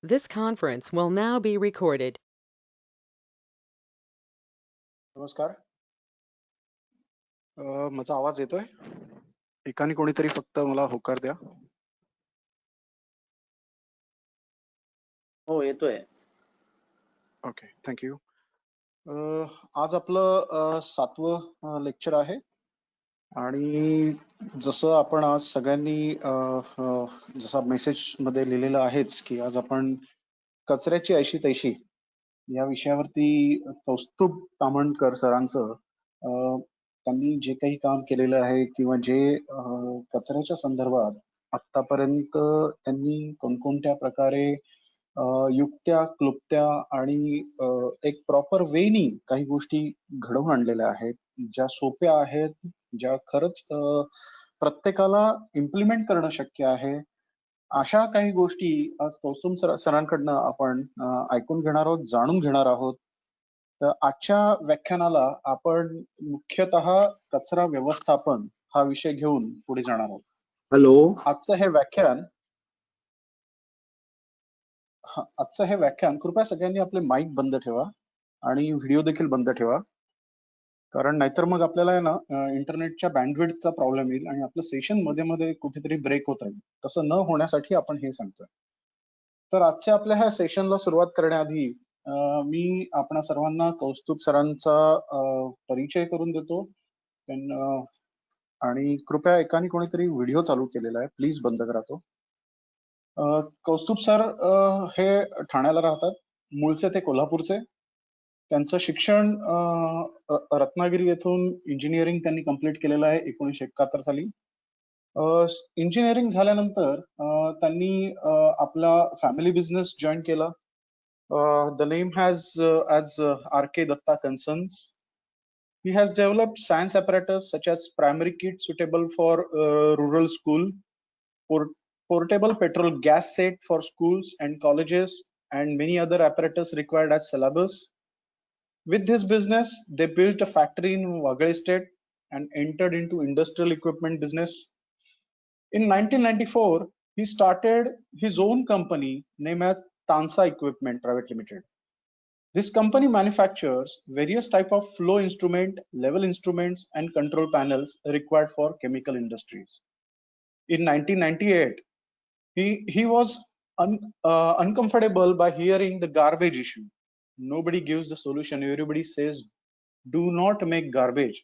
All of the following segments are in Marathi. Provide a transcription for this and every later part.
This conference will now be recorded. नमस्कार. माझा आवाज येतोय? एकाने कोणीतरी फक्त मला होकार द्या. हो येतोय. Okay, thank you. आज आपलं 7वं लेक्चर आहे आणि जसं आपण आज सगळ्यांनी जसा मेसेज मध्ये लिहिलेलं आहेच की आज आपण कचऱ्याची ऐशी तैशी या विषयावरती कौस्तुभ ताम्हणकर सरांचं त्यांनी जे काही काम केलेलं आहे किंवा जे कचऱ्याच्या संदर्भात आतापर्यंत त्यांनी कोणकोणत्या प्रकारे युक्त्या क्लुप्त्या आणि एक प्रॉपर वेनी काही गोष्टी घडवून आणलेल्या आहेत, ज्या सोप्या आहेत, ज्या खरंच प्रत्येकाला इम्प्लिमेंट करणं शक्य आहे. अशा काही गोष्टी आज कौस्तुभ सरांकडनं आपण ऐकून घेणार आहोत, जाणून घेणार आहोत. तर आजच्या व्याख्यानाला आपण मुख्यतः कचरा व्यवस्थापन हा विषय घेऊन पुढे जाणार आहोत. हॅलो. आजचं हे व्याख्यान कृपया सगळ्यांनी आपले माईक बंद ठेवा आणि व्हिडिओ देखील बंद ठेवा, कारण नाहीतर मग आपल्याला आहे ना इंटरनेटच्या बँडविड्थचा प्रॉब्लेम येईल आणि आपलं सेशन मध्ये मध्ये कुठेतरी ब्रेक होत राहील. तसं न होण्यासाठी आपण हे सांगतोय. तर आजच्या आपल्या ह्या सेशनला सुरुवात करण्याआधी मी आपणा सर्वांना कौस्तुभ सरांचा परिचय करून देतो. आणि कृपया एकाने कोणीतरी व्हिडिओ चालू केलेला आहे, प्लीज बंद करा तो. कौस्तुभ सर हे ठाण्याला राहतात, मूळचे ते कोल्हापूरचे. त्यांचं शिक्षण रत्नागिरी येथून इंजिनिअरिंग त्यांनी कम्प्लीट केलेलं आहे 1971 साली. इंजिनिअरिंग झाल्यानंतर त्यांनी आपला फॅमिली बिझनेस जॉईन केला. The name has as RK Datta Concerns. He has developed science apparatus such as primary kit suitable for rural school, portable petrol gas set for schools and colleges, and many other apparatus required as syllabus. With this business, they built a factory in Waghai State and entered into industrial equipment business. In 1994, he started his own company named as Tansa Equipment Private Limited. This company manufactures various type of flow instrument, level instruments, and control panels required for chemical industries. In 1998, he was uncomfortable by hearing the garbage issue. Nobody gives the solution. Everybody says, do not make garbage.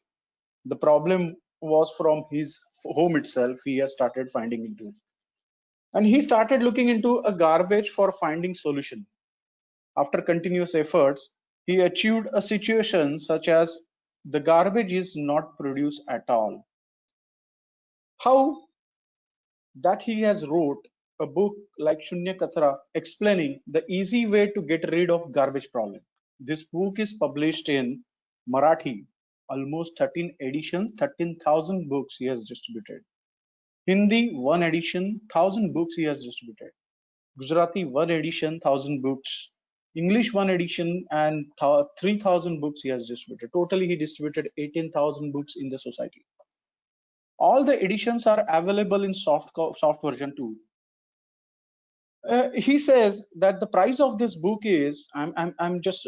The problem was from his home itself. He has started finding into it. And he started looking into a garbage for finding solution. After continuous efforts, he achieved a situation such as the garbage is not produced at all. How that he has wrote a book like Shunya Kachra explaining the easy way to get rid of garbage problem. This book is published in Marathi, almost 13 editions, 13,000 books he has distributed. Hindi, 1 edition, 1,000 books he has distributed. Gujarati, 1 edition, 1,000 books. English, 1 edition, and 3,000 books he has distributed. Totally, he distributed 18,000 books in the society. All the editions are available in soft version too. He says that the price of this book is, I'm just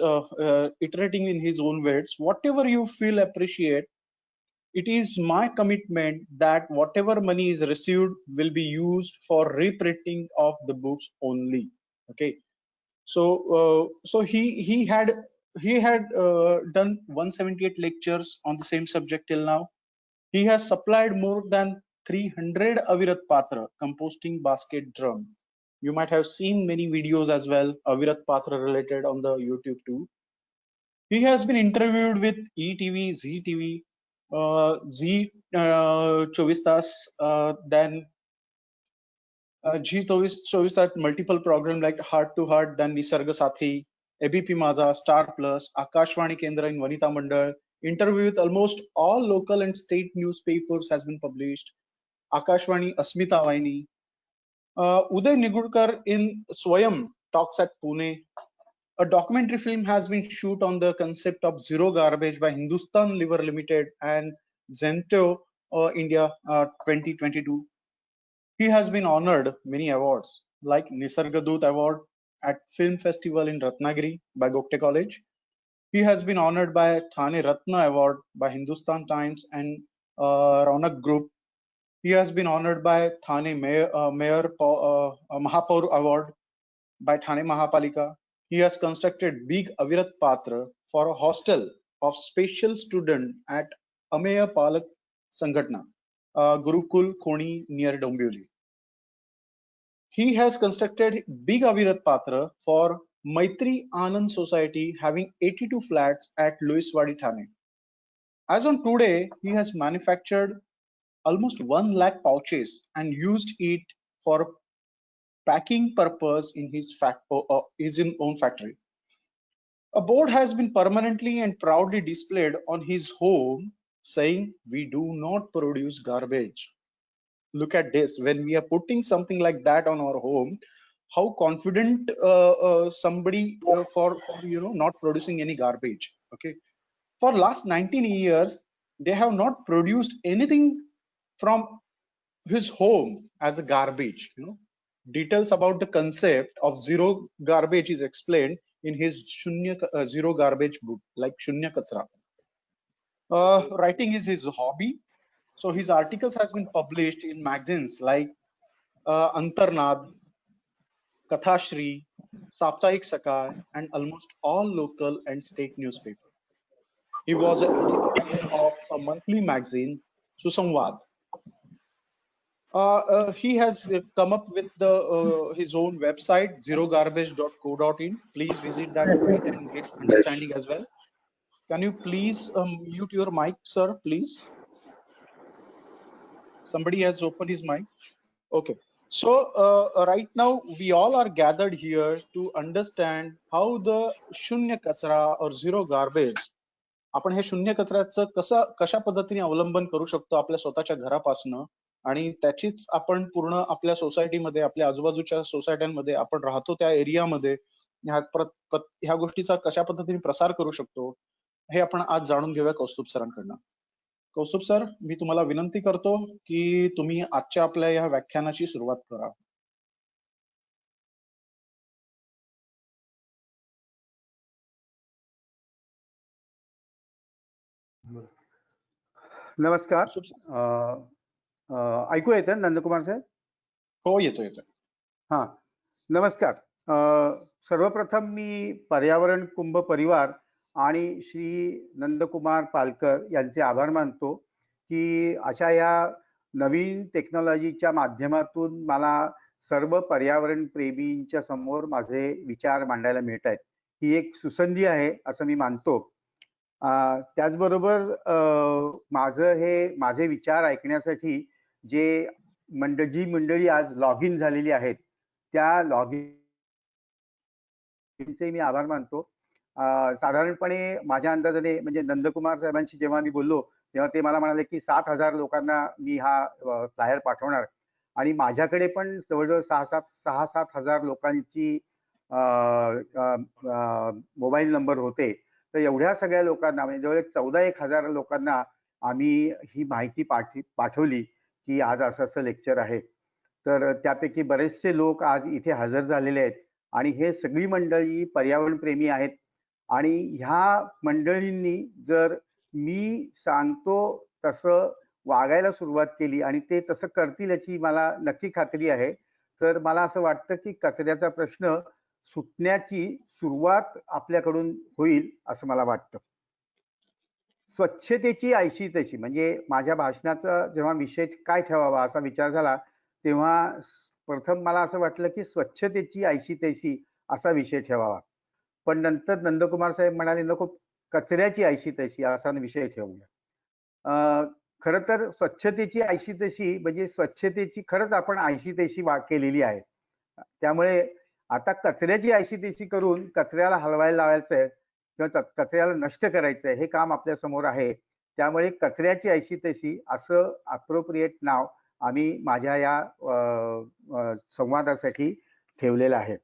iterating in his own words, whatever you feel appreciate, it is my commitment that whatever money is received will be used for reprinting of the books only. Okay. So he had done 178 lectures on the same subject till now. He has supplied more than 300 Avirat Patra composting basket drum. You might have seen many videos as well, Avirat Patra related on the YouTube too. He has been interviewed with ETV, ZTV, Z 24 Tas, then G24 that multiple program like Heart to Heart, then Nisarga Sathi, ABP Maza, Star Plus, Akashvani Kendra in Vanita Mandal. Interview with almost all local and state newspapers has been published. Akashvani, Asmita Vaini. Uday Nigurkar in Swayam talks at Pune. A documentary film has been shoot on the concept of zero garbage by Hindustan Liver Limited and Zento India 2022. He has been honored many awards like Nisargadut Award, at Film Festival in Ratnagiri by Gokte College. He has been honored by Thane Ratna Award by Hindustan Times and Raunak Group. He has been honored by Thane Mayor Mahapaur Award by Thane Mahapalika. He has constructed Big Avirat Patra for a hostel of special student at Ameya Palak Sangatna, Gurukul Khoni near Dombivli. He has constructed Big Avirat Patra for Maitri Anand Society having 82 flats at Luiswadi, Thane. As on today, he has manufactured almost 1 lakh pouches and used it for packing purpose in his own factory. A board has been permanently and proudly displayed on his home saying, "We do not produce garbage." Look at this. When we are putting something like that on our home, how confident somebody for not producing any garbage. Okay. For last 19 years, they have not produced anything from his home as a garbage. Details about the concept of zero garbage is explained in his zero garbage book, like Shunya Kachra. Writing is his hobby, so his articles has been published in magazines like Antarnad, Kathashri, Saptahik Sakar, and almost all local and state newspapers. He was an editor of a monthly magazine, Susamvad. He has come up with his own website, zerogarbage.co.in. Please visit that site and get understanding as well. Can you please mute your mic, sir, please? Somebody has opened his mic. Okay. So right now we all are gathered here to understand how the Shunya Kachra or zero garbage आपण हे शून्य कचऱ्याचं कशा पद्धतीने अवलंबन करू शकतो आपल्या स्वतःच्या घरापासनं आणि त्याचीच आपण पूर्ण आपल्या सोसायटीमध्ये आपल्या आजूबाजूच्या सोसायट्यांमध्ये आपण राहतो त्या एरियामध्ये ह्या गोष्टीचा कशा पद्धतीने प्रसार करू शकतो हे आपण आज जाणून घेऊया कौस्तुभ सरांकडनं. कौस्तुभ सर, मी तुम्हाला विनंती करतो की तुम्ही आजच्या आपल्या या व्याख्यानाची सुरुवात करा. नमस्कार. ऐकू येतं नंदकुमार साहेब? हो, येतो. हा, नमस्कार. सर्वप्रथम मी पर्यावरण कुंभ परिवार आणि श्री नंदकुमार पालकर यांचे आभार मानतो की अशा या नवीन टेक्नॉलॉजीच्या माध्यमातून मला सर्व पर्यावरण प्रेमींच्या समोर माझे विचार मांडायला मिळत आहेत. ही एक सुसंधी आहे असं मी मानतो. त्याचबरोबर माझे विचार ऐकण्यासाठी जी मंडळी आज लॉग इन झालेली आहेत त्या लॉग इनचे मी आभार मानतो. साधारणपणे माझ्या अंदाजाने म्हणजे नंदकुमार साहेबांशी जेव्हा मी बोललो तेव्हा ते मला म्हणाले की 7,000 लोकांना मी हा फ्लायर पाठवणार आणि माझ्याकडे पण जवळजवळ 6-7 हजार लोकांची मोबाईल नंबर होते. तर एवढ्या सगळ्या लोकांना म्हणजे जवळ 14,000 लोकांना आम्ही ही माहिती पाठवली की आज असं लेक्चर आहे. तर त्यापैकी बरेचसे लोक आज इथे हजर झालेले आहेत आणि हे सगळी मंडळी पर्यावरण प्रेमी आहेत आणि ह्या मंडळींनी जर मी सांगतो तसं वागायला सुरुवात केली आणि ते तसं करतील याची मला नक्की खात्री आहे. तर मला असं वाटतं की कचऱ्याचा प्रश्न सुटण्याची सुरुवात आपल्याकडून होईल असं मला वाटतं. स्वच्छतेची ऐशी तशी म्हणजे माझ्या भाषणाचा जेव्हा विषय काय ठेवावा असा विचार झाला तेव्हा प्रथम मला असं वाटलं की स्वच्छतेची ऐशी तैशी असा विषय ठेवावा. पण नंतर नंदकुमार साहेब म्हणाले नको कचऱ्याची ऐशी तैशी असा विषय ठेवूया. खरं तर स्वच्छतेची ऐशी तशी म्हणजे स्वच्छतेची खरंच आपण ऐशी तैशी केलेली आहे. त्यामुळे आता कचऱ्याची ऐशी तैशी करून कचऱ्याला हलवायला लावायचंय किंवा कचऱ्याला नष्ट करायचंय हे काम आपल्या समोर आहे. त्यामुळे कचऱ्याची ऐशी तैशी असं अप्रोप्रिएट नाव आम्ही माझ्या या संवादासाठी ठेवलेलं आहे.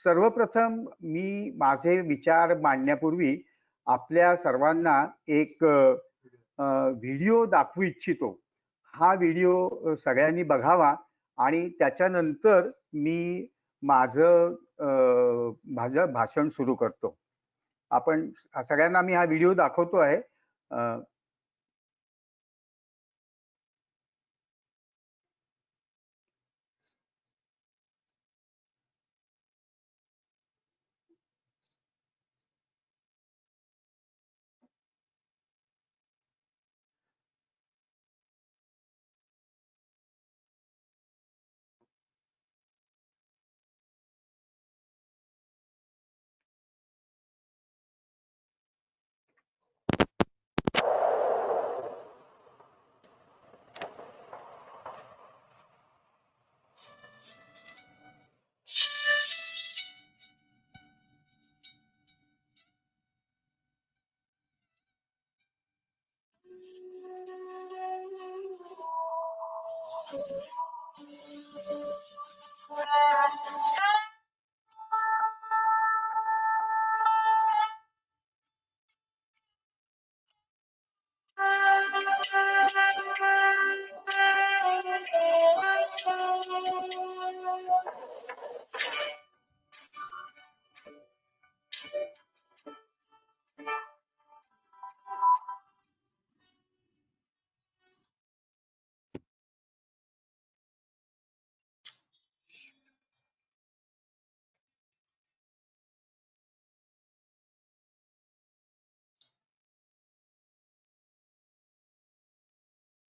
सर्वप्रथम मी माझे विचार मांडण्यापूर्वी आपल्या सर्वांना एक व्हिडिओ दाखवू इच्छितो. हा व्हिडिओ सगळ्यांनी बघावा आणि त्याच्यानंतर मी माझं माझं भाषण सुरू करतो. आपण सगळ्यांना मी हा व्हिडिओ दाखवतो आहे.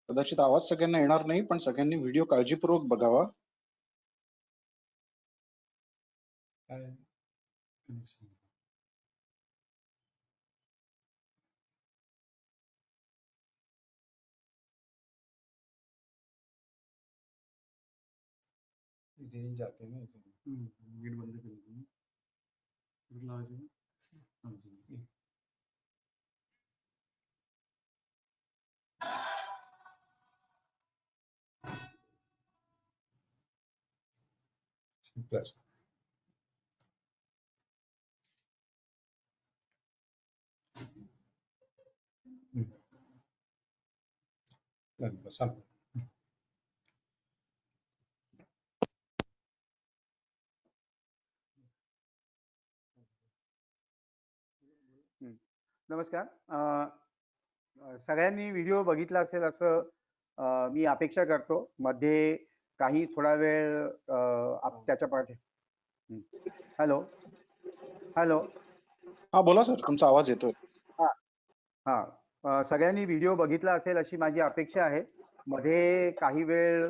कदाचित आवाज सगळ्यांना येणार नाही, पण सगळ्यांनी व्हिडिओ काळजीपूर्वक बघावा. रेंज जाते ना मीट बंद केलं लावायचं ना. प्लस सांग. नमस्कार. सगळ्यांनी व्हिडिओ बघितला असेल असं मी अपेक्षा करतो. मध्ये काही थोडा वेळ त्याच्या पाठी. Hello hello. हा बोला सर, तुमचा आवाज येतोय. हा सगळ्यांनी व्हिडिओ बघितला असेल अशी माझी अपेक्षा आहे. मध्ये काही वेळ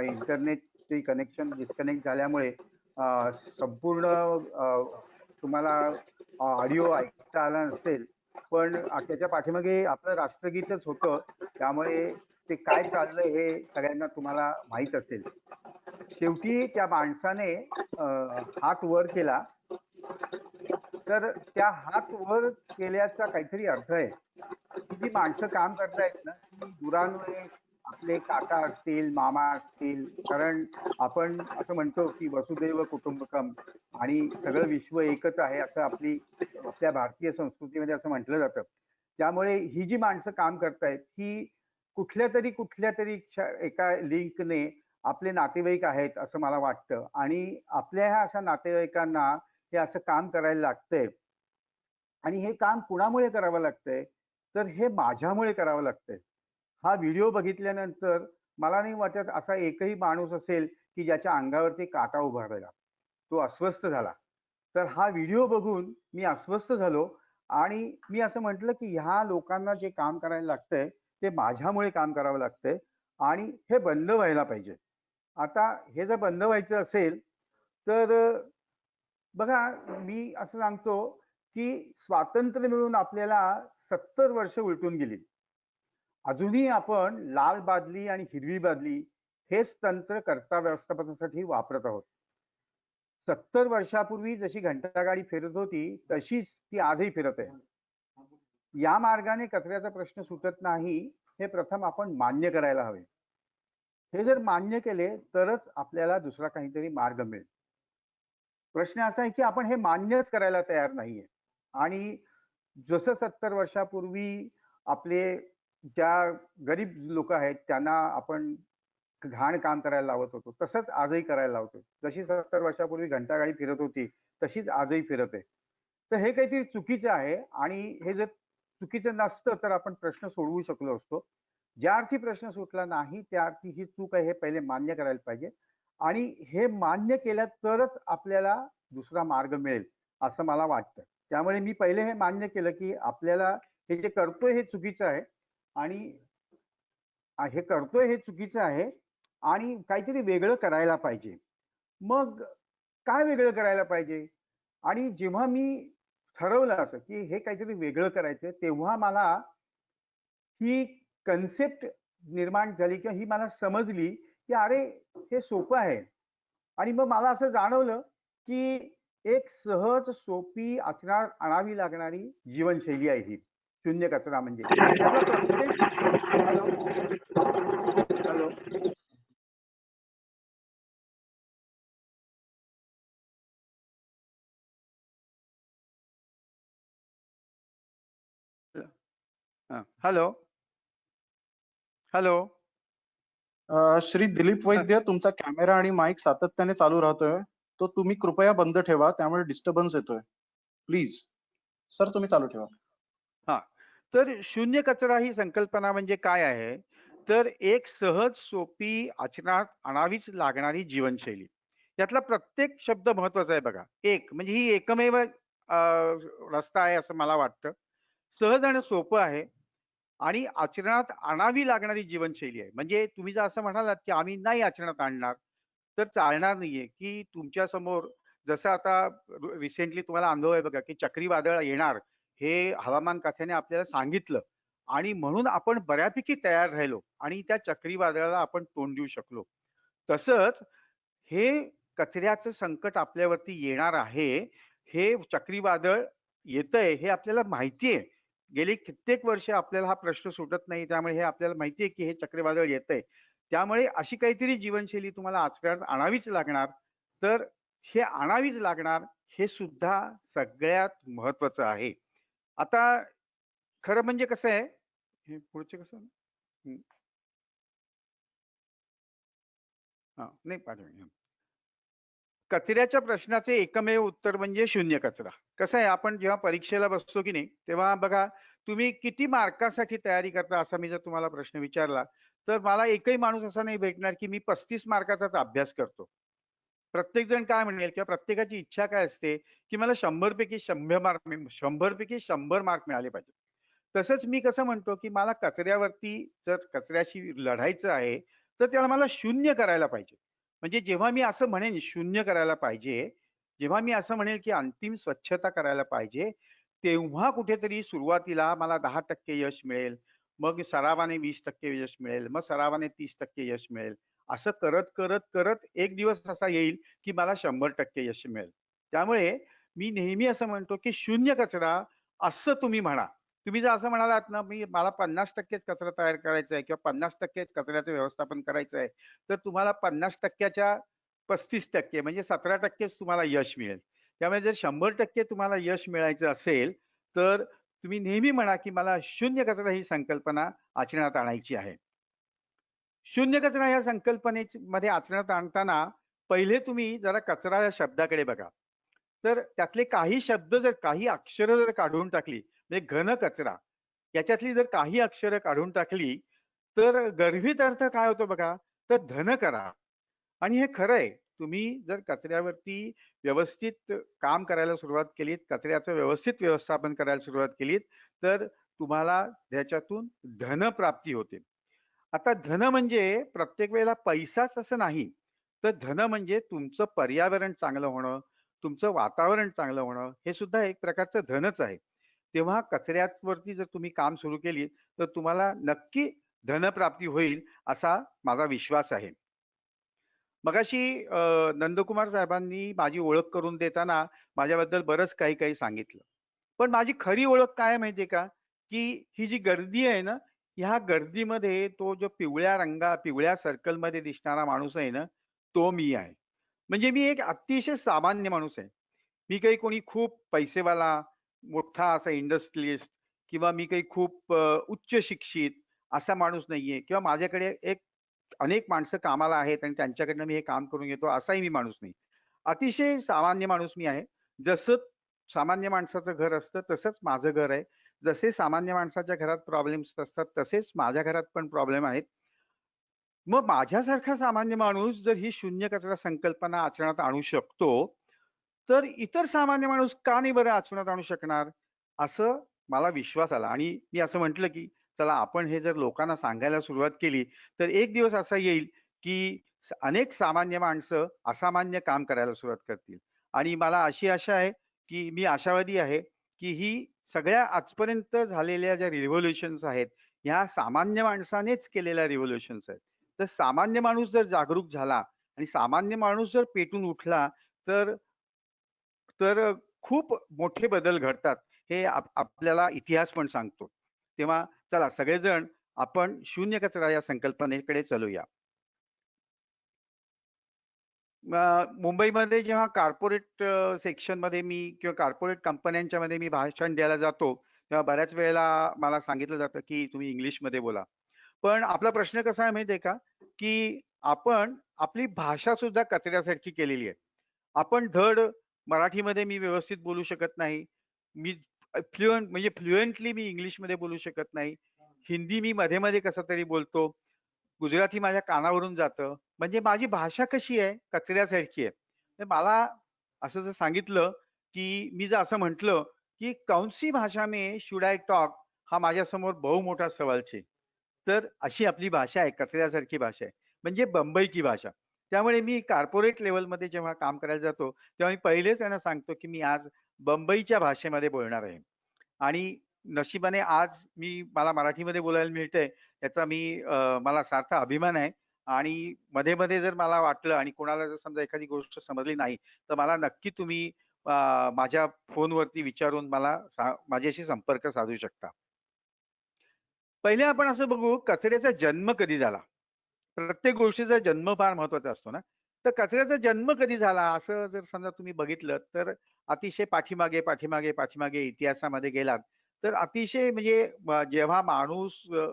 इंटरनेटचे कनेक्शन डिस्कनेक्ट झाल्यामुळे संपूर्ण तुम्हाला ऑडिओ ऐकता आला नसेल, पण त्याच्या पाठीमागे आपलं राष्ट्रगीतच होतं, त्यामुळे ते काय चाललंय हे सगळ्यांना तुम्हाला माहीत असेल. शेवटी त्या माणसाने हात वर केला, तर त्या हात वर केल्याचा काहीतरी अर्थ आहे. ही जी माणसं काम करतायत ना, ती दुरान्वये आपले काका असतील, मामा असतील, कारण आपण असं म्हणतो की वसुदैव कुटुंबकम आणि सगळं विश्व एकच आहे असं आपल्या भारतीय संस्कृतीमध्ये असं म्हटलं जातं. त्यामुळे ही जी माणसं काम करतायत ही कुठल्या तरी एका लिंकने आपले नातेवाईक आहेत असं मला वाटतं. आणि आपल्या ह्या अशा नातेवाईकांना हे असं काम करायला लागतंय. आणि हे काम कुणामुळे करावं लागतंय, तर हे माझ्यामुळे करावं लागतंय. हा व्हिडिओ बघितल्यानंतर मला नाही वाटत असा एकही माणूस असेल की ज्याच्या अंगावरती काटा उभा राहिला, तो अस्वस्थ झाला. तर हा व्हिडिओ बघून मी अस्वस्थ झालो आणि मी असं म्हटलं की ह्या लोकांना जे काम करायला लागतंय ते माझ्यामुळे काम करावं लागतंय आणि हे बंद व्हायला पाहिजे. आता हे जर बंद व्हायचं असेल तर बघा, मी असं सांगतो की स्वातंत्र्य मिळून आपल्याला 70 वर्ष उलटून गेली. अजूनही आपण लाल बादली आणि हिरवी बादली हेच तंत्र कर्ता व्यवस्थापनासाठी वापरत आहोत. 70 वर्षापूर्वी जशी घंटागाडी फिरत होती तशीच ती आजही फिरत आहे. या मार्गाने कचऱ्याचा प्रश्न सुटत नाही हे प्रथम आपण मान्य करायला हवे. हे जर मान्य केले तरच आपल्याला दुसरा काहीतरी मार्ग मिळेल. प्रश्न असा आहे की आपण हे मान्यच करायला तयार नाहीये. आणि जसं 70 वर्षापूर्वी आपले ज्या गरीब लोक आहेत त्यांना आपण घाण काम करायला लावत होतो तसंच आजही करायला लावतो. जशी 70 वर्षापूर्वी घंटागाडी फिरत होती तशीच आजही फिरत आहे. तर हे काहीतरी चुकीचं आहे आणि हे जर चुकीचं नसतं तर आपण प्रश्न सोडवू शकलो असतो. ज्या अर्थी प्रश्न सुटला नाही त्या अर्थी ही चूक आहे हे पहिले मान्य करायला पाहिजे आणि हे मान्य केलं तरच आपल्याला दुसरा मार्ग मिळेल असं मला वाटतं. त्यामुळे मी पहिले हे मान्य केलं की आपल्याला हे जे करतोय हे चुकीचं आहे आणि हे करतोय हे चुकीचं आहे आणि काहीतरी वेगळं करायला पाहिजे. मग काय वेगळं करायला पाहिजे? आणि जेव्हा मी ठरवलं असं की हे काहीतरी वेगळं करायचं तेव्हा मला ही कन्सेप्ट निर्माण झाली किंवा ही मला समजली की अरे हे सोपं आहे. आणि मग मला असं जाणवलं की एक सहज सोपी आचरणात आणावी लागणारी जीवनशैली आहे ही शून्य कचरा म्हणजे. त्याचा प्रत्येक hello hello hello hello Shri Dilip Vaidya, तुमचा कॅमेरा आणि माईक सातत्याने चालू राहतोय. तो तुम्ही कृपया बंद ठेवा, त्यामुळे डिस्टर्बन्स येतोय. प्लीज सर, तुम्ही चालू ठेवा. हा, तर शून्य कचरा ही संकल्पना म्हणजे काय आहे? तर एक सहज सोपी आचरणात आणावीच लागणारी जीवनशैली. यातला प्रत्येक शब्द महत्वाचा आहे बघा. एक म्हणजे ही एकमेव रस्ता आहे असं मला वाटतं. सहज आणि सोपं आहे आणि आचरणात आणावी लागणारी जीवनशैली आहे. म्हणजे तुम्ही जर असं म्हणालात की आम्ही नाही आचरणात आणणार तर चालणार नाहीये. की तुमच्या समोर जसं आता रिसेंटली तुम्हाला अनुभव आहे बघा की चक्रीवादळ येणार हे हवामान खात्याने आपल्याला सांगितलं आणि म्हणून आपण बऱ्यापैकी तयार राहिलो आणि त्या चक्रीवादळाला आपण तोंड देऊ शकलो. तसंच हे कचऱ्याचं संकट आपल्यावरती येणार आहे. हे चक्रीवादळ येतंय हे आपल्याला माहिती आहे. गेली कित्येक वर्ष आपल्याला हा प्रश्न सुटत नाही. त्यामुळे हे आपल्याला माहिती आहे की हे चक्रीवादळ येतंय. त्यामुळे अशी काहीतरी जीवनशैली तुम्हाला आचरणात आणावीच लागणार. तर हे आणावीच लागणार हे सुद्धा सगळ्यात महत्वाचं आहे. आता खरं म्हणजे कसं आहे, हे पुढचे कसं नाही पाठवूया. कचऱ्याच्या प्रश्नाचे एकमेव उत्तर म्हणजे शून्य कचरा. कसं आहे आपण जेव्हा परीक्षेला बसतो की नाही तेव्हा बघा तुम्ही किती मार्कासाठी तयारी करता असा मी जर तुम्हाला प्रश्न विचारला तर मला एकही माणूस असा नाही भेटणार की मी 35 मार्काचाच अभ्यास करतो. प्रत्येक जण काय म्हणेल किंवा प्रत्येकाची इच्छा काय असते की मला 100 पैकी 100 मार्क 100 पैकी 100 मार्क मिळाले पाहिजे. तसंच मी कसं म्हणतो की मला कचऱ्यावरती जर कचऱ्याशी लढायचं आहे तर त्याला मला शून्य करायला पाहिजे. म्हणजे जेव्हा मी असं म्हणेन शून्य करायला पाहिजे, जेव्हा मी असं म्हणेल की अंतिम स्वच्छता करायला पाहिजे, तेव्हा कुठेतरी सुरुवातीला मला 10% यश मिळेल. मग सरावाने 20% यश मिळेल. मग सरावाने 30% यश मिळेल. असं करत, करत, करत एक दिवस असा येईल की मला 100% यश मिळेल. त्यामुळे मी नेहमी असं म्हणतो की शून्य कचरा असं तुम्ही म्हणा. तुम्ही जर असं म्हणालात ना, मला 50%च कचरा तयार करायचा आहे किंवा 50%च कचऱ्याचं व्यवस्थापन करायचं आहे, तर तुम्हाला 50%च्या 35% म्हणजे 17%च तुम्हाला यश मिळेल. त्यामुळे जर 100% तुम्हाला यश मिळायचं असेल, तर तुम्ही नेहमी म्हणा की मला शून्य कचरा ही संकल्पना आचरणात आणायची आहे. शून्य कचरा या संकल्पनेमध्ये आचरणात आणताना पहिले तुम्ही जरा कचरा या शब्दाकडे बघा. तर त्यातले काही शब्द जर काही अक्षरं जर काढून टाकली म्हणजे घन कचरा याच्यातली जर काही अक्षरं काढून टाकली तर गर्भित अर्थ काय होतो बघा, तर धन करा. आणि हे खरं आहे. तुम्ही जर कचऱ्यावरती व्यवस्थित काम करायला सुरुवात केलीत, कचऱ्याचं व्यवस्थित व्यवस्थापन करायला सुरुवात केलीत, तर तुम्हाला त्याच्यातून धनप्राप्ती होते. आता धन म्हणजे प्रत्येक वेळेला पैसाच असं नाही. तर धन म्हणजे तुमचं पर्यावरण चांगलं होणं, तुमचं वातावरण चांगलं होणं, हे सुद्धा एक प्रकारचं धनच आहे. तेव्हा कचऱ्यावरती जर तुम्ही काम सुरू केली, तर तुम्हाला नक्की धनप्राप्ती होईल असा माझा विश्वास आहे. मगाशी नंदकुमार साहेबांनी माझी ओळख करून देताना माझ्याबद्दल बरंच काही काही सांगितलं. पण माझी खरी ओळख काय माहितीये का? की ही जी गर्दी आहे ना, ह्या गर्दीमध्ये तो जो पिवळ्या सर्कलमध्ये दिसणारा माणूस आहे ना, तो मी आहे. म्हणजे मी एक अतिशय सामान्य माणूस आहे. मी काही कोणी खूप पैसेवाला, मोठा असा इंडस्ट्रियलिस्ट किंवा मी काही खूप उच्च शिक्षित असा माणूस नाहीये किंवा माझ्याकडे एक अनेक माणसं कामाला आहेत आणि त्यांच्याकडनं मी हे काम करून घेतो असाही मी माणूस नाही. अतिशय सामान्य माणूस मी आहे. जसं सामान्य माणसाचं घर असतं तसंच माझं घर आहे. जसे सामान्य माणसाच्या घरात प्रॉब्लेम्स असतात तसेच माझ्या घरात पण प्रॉब्लेम आहेत. मग माझ्यासारखा सामान्य माणूस जर ही शून्य कचरा संकल्पना आचरणात आणू शकतो, तर इतर सामान्य माणूस का नाही बरं आचरणात आणू शकणार? असं मला विश्वास आला आणि मी असं म्हटलं, की चला आपण हे जर लोकांना सांगायला सुरुवात केली, तर एक दिवस असा येईल, की अनेक सामान्य माणसं असामान्य काम करायला सुरुवात करतील. आणि मला अशी आशा आहे, की मी आशावादी आहे, की ही सगळ्या आजपर्यंत झालेल्या ज्या रिव्होल्यूशन्स आहेत, ह्या सामान्य माणसानेच केलेल्या रिव्होल्यूशन्स आहेत. तर सामान्य माणूस जर जागरूक झाला आणि सामान्य माणूस जर पेटून उठला, तर तर खूप मोठे बदल घडतात. हे आपल्याला इतिहास पण सांगतो. तेव्हा चला सगळेजण आपण शून्य कचरा या संकल्पनेकडे चलूया. मुंबईमध्ये जेव्हा कॉर्पोरेट सेक्शनमध्ये मी किंवा कॉर्पोरेट कंपन्यांच्या मध्ये मी भाषण द्यायला जातो, तेव्हा बऱ्याच वेळेला मला सांगितलं जातं, की तुम्ही इंग्लिशमध्ये बोला. पण आपला प्रश्न कसा आहे माहिती आहे का, की आपण आपली भाषा सुद्धा कचऱ्यासारखी केलेली आहे. आपण धड मराठीमध्ये मी व्यवस्थित बोलू शकत नाही. मी फ्लुएंटली मी इंग्लिशमध्ये बोलू शकत नाही. हिंदी मी मध्ये-मध्ये कसं तरी बोलतो. गुजराती माझ्या कानावरून जातं. म्हणजे माझी भाषा कशी आहे? कचऱ्यासारखी आहे. तर मला असं जर सांगितलं, की मी जर असं म्हटलं, की कौन सी भाषा में शुड आय टॉक? हा माझ्यासमोर बहु मोठा सवाल छे. तर अशी आपली भाषा आहे, कचऱ्यासारखी भाषा आहे. म्हणजे बंबई की भाषा. त्यामुळे मी कॉर्पोरेट लेव्हलमध्ये जेव्हा काम करायला जातो, तेव्हा मी पहिलेच त्यांना सांगतो, की मी आज बंबईच्या भाषेमध्ये बोलणार आहे. आणि नशिबाने आज मला मराठीमध्ये बोलायला मिळतंय याचा मला सार्थ अभिमान आहे. आणि मध्ये-मध्ये जर मला वाटलं आणि कोणाला जर समजा एखादी गोष्ट समजली नाही, तर मला नक्की तुम्ही माझ्या फोनवरती विचारून माझ्याशी संपर्क साधू शकता. पहिले आपण असं बघू कचऱ्याचा जन्म कधी झाला. प्रत्येक गोष्टीचा जन्म फार महत्वाचा असतो ना. तर कचऱ्याचा जन्म कधी झाला असं जर समजा तुम्ही बघितलं तर अतिशय पाठीमागे इतिहासामध्ये गेलात तर अतिशय म्हणजे जेव्हा माणूस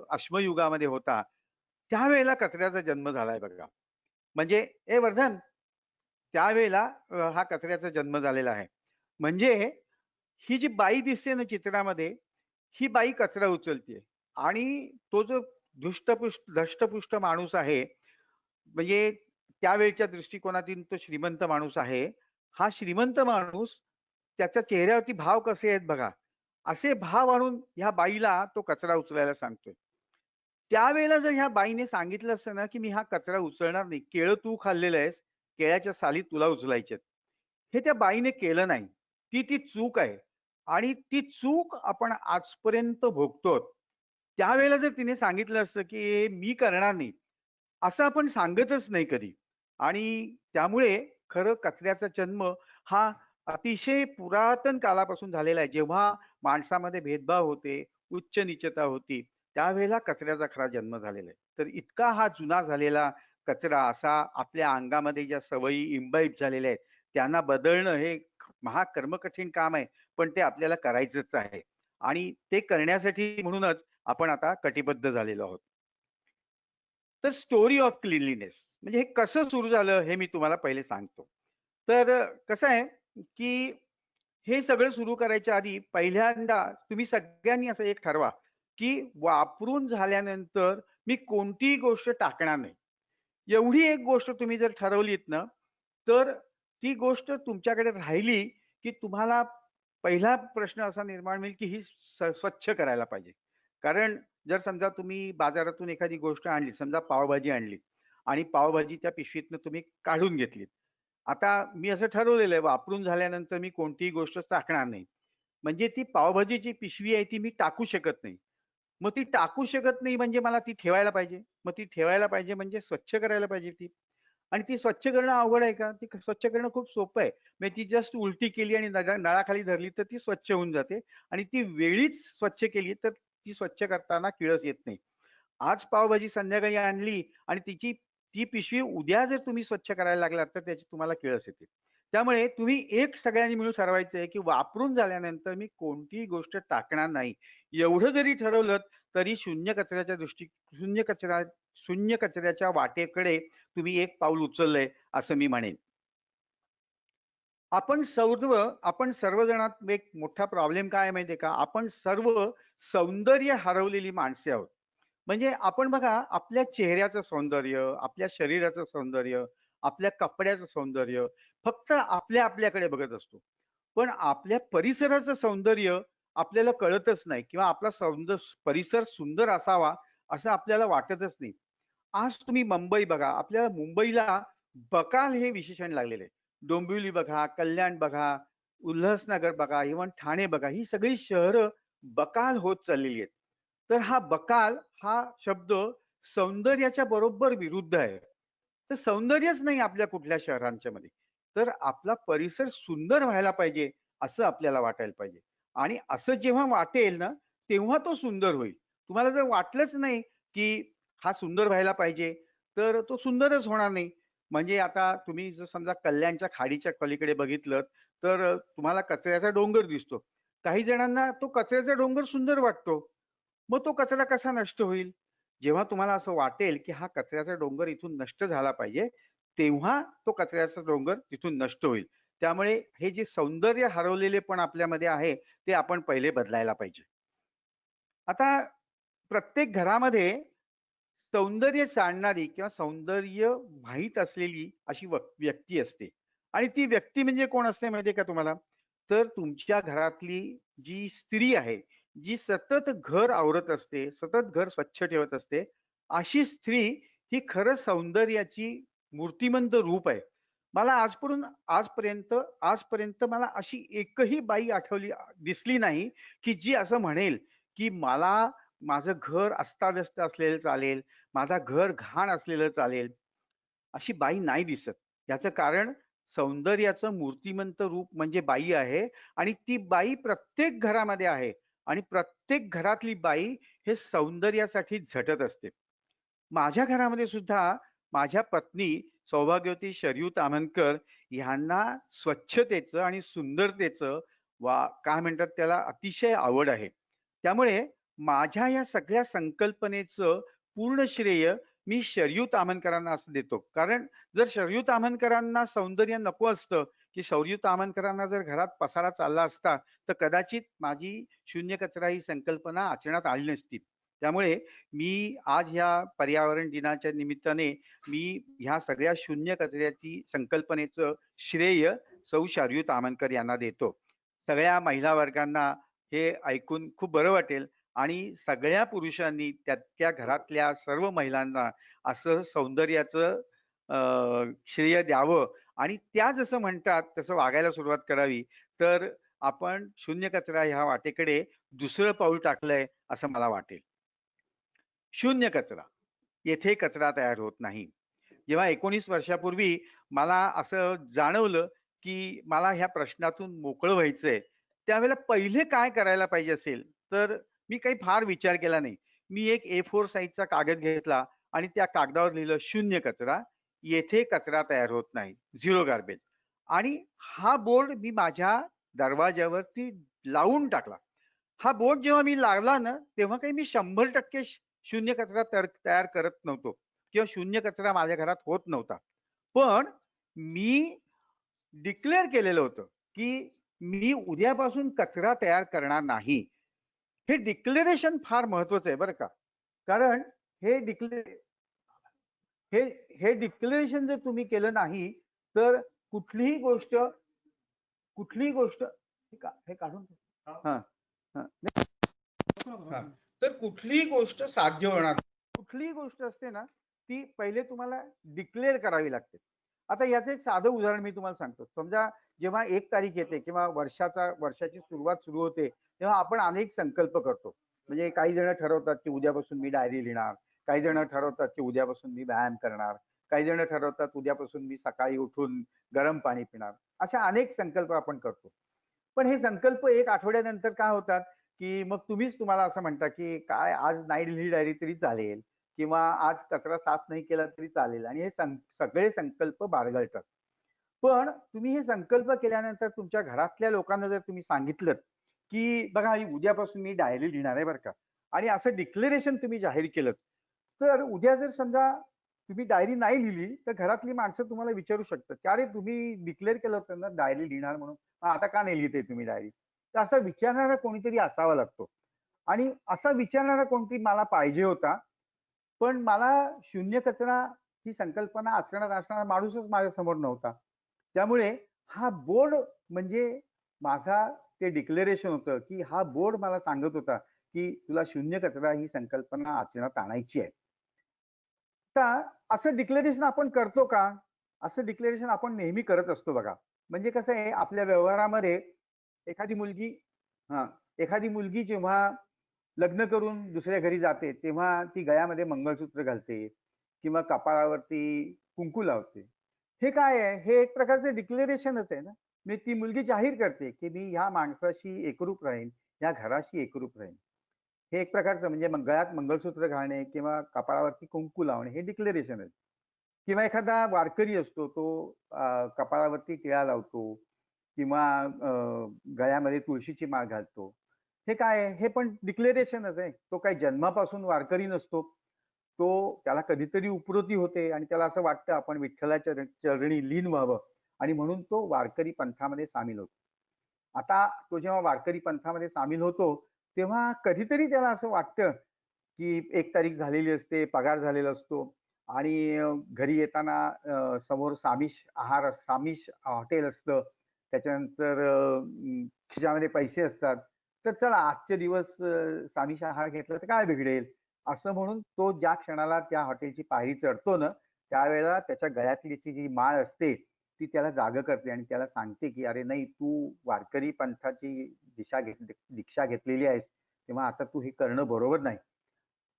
अश्मयुगामध्ये होता त्यावेळेला कचऱ्याचा जन्म झालाय बघा. म्हणजे वर्धन त्यावेळेला हा कचऱ्याचा जन्म झालेला आहे. म्हणजे ही जी बाई दिसते ना चित्रामध्ये, ही बाई कचरा उचलते आणि तो जो धष्टपुष्ट माणूस आहे, म्हणजे त्यावेळच्या दृष्टिकोनातून तो श्रीमंत माणूस आहे. हा श्रीमंत माणूस त्याच्या चेहऱ्यावरती भाव कसे आहेत बघा. असे भाव आणून ह्या बाईला तो कचरा उचलायला सांगतोय. त्यावेळेला जर ह्या बाईने सांगितलं असतं ना, की मी हा कचरा उचलणार नाही. केळं तू खाल्लेलं आहेस, केळ्याच्या साली तुला उचलायच्यात. हे त्या बाईने केलं नाही. ती चूक आहे. आणि ती चूक आपण आजपर्यंत भोगतो. त्यावेळेला जर तिने सांगितलं असतं, की हे मी करणार नाही, असं आपण सांगतच नाही कधी. आणि त्यामुळे खरं कचऱ्याचा जन्म हा अतिशय पुरातन कालापासून झालेला आहे. जेव्हा माणसामध्ये भेदभाव होते, उच्च-नीचता होती, त्यावेळेला कचऱ्याचा खरा जन्म झालेला आहे. तर इतका हा जुना झालेला कचरा असा आपल्या अंगामध्ये ज्या सवयी इम्बाईब झालेल्या आहेत, त्यांना बदलणं हे कर्मकठीण काम आहे. पण ते आपल्याला करायचंच आहे. आणि ते करण्यासाठी म्हणूनच आपण आता कटिबद्ध झालेलो आहोत. तर स्टोरी ऑफ क्लीनलीनेस म्हणजे हे कसं सुरू झालं हे मी तुम्हाला पहिले सांगतो. तर कसं आहे, की हे सगळं सुरू करायच्या आधी पहिल्यांदा तुम्ही सगळ्यांनी असं एक ठरवा, की वापरून झाल्यानंतर मी कोणतीही गोष्ट टाकणार नाही. एवढी एक गोष्ट तुम्ही जर ठरवलीत ना, तर ती गोष्ट तुमच्याकडे राहिली, की तुम्हाला पहिला प्रश्न असा निर्माण होईल, की ही स्वच्छ करायला पाहिजे. कारण जर समजा तुम्ही बाजारातून एखादी गोष्ट आणली, समजा पावभाजी आणली आणि पावभाजी त्या पिशवीतनं तुम्ही काढून घेतलीत. आता मी असं ठरवलेलं आहे, वापरून झाल्यानंतर मी कोणतीही गोष्ट टाकणार नाही. म्हणजे ती पावभाजीची पिशवी आहे ती मी टाकू शकत नाही. मग ती टाकू शकत नाही म्हणजे मला ती ठेवायला पाहिजे. मग ती ठेवायला पाहिजे म्हणजे स्वच्छ करायला पाहिजे ती. आणि ती स्वच्छ करणं अवघड आहे का? ती स्वच्छ करणं खूप सोपं आहे. म्हणजे ती जस्ट उलटी केली आणि नळाखाली धरली तर ती स्वच्छ होऊन जाते आणि ती वेळीच स्वच्छ केली तर ती स्वच्छ करताना किळस येत नाही. आज पावभाजी संध्याकाळी आणली आणि ती पिशवी उद्या जर तुम्ही स्वच्छ करायला लागलात तर त्याची तुम्हाला किळस येते. त्यामुळे तुम्ही एक सगळ्यांनी मिळून ठरवायचं आहे, की वापरून झाल्यानंतर मी कोणतीही गोष्ट टाकणार नाही. एवढं जरी ठरवलं तरी शून्य कचरा शून्य कचऱ्याच्या वाटेकडे तुम्ही एक पाऊल उचललंय असं मी म्हणेन. आपण सर्वजणात एक मोठा प्रॉब्लेम काय आहे माहितीये का, आपण सर्व सौंदर्य हरवलेली माणसे आहोत. म्हणजे आपण बघा, आपल्या चेहऱ्याचं सौंदर्य, आपल्या शरीराचं सौंदर्य, आपल्या कपड्याचं सौंदर्य फक्त आपल्याकडे बघत असतो. पण आपल्या परिसराचं सौंदर्य आपल्याला कळतच नाही किंवा आपला परिसर सुंदर असावा असं आपल्याला वाटतच नाही. आज तुम्ही मुंबई बघा, आपल्या मुंबईला बकाल हे विशेषण लागलेलं आहे. डोंबिवली बघा, कल्याण बघा, उल्हासनगर बघा, इव्हन ठाणे बघा, ही सगळी शहरं बकाल होत चाललेली आहेत. तर हा बकाल हा शब्द सौंदर्याच्या बरोबर विरुद्ध आहे. तर सौंदर्यच नाही आपल्या कुठल्या शहरांच्या मध्ये. तर आपला परिसर सुंदर व्हायला पाहिजे असं आपल्याला वाटायला पाहिजे. आणि असं जेव्हा वाटेल ना, तेव्हा तो सुंदर होईल. तुम्हाला जर वाटलंच नाही की हा सुंदर व्हायला पाहिजे, तर तो सुंदरच होणार नाही. म्हणजे आता तुम्ही जर समजा कल्याणच्या खाडीच्या पलीकडे बघितलं, तर तुम्हाला कचऱ्याचा डोंगर दिसतो. काही जणांना तो कचऱ्याचा डोंगर सुंदर वाटतो. मग तो कचरा कसा नष्ट होईल? जेव्हा तुम्हाला असं वाटेल की हा कचऱ्याचा डोंगर इथून नष्ट झाला पाहिजे, तेव्हा तो कचऱ्याचा डोंगर तिथून नष्ट होईल. त्यामुळे हे जे सौंदर्य हरवलेले पण आपल्यामध्ये आहे, ते आपण पहिले बदलायला पाहिजे. आता प्रत्येक घरामध्ये सौंदर्य जाणणारी किंवा सौंदर्य माहीत असलेली अशी व्यक्ती असते. आणि ती व्यक्ती म्हणजे कोण असते माहितीये का तुम्हाला? तर तुमच्या घरातली जी स्त्री आहे, जी सतत घर आवरत असते, सतत घर स्वच्छ ठेवत असते, अशी स्त्री ही खरं सौंदर्याची मूर्तिमंत रूप आहे. मला आजपर्यंत आजपर्यंत मला अशी एकही बाई दिसली नाही की जी असं म्हणेल की मला माझं घर अस्ताव्यस्त असलेलं चालेल, माझं घर घाण असलेलं चालेल, अशी बाई नाही दिसत. याचं कारण सौंदर्याचं मूर्तिमंत रूप म्हणजे बाई आहे आणि ती बाई प्रत्येक घरामध्ये आहे आणि प्रत्येक घरातली बाई हे सौंदर्यासाठी झटत असते. माझ्या घरामध्ये सुद्धा माझ्या पत्नी सौभाग्यवती शरयू ताम्हणकर यांना स्वच्छतेचं आणि सुंदरतेचं काय म्हणतात त्याला अतिशय आवड आहे. त्यामुळे माझ्या या सगळ्या संकल्पनेचं पूर्ण श्रेय मी शरयू ताम्हणकरांना असं देतो. कारण जर शरयू ताम्हणकरांना सौंदर्य नको असतं, की शरयू ताम्हणकरांना जर घरात पसारा चालला असता, तर कदाचित माझी शून्य कचरा ही संकल्पना आचरणात आली नसती. त्यामुळे मी आज ह्या पर्यावरण दिनाच्या निमित्ताने मी ह्या सगळ्या शून्य कचऱ्याची संकल्पनेचं श्रेय सौ शरयू ताम्हणकर यांना देतो. सगळ्या महिला वर्गांना हे ऐकून खूप बरं वाटेल आणि सगळ्या पुरुषांनी त्या घरातल्या सर्व महिलांना असं सौंदर्याचं श्रेय द्यावं आणि त्या जसं म्हणतात तसं वागायला सुरुवात करावी. तर आपण शून्य कचरा ह्या वाटेकडे दुसरं पाऊल टाकलंय असं मला वाटेल. शून्य कचरा, येथे कचरा तयार होत नाही. जेव्हा 19 वर्षापूर्वी मला असं जाणवलं की मला ह्या प्रश्नातून मोकळं व्हायचंय, त्यावेळेला पहिले काय करायला पाहिजे असेल, तर मी काही फार विचार केला नाही. मी एक A4 साईजचा कागद घेतला आणि त्या कागदावर लिहिलं शून्य कचरा, येथे कचरा तयार होत नाही, झिरो गार्बेज. आणि हा बोर्ड मी माझ्या दरवाज्यावरती लावून टाकला. हा बोर्ड जेव्हा मी लागला ना, तेव्हा काही मी 100% शून्य कचरा तयार करत नव्हतो किंवा शून्य कचरा माझ्या घरात होत नव्हता. पण मी डिक्लेअर केलेलं होतं की मी उद्यापासून कचरा तयार करणार नाही. हे डिक्लेरेशन फार महत्वाचं आहे बरं का. कारण हे डिक्लेरेशन जर तुम्ही केलं नाही, तर कुठलीही गोष्ट हे काढून तर कुठलीही गोष्ट साध्य होणार. कुठलीही गोष्ट असते ना, ती पहिले तुम्हाला डिक्लेअर करावी लागते. आता याचं एक साधं उदाहरण मी तुम्हाला सांगतो. समजा जेव्हा 1 तारीख येते किंवा वर्षाची सुरुवात सुरू होते, तेव्हा आपण अनेक संकल्प करतो. म्हणजे काही जण ठरवतात की उद्यापासून मी डायरी लिहिणार, काही जण ठरवतात की उद्यापासून मी व्यायाम करणार, काही जण ठरवतात उद्यापासून मी सकाळी उठून गरम पाणी पिणार. अशा अनेक संकल्प आपण करतो. पण हे संकल्प 1 आठवड्यानंतर काय होतात की मग तुम्हाला असं म्हणता की काय आज नाही लिहिली डायरी तरी चालेल किंवा आज कचरा साफ नाही केला तरी चालेल आणि हे सगळे संकल्प बाळगळतात. पण तुम्ही हे संकल्प केल्यानंतर तुमच्या घरातल्या लोकांना जर तुम्ही सांगितलं की बघा उद्यापासून मी डायरी लिहिणार आहे बरं का, आणि असं डिक्लेरेशन तुम्ही जाहीर केलं, तर उद्या जर समजा तुम्ही डायरी नाही लिहिली तर घरातली माणसं तुम्हाला विचारू शकतात की अरे तुम्ही डिक्लेअर केलं होतं ना डायरी लिहिणार म्हणून, आता का नाही लिहिते तुम्ही डायरी? तर असं विचारणारा कोणीतरी असावा लागतो. आणि असा विचारणारा कोणतरी मला पाहिजे होता. पण मला शून्य कचरा ही संकल्पना आचरणात असणारा माणूसच माझ्या समोर नव्हता. त्यामुळे हा बोर्ड म्हणजे माझा ते डिक्लेरेशन होतं, की हा बोर्ड मला सांगत होता, की तुला शून्य कचरा ही संकल्पना आचरणात आणायची आहे. तर असं डिक्लेरेशन आपण करतो का? असं डिक्लेरेशन आपण नेहमी करत असतो बघा. म्हणजे कसं आहे आपल्या व्यवहारामध्ये एखादी मुलगी हां, एखादी मुलगी जेव्हा लग्न करून दुसऱ्या घरी जाते, तेव्हा ती गळ्यामध्ये मंगळसूत्र घालते किंवा कपाळावरती कुंकू लावते. हे काय आहे? हे एक प्रकारचं डिक्लेरेशनच आहे ना. म्हणजे ती मुलगी जाहीर करते, की मी ह्या माणसाशी एकरूप राहीन, या घराशी एकरूप राहीन. हे एक प्रकारचं म्हणजे गळ्यात मंगळसूत्र घालणे किंवा कपाळावरती कुंकू लावणे हे डिक्लेरेशन आहे. किंवा एखादा वारकरी असतो तो कपाळावरती टिळा लावतो किंवा गळ्यामध्ये तुळशीची माळ घालतो. हे काय आहे? हे पण डिक्लेरेशनच आहे. तो काही जन्मापासून वारकरी नसतो. तो त्याला कधीतरी उपरोती होते आणि त्याला असं वाटतं आपण विठ्ठलाच्या चरणी लीन व्हावं आणि म्हणून तो वारकरी पंथामध्ये सामील होतो. आता तो जेव्हा वारकरी पंथामध्ये सामील होतो, तेव्हा कधीतरी त्याला असं वाटतं, की 1 तारीख झालेली असते, पगार झालेला असतो आणि घरी येताना समोर सामिष हॉटेल असतं. त्याच्यानंतर खिशामध्ये पैसे असतात. तर चला आजचे दिवस सामिष आहार घेतला तर काय बिघडेल? असं म्हणून तो ज्या क्षणाला त्या हॉटेलची पायरी चढतो ना, त्यावेळेला त्याच्या गळ्यातली ती जी माळ असते, ती त्याला जागं करते आणि त्याला सांगते, की "अरे नाही, तू वारकरी पंथाची दीक्षा घेतलेली आहेस, तेव्हा आता तू हे करणं बरोबर नाही."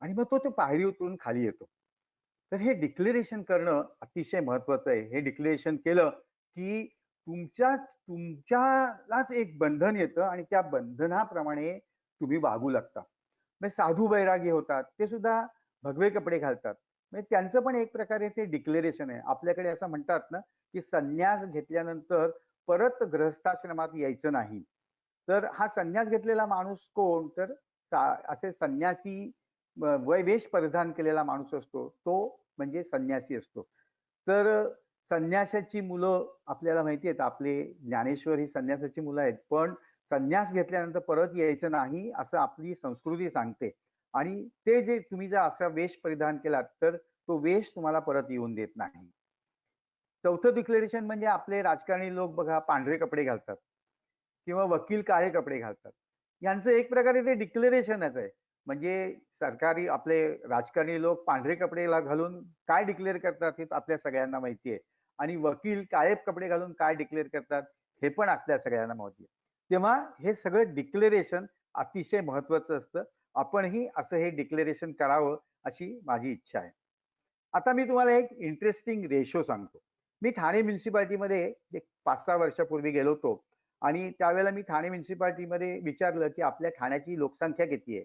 आणि मग तो ते पायरी उतरून खाली येतो. तर हे डिक्लेरेशन करणं अतिशय महत्वाचं आहे. हे डिक्लेरेशन केलं, की तुमच्यालाच एक बंधन येतं आणि त्या बंधनाप्रमाणे तुम्ही वागू लागता. म्हणजे साधू बैरागी होतात, ते सुद्धा भगवे कपडे घालतात. म्हणजे त्यांचं पण एक प्रकारे ते डिक्लेरेशन आहे. आपल्याकडे असं म्हणतात ना, की संन्यास घेतल्यानंतर परत गृहस्थाश्रमात यायचं नाही. तर हा संन्यास घेतलेला माणूस कोण? तर असे संन्यासी वेश परिधान केलेला माणूस असतो, तो म्हणजे संन्यासी असतो. तर संन्यासाची मुलं आपल्याला माहिती आहेत, आपले ज्ञानेश्वर ही संन्यासाची मुलं आहेत. पण संन्यास घेतल्यानंतर परत यायचं नाही, असं आपली संस्कृती सांगते. आणि ते जे तुम्ही जर असा वेश परिधान केलात, तर तो वेश तुम्हाला परत येऊन देत नाही. चौथं डिक्लेरेशन म्हणजे आपले राजकारणी लोक बघा पांढरे कपडे घालतात किंवा वकील काळे कपडे घालतात. यांचं एक प्रकारे ते डिक्लेरेशनच आहे. म्हणजे सरकारी आपले राजकारणी लोक पांढरे कपडे घालून काय डिक्लेअर करतात हे आपल्या सगळ्यांना माहिती आहे. आणि वकील काळे कपडे घालून काय डिक्लेअर करतात हे पण आपल्या सगळ्यांना माहिती आहे. तेव्हा हे सगळं डिक्लेरेशन अतिशय महत्वाचं असतं. आपणही असं हे डिक्लेरेशन करावं अशी माझी इच्छा आहे. आता मी तुम्हाला एक इंटरेस्टिंग रेशो सांगतो. मी ठाणे म्युनिसिपालिटीमध्ये एक 5-6 वर्षापूर्वी गेलो होतो आणि त्यावेळेला मी ठाणे म्युनिसिपालिटीमध्ये विचारलं, की आपल्या ठाण्याची लोकसंख्या किती आहे?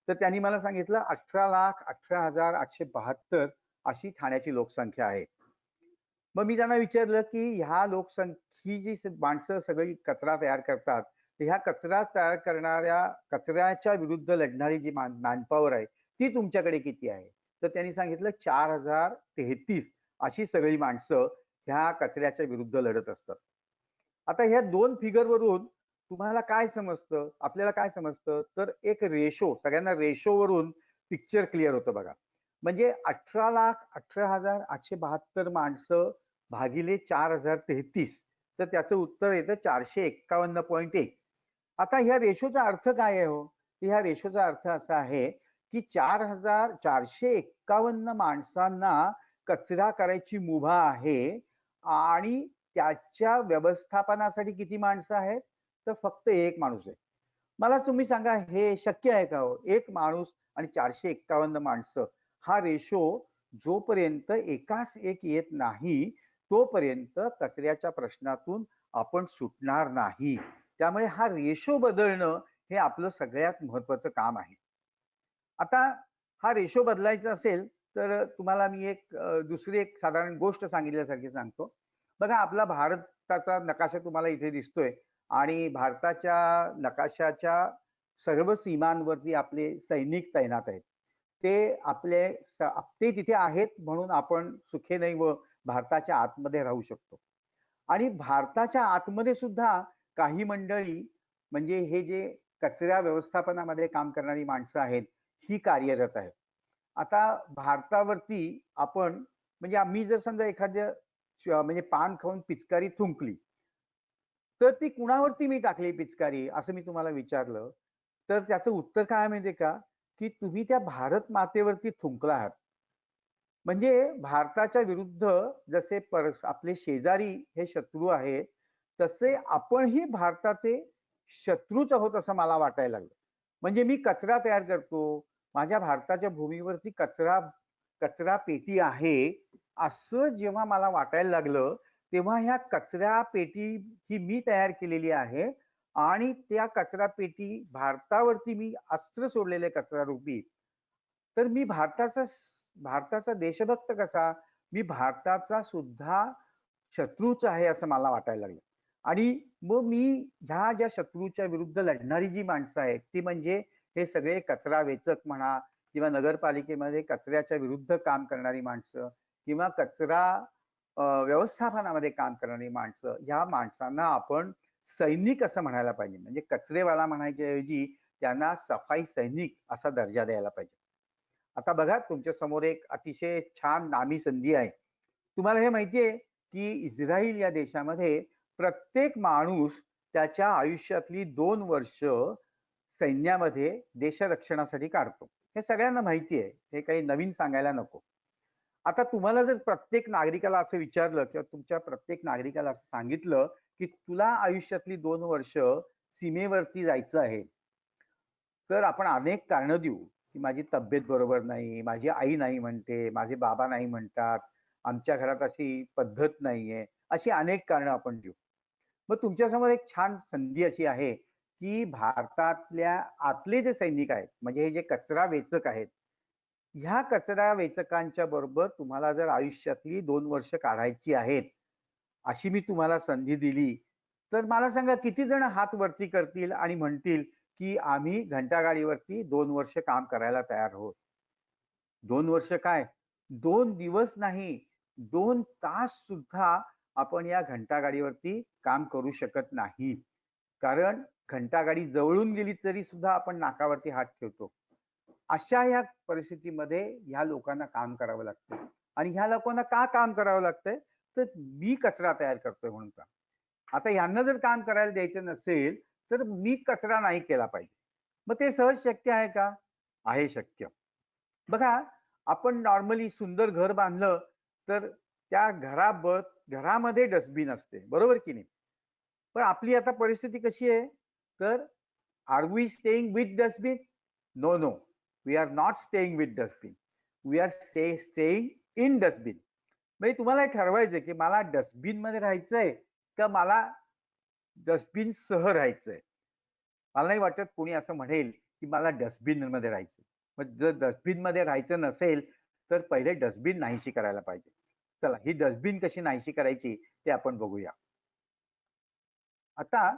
तर त्यांनी मला सांगितलं 18,18,872 अशी ठाण्याची लोकसंख्या आहे. मग मी त्यांना विचारलं, की ह्या ही जी माणसं सगळी कचरा तयार करतात, तर ह्या कचरा तयार करणाऱ्या कचऱ्याच्या विरुद्ध लढणारी जी मॅनपॉवर आहे, ती तुमच्याकडे किती आहे? तर त्यांनी सांगितलं 4,033 अशी सगळी माणसं ह्या कचऱ्याच्या विरुद्ध लढत असतात. आता ह्या 2 फिगरवरून तुम्हाला काय समजतं? आपल्याला काय समजतं? तर एक रेशो, सगळ्यांना रेशोवरून पिक्चर क्लिअर होतं बघा. म्हणजे 18,18,872 माणसं भागिले 4,033 तर त्याचं उत्तर येतं 451.1. आता ह्या रेशोचा अर्थ काय आहे हो? ह्या रेशोचा अर्थ असा आहे, की 4,451 माणसांना कचरा करायची मुभा आहे आणि त्याच्या व्यवस्थापनासाठी किती माणसं आहेत? तर फक्त 1 माणूस आहे. मला तुम्ही सांगा हे शक्य आहे का हो? 1 माणूस आणि 451 माणसं हा रेशो जोपर्यंत एकास एक येत नाही, तोपर्यंत कचऱ्याच्या प्रश्नातून आपण सुटणार नाही. त्यामुळे हा रेशो बदलणं हे आपलं सगळ्यात महत्वाचं काम आहे. आता हा रेशो बदलायचा असेल, तर तुम्हाला मी एक दुसरी एक साधारण गोष्ट सांगितल्यासारखी सांगतो. बघा आपला भारताचा नकाशा तुम्हाला इथे दिसतोय आणि भारताच्या नकाशाच्या सर्व सीमांवरती आपले सैनिक तैनात आहेत. ते ते तिथे आहेत म्हणून आपण सुखेने व भारताच्या आतमध्ये राहू शकतो. आणि भारताच्या आतमध्ये सुद्धा काही मंडळी म्हणजे हे जे कचरा व्यवस्थापनामध्ये काम करणारी माणसं आहेत ही कार्यरत आहेत. आता भारतावरती आपण म्हणजे आम्ही जर समजा एखाद्या म्हणजे पान खाऊन पिचकारी थुंकली तर ती कुणावरती मी टाकली पिचकारी असं मी तुम्हाला विचारलं तर त्याचं उत्तर काय माहितीये का की तुम्ही त्या भारत मातेवरती थुंकला आहात. म्हणजे भारताच्या विरुद्ध जसे आपले शेजारी हे शत्रू आहेत तसे आपणही भारताचे शत्रूच आहोत असं मला वाटायला लागलं. म्हणजे मी कचरा तयार करतो, माझ्या भारताच्या भूमीवरती कचरा पेटी आहे असं जेव्हा मला वाटायला लागलं तेव्हा ह्या कचरा पेटी ही मी तयार केलेली आहे आणि त्या कचरा पेटी भारतावरती मी अस्त्र सोडलेले कचरा रूपी. तर मी भारताचा देशभक्त कसा मी भारताचा सुद्धा शत्रूच आहे असं मला वाटायला लागलं. आणि मग मी ह्या ज्या शत्रूच्या विरुद्ध लढणारी जी माणसं आहेत ती म्हणजे हे सगळे कचरा वेचक म्हणा किंवा नगरपालिकेमध्ये कचऱ्याच्या विरुद्ध काम करणारी माणसं किंवा कचरा व्यवस्थापनामध्ये काम करणारी माणसं ह्या माणसांना आपण सैनिक असं म्हणायला पाहिजे. म्हणजे कचरेवाला म्हणायच्या ऐवजी त्यांना सफाई सैनिक असा दर्जा द्यायला पाहिजे. आता बघा तुमच्या समोर एक अतिशय छान नामी संधी आहे. तुम्हाला हे माहितीये की इस्रायल या देशामध्ये प्रत्येक माणूस त्याच्या आयुष्यातली 2 वर्ष सैन्यामध्ये देशरक्षणासाठी काढतो. हे सगळ्यांना माहिती आहे. हे काही नवीन सांगायला नको. आता तुम्हाला जर प्रत्येक नागरिकाला असं विचारलं किंवा तुमच्या प्रत्येक नागरिकाला असं सांगितलं की तुला आयुष्यातली 2 वर्ष सीमेवरती जायचं आहे तर आपण अनेक कारणं देऊ की माझी तब्येत बरोबर नाही, माझी आई नाही म्हणते, माझे बाबा नाही म्हणतात, आमच्या घरात अशी पद्धत नाहीये, अशी अनेक कारणं आपण देऊ. मग तुमच्यासमोर एक छान संधी अशी आहे की भारतातल्या आतले जे सैनिक आहेत म्हणजे हे जे कचरा वेचक आहेत ह्या कचरा वेचकांच्या बरोबर तुम्हाला जर आयुष्यातली 2 वर्ष काढायची आहेत अशी मी तुम्हाला संधी दिली तर मला सांगा किती जण हात वरती करतील आणि म्हणतील की आम्ही घंटागाडीवरती 2 वर्ष काम करायला तयार आहोत. 2 वर्ष काय 2 दिवस नाही 2 तास सुद्धा आपण या घंटागाडीवरती काम करू शकत नाही. कारण घंटागाडी जवळून गेली तरी सुद्धा आपण नाकावरती हात ठेवतो. अशा या परिस्थितीमध्ये ह्या लोकांना काम करावं लागतं. आणि ह्या लोकांना का काम करावं लागतंय तर मी कचरा तयार करतोय म्हणून का. आता यांना जर काम करायला द्यायचं नसेल तर मी कचरा नाही केला पाहिजे. मग ते सहज शक्य आहे का? आहे शक्य. बघा आपण नॉर्मली सुंदर घर बांधलं तर त्या घरामध्ये डस्टबिन असते बरोबर की नाही. पण आपली आता परिस्थिती कशी आहे तर are we staying with dustbin? No no we are not staying with dustbin. We are staying in dustbin. म्हणजे तुम्हाला ठरवायचंय की मला डस्टबिन मध्ये राहायचंय का मला डस्टबिन सह राहायचंय. मला नाही वाटत कोणी असं म्हणेल की मला डस्टबिन मध्ये राहायचं. मग जर डस्टबिन मध्ये राहायचं नसेल तर पहिले डस्टबिन नाहीशी करायला पाहिजे. चला ही डस्टबिन कशी नाहीशी करायची ते आपण बघूया. आता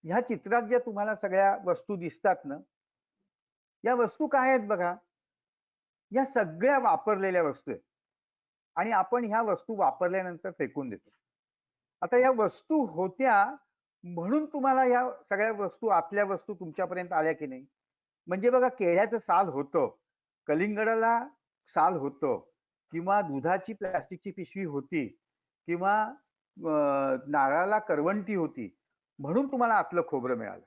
ह्या चित्रात ज्या तुम्हाला सगळ्या वस्तू दिसतात ना या वस्तू काय आहेत बघा. या सगळ्या वापरलेल्या वस्तू आहेत आणि आपण ह्या वस्तू वापरल्यानंतर फेकून देतो. आता या वस्तू होत्या म्हणून तुम्हाला या सगळ्या वस्तू आतल्या वस्तू तुमच्यापर्यंत आल्या की नाही. म्हणजे बघा केळ्याचं साल होतं, कलिंगडाला साल होतं किंवा दुधाची प्लास्टिकची पिशवी होती किंवा नारळाला करवंटी होती म्हणून तुम्हाला आतलं खोबरं मिळालं,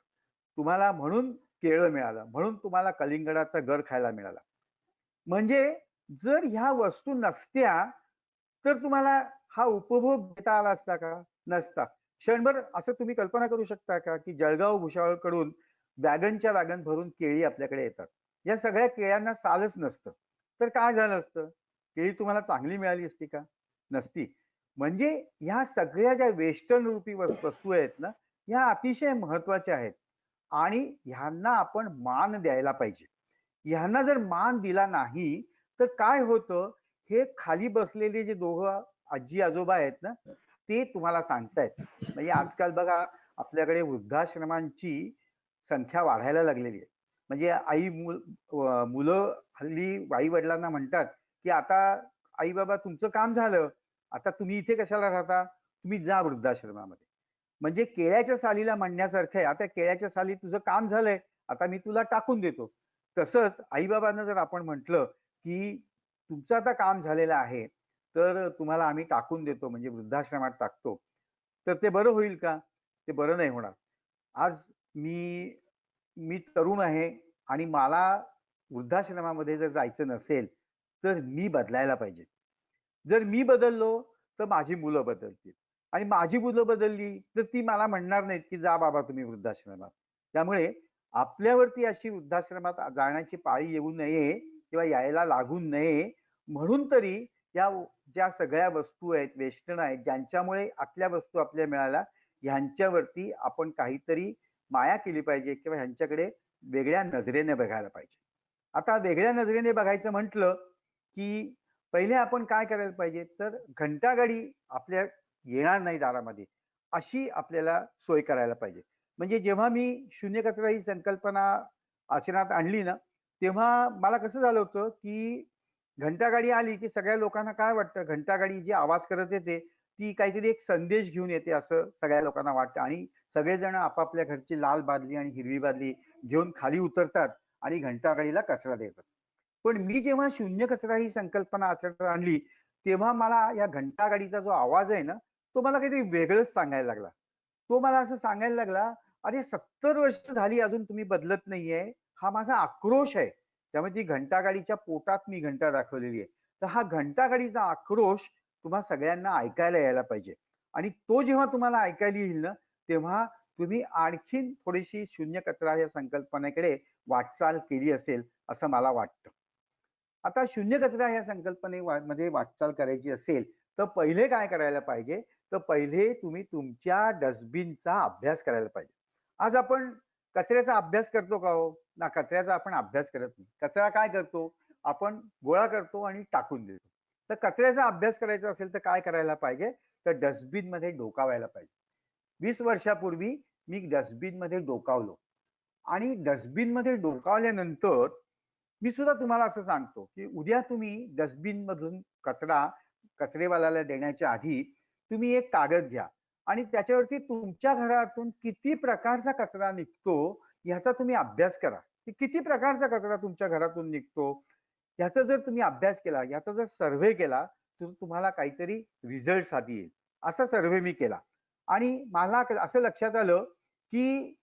तुम्हाला म्हणून केळं मिळालं, म्हणून तुम्हाला कलिंगडाचा गर खायला मिळाला. म्हणजे जर ह्या वस्तू नसत्या तर तुम्हाला हा उपभोग घेता आला असता का? नसता. क्षणभर असं तुम्ही कल्पना करू शकता का की जळगाव भुसावळकडून वॅगनच्या वॅगन भरून केळी आपल्याकडे येतात. या सगळ्या केळ्यांना सालच नसतं तर काय झालं असतं? केळी तुम्हाला चांगली मिळाली असती का? नसती. म्हणजे ह्या सगळ्या ज्या वेस्टर्न रूपी वस्तू आहेत ना ह्या अतिशय महत्वाच्या आहेत आणि ह्यांना आपण मान द्यायला पाहिजे. ह्यांना जर मान दिला नाही तर काय होतं हे खाली बसलेले जे दोघं आजी आजोबा आहेत ना ते तुम्हाला सांगतायत. म्हणजे आजकाल बघा आपल्याकडे वृद्धाश्रमांची संख्या वाढायला लागलेली आहे. म्हणजे मुलं हल्ली आई वडिलांना म्हणतात की आता आई बाबा तुमचं काम झालं, आता तुम्ही इथे कशाला राहता, तुम्ही जा वृद्धाश्रमामध्ये. म्हणजे केळ्याच्या सालीला म्हणण्यासारखं आहे, आता केळ्याच्या साली तुझं काम झालंय, आता मी तुला टाकून देतो. तसंच आईबाबांना जर आपण म्हटलं की तुमचं आता काम झालेलं आहे, तर तुम्हाला आम्ही टाकून देतो, म्हणजे वृद्धाश्रमात टाकतो, तर ते बरं होईल का? ते बरं नाही होणार. आज मी मी तरुण आहे आणि मला वृद्धाश्रमामध्ये जर जायचं नसेल, तर मी बदलायला पाहिजे. जर मी बदललो तर माझी मुलं बदलतील आणि माझी मुलं बदलली तर ती मला म्हणणार नाहीत की जा बाबा तुम्ही वृद्धाश्रमात. त्यामुळे आपल्यावरती अशी वृद्धाश्रमात जाण्याची पाळी येऊ नये किंवा यायला लागू नये म्हणून तरी या ज्या सगळ्या वस्तू आहेत, वेष्टन आहेत, ज्यांच्यामुळे आतल्या वस्तू आपल्याला मिळाल्या, ह्यांच्यावरती आपण काहीतरी माया केली पाहिजे किंवा ह्यांच्याकडे वेगळ्या नजरेने बघायला पाहिजे. आता वेगळ्या नजरेने बघायचं म्हटलं की पहिले आपण काय करायला पाहिजे, तर घंटागाडी आपल्या येणार नाही दारामध्ये अशी आपल्याला सोय करायला पाहिजे. म्हणजे जेव्हा मी शून्य कचरा ही संकल्पना आचरणात आणली ना, तेव्हा मला कसं झालं होतं की घंटागाडी आली की सगळ्या लोकांना काय वाटतं, घंटागाडी जी आवाज करत येते ती काहीतरी एक संदेश घेऊन येते असं सगळ्या लोकांना वाटतं आणि सगळेजण आपापल्या घरची लाल बादली आणि हिरवी बादली घेऊन खाली उतरतात आणि घंटागाडीला कचरा देतात. पण मी जेव्हा शून्य कचरा ही संकल्पना आचरणात आणली, तेव्हा मला या घंटागाडीचा जो आवाज आहे ना, तो मला काहीतरी वेगळंच सांगायला लागला. तो मला असं सांगायला लागला, अरे 70 वर्ष झाली अजून तुम्ही बदलत नाहीये, हा माझा आक्रोश आहे. त्यामुळे ती घंटागाडीच्या पोटात मी घंटा दाखवलेली आहे. तर हा घंटागाडीचा आक्रोश तुम्हा सगळ्यांना ऐकायला यायला पाहिजे आणि तो जेव्हा तुम्हाला ऐकायला येईल ना, तेव्हा तुम्ही आणखीन थोडीशी शून्य कचरा या संकल्पनेकडे वाटचाल केली असेल असं मला वाटतं. आता शून्य कचरा या मध्ये वाटचाल करायची असेल तर पहिले काय करायला पाहिजे, तर पहिले तुम्ही तुमच्या डस्टबिनचा अभ्यास करायला पाहिजे. आज आपण कचऱ्याचा अभ्यास करतो का हो? ना, कचऱ्याचा आपण अभ्यास करत नाही. कचरा काय करतो, आपण गोळा करतो आणि टाकून देतो. तर कचऱ्याचा अभ्यास करायचा असेल तर काय करायला पाहिजे, तर डस्टबिन मध्ये डोकावायला पाहिजे. 20 वर्षापूर्वी मी डस्टबिन मध्ये डोकावलो आणि डस्टबिन मध्ये डोकावल्यानंतर मी सुद्धा तुम्हाला असं सांगतो की उद्या तुम्ही डस्टबिन मधून कचरेवाल्याला देण्याच्या आधी तुम्ही एक कागद घ्या आणि त्याच्यावरती तुमच्या घरातून किती प्रकारचा कचरा निघतो ह्याचा तुम्ही अभ्यास करा. की किती प्रकारचा कचरा तुमच्या घरातून निघतो ह्याचा जर तुम्ही अभ्यास केला, ह्याचा जर सर्व्हे केला, तर तुम्हाला काहीतरी रिझल्ट हाती येईल. असा सर्व्हे मी केला आणि मला असं लक्षात आलं की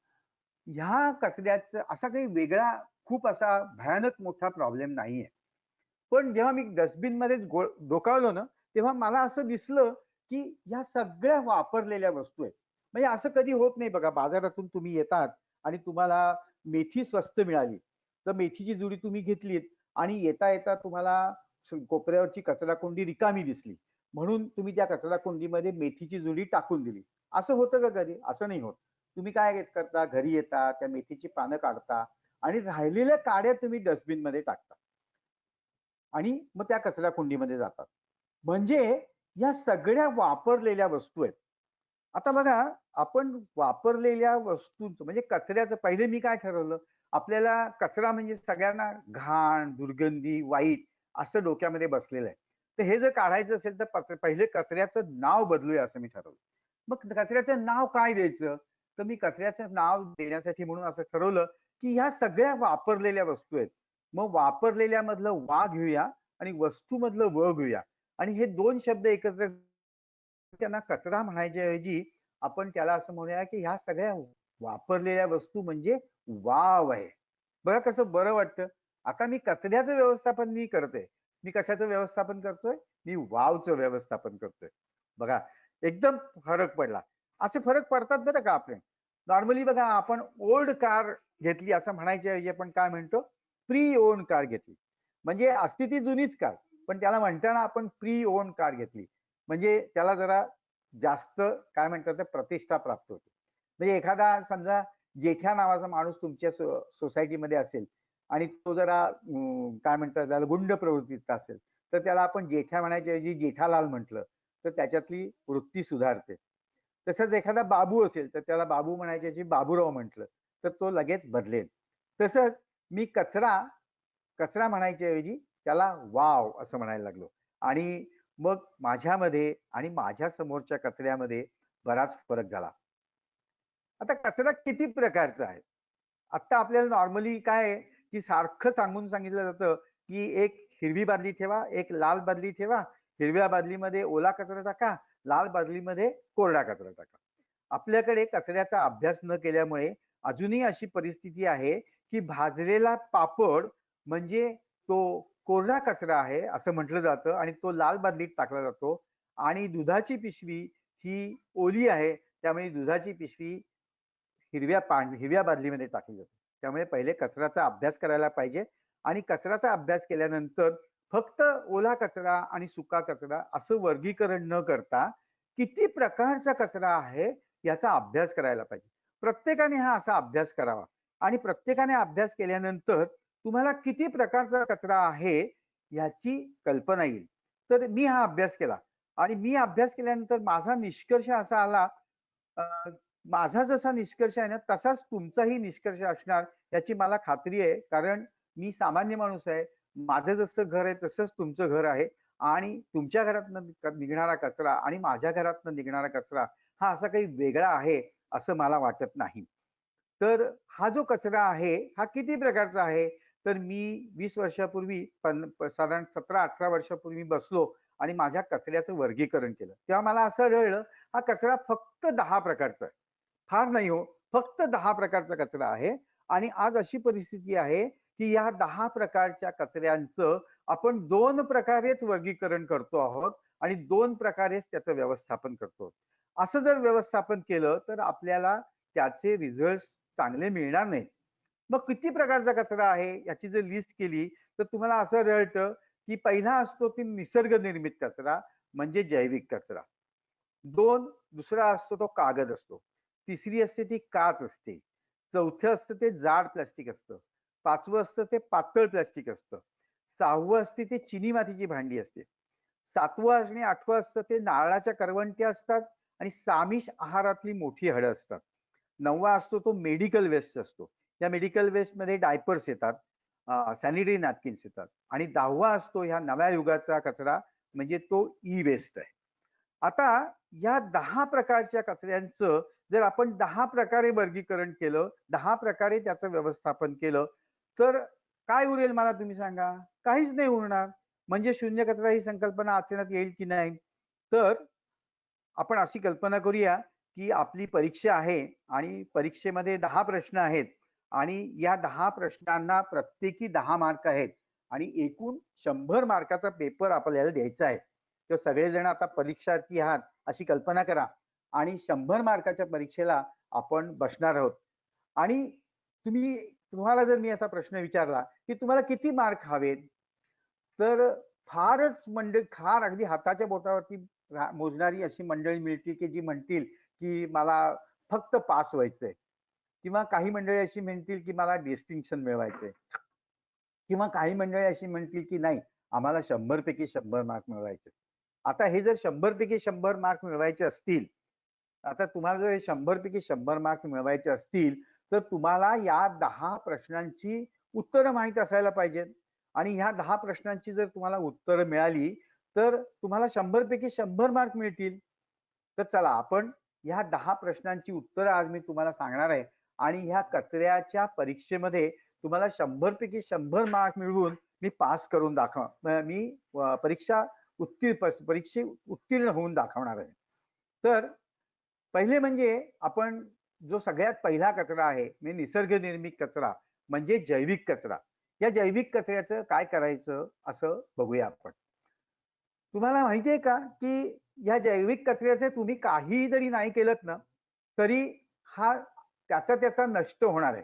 ह्या कचऱ्याचं असा काही वेगळा खूप असा भयानक मोठा प्रॉब्लेम नाहीये. पण जेव्हा मी डस्टबिन मध्ये डोकावलो ना, तेव्हा मला असं दिसलं की ह्या सगळ्या वापरलेल्या वस्तू आहेत. म्हणजे असं कधी होत नाही बघा, बाजारातून तुम्ही येतात आणि तुम्हाला मेथी स्वस्त मिळाली, तर मेथीची जुडी तुम्ही घेतलीत आणि येता येता तुम्हाला कोपऱ्यावरची कचरा कोंडी रिकामी दिसली, म्हणून तुम्ही त्या कचरा कोंडीमध्ये मेथीची जुडी टाकून दिली. असं होतं का कधी? असं नाही होत. तुम्ही काय करता, घरी येता, त्या मेथीची पानं काढता आणि राहिलेल्या काड्या तुम्ही डस्टबिन मध्ये टाकता आणि मग त्या कचरा कुंडीमध्ये जातात. म्हणजे या सगळ्या वापरलेल्या वस्तू आहेत. आता बघा, आपण वापरलेल्या वस्तूंचं म्हणजे कचऱ्याचं पहिले मी काय ठरवलं, आपल्याला कचरा म्हणजे सगळ्यांना घाण, दुर्गंधी, वाईट असं डोक्यामध्ये बसलेलं आहे. तर हे जर काढायचं असेल तर पहिले कचऱ्याचं नाव बदलूया असं मी ठरवलं. मग कचऱ्याचं नाव काय द्यायचं, तर मी कचऱ्याचं नाव देण्यासाठी म्हणून असं ठरवलं की ह्या सगळ्या वापरलेल्या वस्तू आहेत. मग वापरलेल्या मधलं वा घेऊया आणि वस्तू मधलं व घेऊया आणि हे दोन शब्द एकत्र त्यांना कचरा म्हणायच्या ऐवजी आपण त्याला असं म्हणूया की ह्या सगळ्या वापरलेल्या वस्तू म्हणजे वाव आहे. बघा कसं बरं वाटतं. आता मी कचऱ्याचं व्यवस्थापन मी करतोय. मी कशाचं व्यवस्थापन करतोय, मी वावचं व्यवस्थापन करतोय. बघा, एकदम फरक पडला. असे फरक पडतात बरं का आपले. नॉर्मली बघा, आपण ओल्ड कार घेतली असं म्हणायच्या ऐवजी आपण काय म्हणतो, प्री ओन कार घेतली. म्हणजे असती ती जुनीच कार, पण त्याला म्हणताना आपण प्री ओन कार घेतली. म्हणजे त्याला जरा जास्त काय म्हणतात प्रतिष्ठा प्राप्त होते. म्हणजे एखादा समजा जेठ्या नावाचा माणूस तुमच्या सोसायटीमध्ये असेल आणि तो जरा काय म्हणतात त्याला गुंड प्रवृत्तीचा असेल, तर त्याला आपण जेठ्या म्हणायच्या ऐवजी जेठालाल म्हटलं तर त्याच्यातली वृत्ती सुधारते. तसंच एखादा बाबू असेल तर त्याला बाबू म्हणायच्या ऐवजी बाबूराव म्हटलं तर तो लगेच बदलेल. तसंच मी कचरा कचरा म्हणायच्या ऐवजी त्याला वाव असं म्हणायला लागलो. आणि मग माझ्यामध्ये आणि माझ्या समोरच्या कचऱ्यामध्ये बराच फरक झाला. आता कचरा किती प्रकारचा आहे? आता आपल्याला नॉर्मली काय आहे, की सारखं सांगून सांगितलं जातं, की एक हिरवी बादली ठेवा, एक लाल बादली ठेवा. हिरव्या बादलीमध्ये ओला कचरा टाका, लाल बादलीमध्ये कोरडा कचरा टाका. आपल्याकडे कचऱ्याचा अभ्यास न केल्यामुळे अजूनही अशी परिस्थिती आहे, की भाजलेला पापड म्हणजे तो कोरडा कचरा आहे असं म्हटलं जातं आणि तो लाल बादलीत टाकला जातो. आणि दुधाची पिशवी ही ओली आहे, त्यामुळे दुधाची पिशवी हिरव्या बादलीमध्ये टाकली जाते. त्यामुळे पहिले कचऱ्याचा अभ्यास करायला पाहिजे आणि कचऱ्याचा अभ्यास केल्यानंतर फक्त ओला कचरा आणि सुका कचरा असं वर्गीकरण न करता किती प्रकारचा कचरा आहे याचा अभ्यास करायला पाहिजे. प्रत्येकाने हा असा अभ्यास करावा आणि प्रत्येकाने अभ्यास केल्यानंतर तुम्हाला किती प्रकारचा कचरा आहे याची कल्पना येईल. तर मी हा अभ्यास केला आणि मी अभ्यास केल्यानंतर माझा निष्कर्ष असा आला, माझा जसा निष्कर्ष आहे ना तसाच तुमचाही निष्कर्ष असणार याची मला खात्री आहे. कारण मी सामान्य माणूस आहे. माझं जसं घर आहे तसंच तुमचं घर आहे आणि तुमच्या घरातनं निघणारा कचरा आणि माझ्या घरातनं निघणारा कचरा हा असा काही वेगळा आहे असं मला वाटत नाही. तर हा जो कचरा आहे हा किती प्रकारचा आहे? तर मी 20 वर्षापूर्वी साधारण 17-18 वर्षापूर्वी बसलो आणि माझ्या कचऱ्याचं वर्गीकरण केलं. तेव्हा मला असं कळलं हा कचरा फक्त 10 प्रकारचा आहे. फार नाही हो, फक्त 10 प्रकारचा कचरा आहे. आणि आज अशी परिस्थिती आहे की या 10 प्रकारच्या कचऱ्यांचं आपण 2 प्रकारेच वर्गीकरण करतो आहोत आणि 2 प्रकारेच त्याचं व्यवस्थापन करतो. असं जर व्यवस्थापन केलं तर आपल्याला त्याचे रिझल्ट चांगले मिळणार नाहीत. मग किती प्रकारचा कचरा आहे याची जर लिस्ट केली तर तुम्हाला असं कळतं की पहिला असतो की निसर्ग निर्मित कचरा म्हणजे जैविक कचरा. दुसरा असतो तो कागद असतो. तिसरी असते ती काच असते. चौथं असतं ते जाड प्लास्टिक असतं. 5वं असतं ते पातळ प्लास्टिक असतं. 6वं असते ते चिनी मातीची भांडी असते. 7वं आणि 8वं असतं ते नारळाच्या करवंट्या असतात आणि सामिष आहारातली मोठी हळद असतात. 9वा असतो तो मेडिकल वेस्ट असतो. या मेडिकल वेस्ट मध्ये डायपर्स येतात, सॅनिटरी नॅपकिन्स येतात. आणि 10वा असतो ह्या नव्या युगाचा कचरा म्हणजे तो ई वेस्ट आहे. आता या 10 प्रकारच्या कचऱ्यांचं जर आपण 10 प्रकारे वर्गीकरण केलं, 10 प्रकारे त्याचं व्यवस्थापन केलं तर काय उरेल मला तुम्ही सांगा? काहीच नाही उरणार. म्हणजे शून्य कचरा ही संकल्पना आचरणात येईल की नाही? तर आपण अशी कल्पना करूया की आपली परीक्षा आहे आणि परीक्षेमध्ये 10 प्रश्न आहेत आणि या 10 प्रश्नांना प्रत्येकी 10 मार्क आहेत आणि एकूण 100 मार्काचा पेपर आपल्याला द्यायचा आहे. तर सगळेजण आता परीक्षार्थी आहात अशी कल्पना करा आणि 100 मार्काच्या परीक्षेला आपण बसणार आहोत. आणि तुम्हाला जर मी असा प्रश्न विचारला की तुम्हाला किती मार्क हवेत, तर फार अगदी हाताच्या बोटावरती मोजणारी अशी मंडळी मिळतील की जी म्हणतील की मला फक्त पास व्हायचंय, किंवा काही मंडळी अशी म्हणतील की मला डिस्टिंक्शन मिळवायचंय, किंवा काही मंडळी अशी म्हणतील की नाही आम्हाला 100 पैकी 100 मार्क मिळवायचे. आता हे जर 100 पैकी 100 मार्क मिळवायचे असतील, आता तुम्हाला जर 100 पैकी 100 मार्क मिळवायचे असतील तर तुम्हाला या 10 प्रश्नांची उत्तरं माहित असायला पाहिजेत. आणि ह्या 10 प्रश्नांची जर तुम्हाला उत्तरं मिळाली तर तुम्हाला 100 पैकी 100 मार्क मिळतील. तर चला आपण ह्या 10 प्रश्नांची उत्तरं आज मी तुम्हाला सांगणार आहे आणि ह्या कचऱ्याच्या परीक्षेमध्ये तुम्हाला 100 पैकी 100 मार्क मिळवून मी पास करून मी परीक्षे उत्तीर्ण होऊन दाखवणार आहे. तर पहिले म्हणजे आपण जो सगळ्यात पहिला कचरा आहे म्हणजे निसर्ग निर्मित कचरा म्हणजे जैविक कचरा. या जैविक कचऱ्याचं काय करायचं असं बघूया आपण. तुम्हाला माहितीये का की या जैविक कचऱ्याचे तुम्ही काही जरी नाही केलं ना तरी हा त्याचा नष्ट होणार आहे.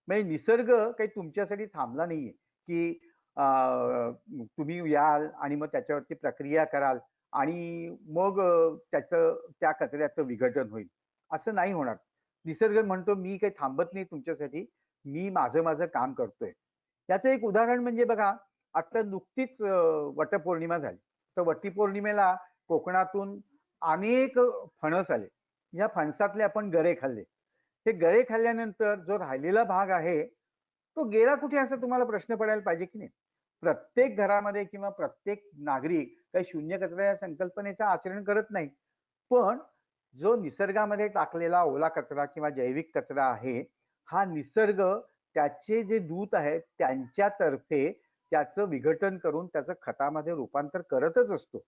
म्हणजे निसर्ग काही तुमच्यासाठी थांबला नाहीये की तुम्ही याल आणि मग त्याच्यावरती प्रक्रिया कराल आणि मग त्या कचऱ्याचं विघटन होईल, असं नाही होणार. निसर्ग म्हणतो मी काही थांबत नाही तुमच्यासाठी, मी माझं काम करतोय. त्याचं एक उदाहरण म्हणजे बघा, आता नुकतीच वटपौर्णिमा झाली. तर वटपौर्णिमेला कोकणातून अनेक फणस आले. या फणसातले आपण गरे खाल्ले. हे गरे खाल्ल्यानंतर जो राहिलेला भाग आहे तो गेला कुठे असं तुम्हाला प्रश्न पडायला पाहिजे की नाही. प्रत्येक घरामध्ये किंवा प्रत्येक नागरिक काही शून्य कचरा या संकल्पनेचं आचरण करत नाही. पण जो निसर्गामध्ये टाकलेला ओला कचरा किंवा जैविक कचरा आहे, हा निसर्ग त्याचे जे दूत आहेत त्यांच्यातर्फे त्याचं विघटन करून त्याचं खतामध्ये रूपांतर करतच असतो.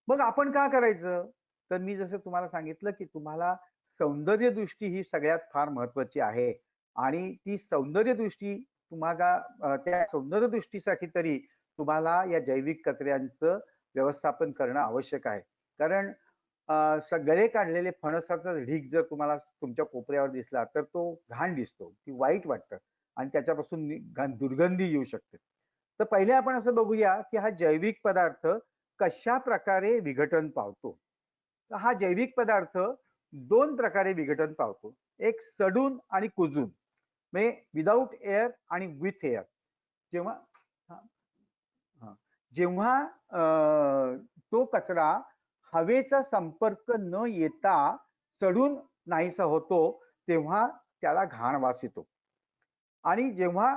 मग आपण काय करायचं? तर मी जसं तुम्हाला सांगितलं की तुम्हाला सौंदर्य दृष्टी ही सगळ्यात फार महत्वाची आहे आणि ती सौंदर्य दृष्टी तुम्हाला त्या सौंदर्य दृष्टीसाठी तरी तुम्हाला या जैविक कचऱ्यांचं व्यवस्थापन करणं आवश्यक आहे. कारण सगळे काढलेले फणसाचा ढीग जर तुम्हाला तुमच्या कोपऱ्यावर दिसला तर तो घाण दिसतो, ती वाईट वाटतं आणि त्याच्यापासून दुर्गंधी येऊ शकते. तर पहिले आपण असं बघूया की हा जैविक पदार्थ कशा प्रकारे विघटन पावतो. तर हा जैविक पदार्थ 2 प्रकारे विघटन पावतो. एक सडून आणि कुजून, म्हणजे विदाऊट एअर आणि विथ एअर. जेव्हा जेव्हा तो कचरा हवेचा संपर्क न येता सडून नाहीसा होतो तेव्हा त्याला घाण वास येतो आणि जेव्हा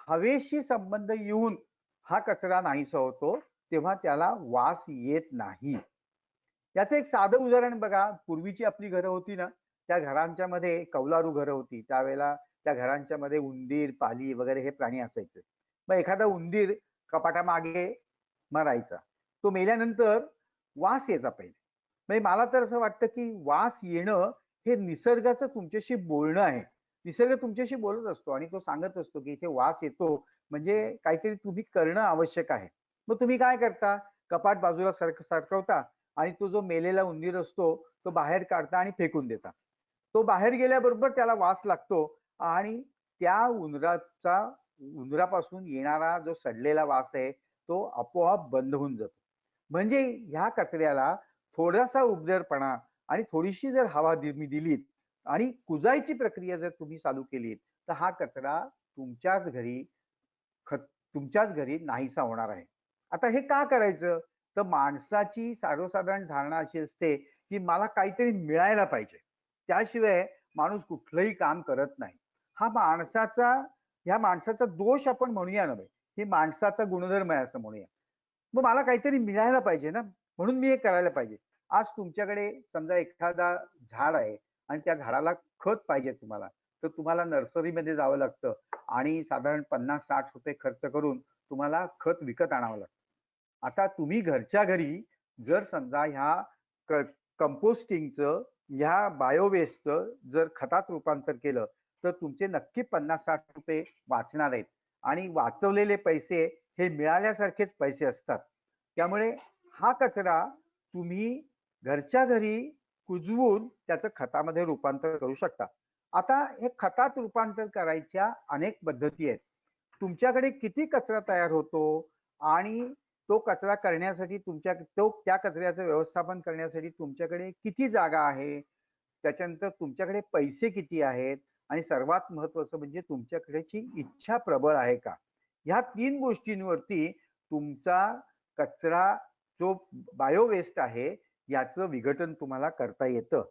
हवेशी संबंध येऊन हा कचरा नाहीसा होतो तेव्हा त्याला वास येत नाही. याचं एक साधं उदाहरण बघा. पूर्वीची आपली घरं होती ना, त्या घरांच्या मध्ये कौलारू घरं होती. त्यावेळेला त्या घरांच्या मध्ये उंदीर, पाली वगैरे हे प्राणी असायचे. मग एखादा उंदीर कपाटामागे मरायचा. तो मेल्यानंतर वास यायचा पहिले. म्हणजे मला तर असं वाटतं की वास येणं हे निसर्गाचं तुमच्याशी बोलणं आहे. निसर्ग तुमच्याशी बोलत असतो आणि तो सांगत असतो की इथे वास येतो म्हणजे काहीतरी तुम्ही करणं आवश्यक आहे. मग तुम्ही काय करता? कपाट बाजूला सरकवता आणि तो जो मेलेला उंदीर असतो तो बाहेर काढता आणि फेकून देता. तो बाहेर गेल्याबरोबर त्याला वास लागतो आणि त्या उंदरापासून येणारा जो सडलेला वास आहे तो आपोआप बंद होऊन जातो. म्हणजे ह्या कचऱ्याला थोडासा उबदारपणा आणि थोडीशी जर हवा तुम्ही दिलीत आणि कुजायची प्रक्रिया जर तुम्ही चालू केलीत तर हा कचरा तुमच्याच घरी नाहीसा होणार आहे. आता हे का करायचं? तर माणसाची सर्वसाधारण धारणा अशी असते की मला काहीतरी मिळायला पाहिजे, त्याशिवाय माणूस कुठलंही काम करत नाही. ह्या माणसाचा दोष आपण म्हणूया नव्हे, ही माणसाचा गुणधर्म आहे असं म्हणूया. मग मला काहीतरी मिळायला पाहिजे ना, म्हणून मी हे करायला पाहिजे. आज तुमच्याकडे समजा एखादा झाड आहे आणि त्या झाडाला खत पाहिजे तुम्हाला, तर तुम्हाला नर्सरीमध्ये जावं लागतं आणि साधारण 50-60 रुपये खर्च करून तुम्हाला खत विकत आणावं लागतं. आता तुम्ही घरच्या घरी जर समजा ह्या कंपोस्टिंगचं, ह्या बायोवेस्टचं जर खतात रूपांतर केलं तर तुमचे नक्की 50-60 रुपये वाचणार आहेत आणि वाचवलेले पैसे हे मिळाल्यासारखेच पैसे असतात. त्यामुळे हा कचरा तुम्ही घरच्या घरी कुजवून त्याचं खतामध्ये रूपांतर करू शकता. आता हे खतात रूपांतर करायच्या अनेक पद्धती आहेत. तुमच्याकडे किती कचरा तयार होतो आणि तो कचरा करण्यासाठी त्या कचऱ्याचं व्यवस्थापन करण्यासाठी तुमच्याकडे किती जागा आहे, त्याच्यानंतर तुमच्याकडे पैसे किती आहेत आणि सर्वात महत्वाचं म्हणजे तुमच्याकडेची इच्छा प्रबळ आहे का, ह्या 3 गोष्टींवरती तुमचा कचरा जो बायोवेस्ट आहे याचं विघटन तुम्हाला करता येतं.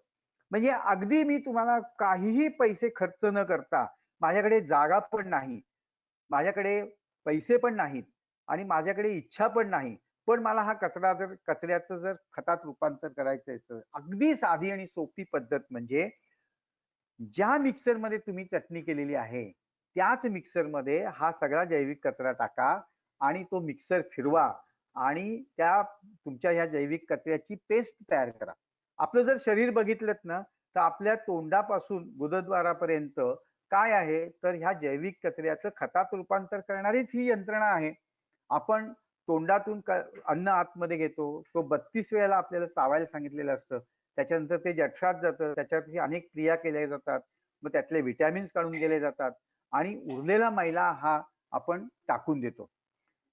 म्हणजे अगदी मी तुम्हाला काहीही पैसे खर्च न करता, माझ्याकडे जागा पण नाही, माझ्याकडे पैसे पण नाहीत आणि माझ्याकडे इच्छा पण नाही, पण मला हा कचऱ्याचं जर खतात रूपांतर करायचं तर अगदी साधी आणि सोपी पद्धत म्हणजे ज्या मिक्सरमध्ये तुम्ही चटणी केलेली आहे त्याच मिक्सरमध्ये हा सगळा जैविक कचरा टाका आणि तो मिक्सर फिरवा आणि त्या तुमच्या ह्या जैविक कचऱ्याची पेस्ट तयार करा. आपलं जर शरीर बघितलं ना तर आपल्या तोंडापासून गुदद्वारापर्यंत काय आहे तर ह्या जैविक कचऱ्याचं खतात रूपांतर करणारीच ही यंत्रणा आहे. आपण तोंडातून अन्न आतमध्ये घेतो, तो 32 वेळेला आपल्याला चावायला सांगितलेलं असतं. त्याच्यानंतर ते जठरात जातं, त्याच्यावरती अनेक क्रिया केल्या जातात, मग त्यातले व्हिटॅमिन्स काढून गेले जातात आणि उरलेला मैला हा आपण टाकून देतो.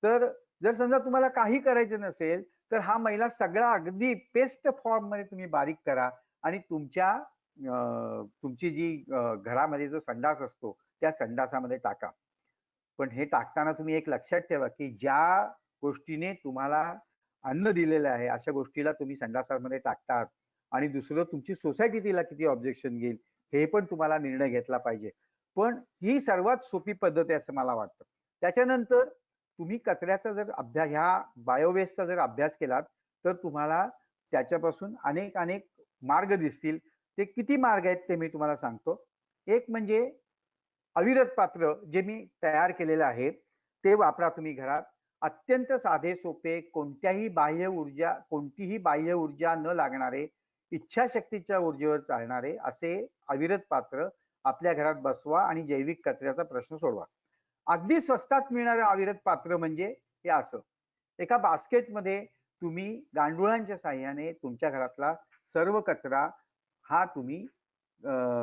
तर जर समजा तुम्हाला काही करायचं नसेल तर हा मैला सगळा अगदी पेस्ट फॉर्म मध्ये तुम्ही बारीक करा आणि तुमची जी घरामध्ये जो संडास असतो त्या संडासामध्ये टाका. पण हे टाकताना तुम्ही एक लक्षात ठेवा की ज्या गोष्टीने तुम्हाला अन्न दिलेलं आहे अशा गोष्टीला तुम्ही संडासामध्ये टाकतात आणि दुसरं तुमची सोसायटी तिला किती ऑब्जेक्शन घेईल हे पण तुम्हाला निर्णय घेतला पाहिजे. पण ही सर्वात सोपी पद्धत आहे असं मला वाटतं. त्याच्यानंतर तुम्ही कचऱ्याचा जर अभ्यास, ह्या बायोवेस्टचा जर अभ्यास केलात तर तुम्हाला त्याच्यापासून अनेक अनेक मार्ग दिसतील. ते किती मार्ग आहेत ते मी तुम्हाला सांगतो. एक म्हणजे अविरत पात्र जे मी तयार केलेलं आहे ते वापरा तुम्ही घरात. अत्यंत साधे सोपे, कोणतीही बाह्य ऊर्जा न लागणारे, इच्छाशक्तीच्या ऊर्जेवर चालणारे असे अविरत पात्र आपल्या घरात बसवा आणि जैविक कचऱ्याचा प्रश्न सोडवा. अगदी स्वस्तात मिळणारं अविरत पात्र म्हणजे हे असं. एका बास्केटमध्ये तुम्ही गांडुळांच्या साह्याने तुमच्या घरातला सर्व कचरा हा तुम्ही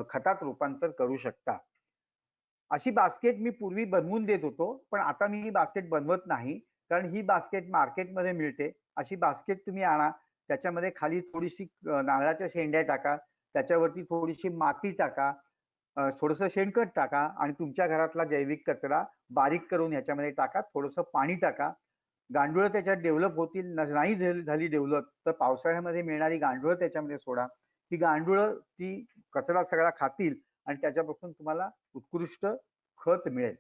खतात रूपांतर करू शकता. अशी बास्केट मी पूर्वी बनवून देत होतो, पण आता मी ही बास्केट बनवत नाही, कारण ही बास्केट मार्केटमध्ये मिळते. अशी बास्केट तुम्ही आणा, त्याच्यामध्ये खाली थोडीशी नारळाच्या शेंड्या टाका, त्याच्यावरती थोडीशी माती टाका, थोडंसं शेणखत टाका आणि तुमच्या घरातला जैविक कचरा बारीक करून ह्याच्यामध्ये टाका, थोडंसं पाणी टाका. गांडूळं त्याच्यात डेव्हलप होतील, नाही झाली डेव्हलप तर पावसाळ्यामध्ये मिळणारी गांडूळं त्याच्यामध्ये सोडा. ही गांडूळं ती कचरा सगळा खातील आणि त्याच्यापासून तुम्हाला उत्कृष्ट खत मिळेल.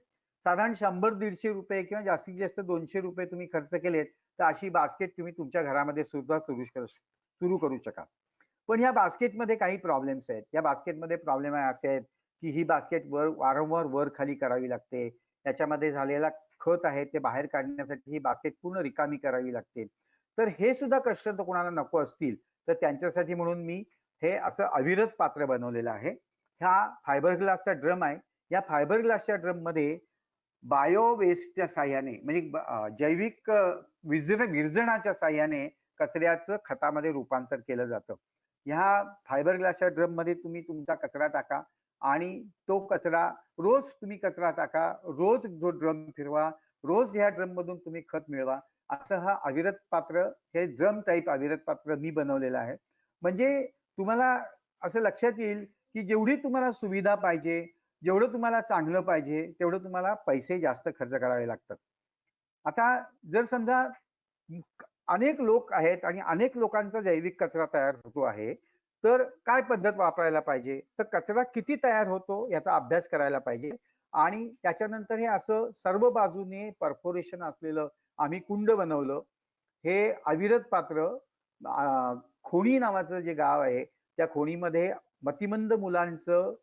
साधारण 100-150 रुपये किंवा जास्तीत जास्त 200 रुपये तुम्ही खर्च केलेत तर अशी बास्केट तुम्ही तुमच्या घरामध्ये सुद्धा सुरू करू शकाल. पण या बास्केटमध्ये काही प्रॉब्लेम्स आहेत. या बास्केटमध्ये प्रॉब्लेम असे आहेत की ही बास्केट वारंवार वर खाली करावी लागते. त्याच्यामध्ये झालेला खत आहे ते बाहेर काढण्यासाठी ही बास्केट पूर्ण रिकामी करावी लागते. तर हे सुद्धा कष्ट तर कोणाला नको असतील तर त्यांच्यासाठी म्हणून मी हे असं अविरत पात्र बनवलेलं आहे. हा फायबर ग्लासचा ड्रम आहे. या फायबर ग्लासच्या ड्रम मध्ये बायो वेस्टच्या साह्याने म्हणजे जैविक विरजणाच्या साह्याने कचऱ्याचं खतामध्ये रूपांतर केलं जातं. ह्या फायबर ग्लासच्या ड्रम मध्ये तुम्ही तुमचा कचरा टाका आणि तो कचरा रोज तुम्ही कचरा टाका, रोज जो ड्रम फिरवा, रोज ह्या ड्रम मधून तुम्ही खत मिळवा. असं हा अविरत पात्र, हे ड्रम टाईप अविरत पात्र मी बनवलेलं आहे. म्हणजे तुम्हाला असं लक्षात येईल की जेवढी तुम्हाला सुविधा पाहिजे, जेवढं तुम्हाला चांगलं पाहिजे तेवढं तुम्हाला पैसे जास्त खर्च करावे लागतात. आता जर समजा अनेक लोक आहेत आणि अनेक लोकांचा जैविक कचरा तयार होतो आहे, तर काय पद्धत वापरायला पाहिजे? तर कचरा किती तयार होतो याचा अभ्यास करायला पाहिजे आणि त्याच्यानंतर हे असं सर्व बाजूने परफोरेशन असलेलं आम्ही कुंड बनवलं. हे अविरत पात्र खोणी नावाचं जे गाव आहे त्या खोणीमध्ये मतिमंद मुलांचं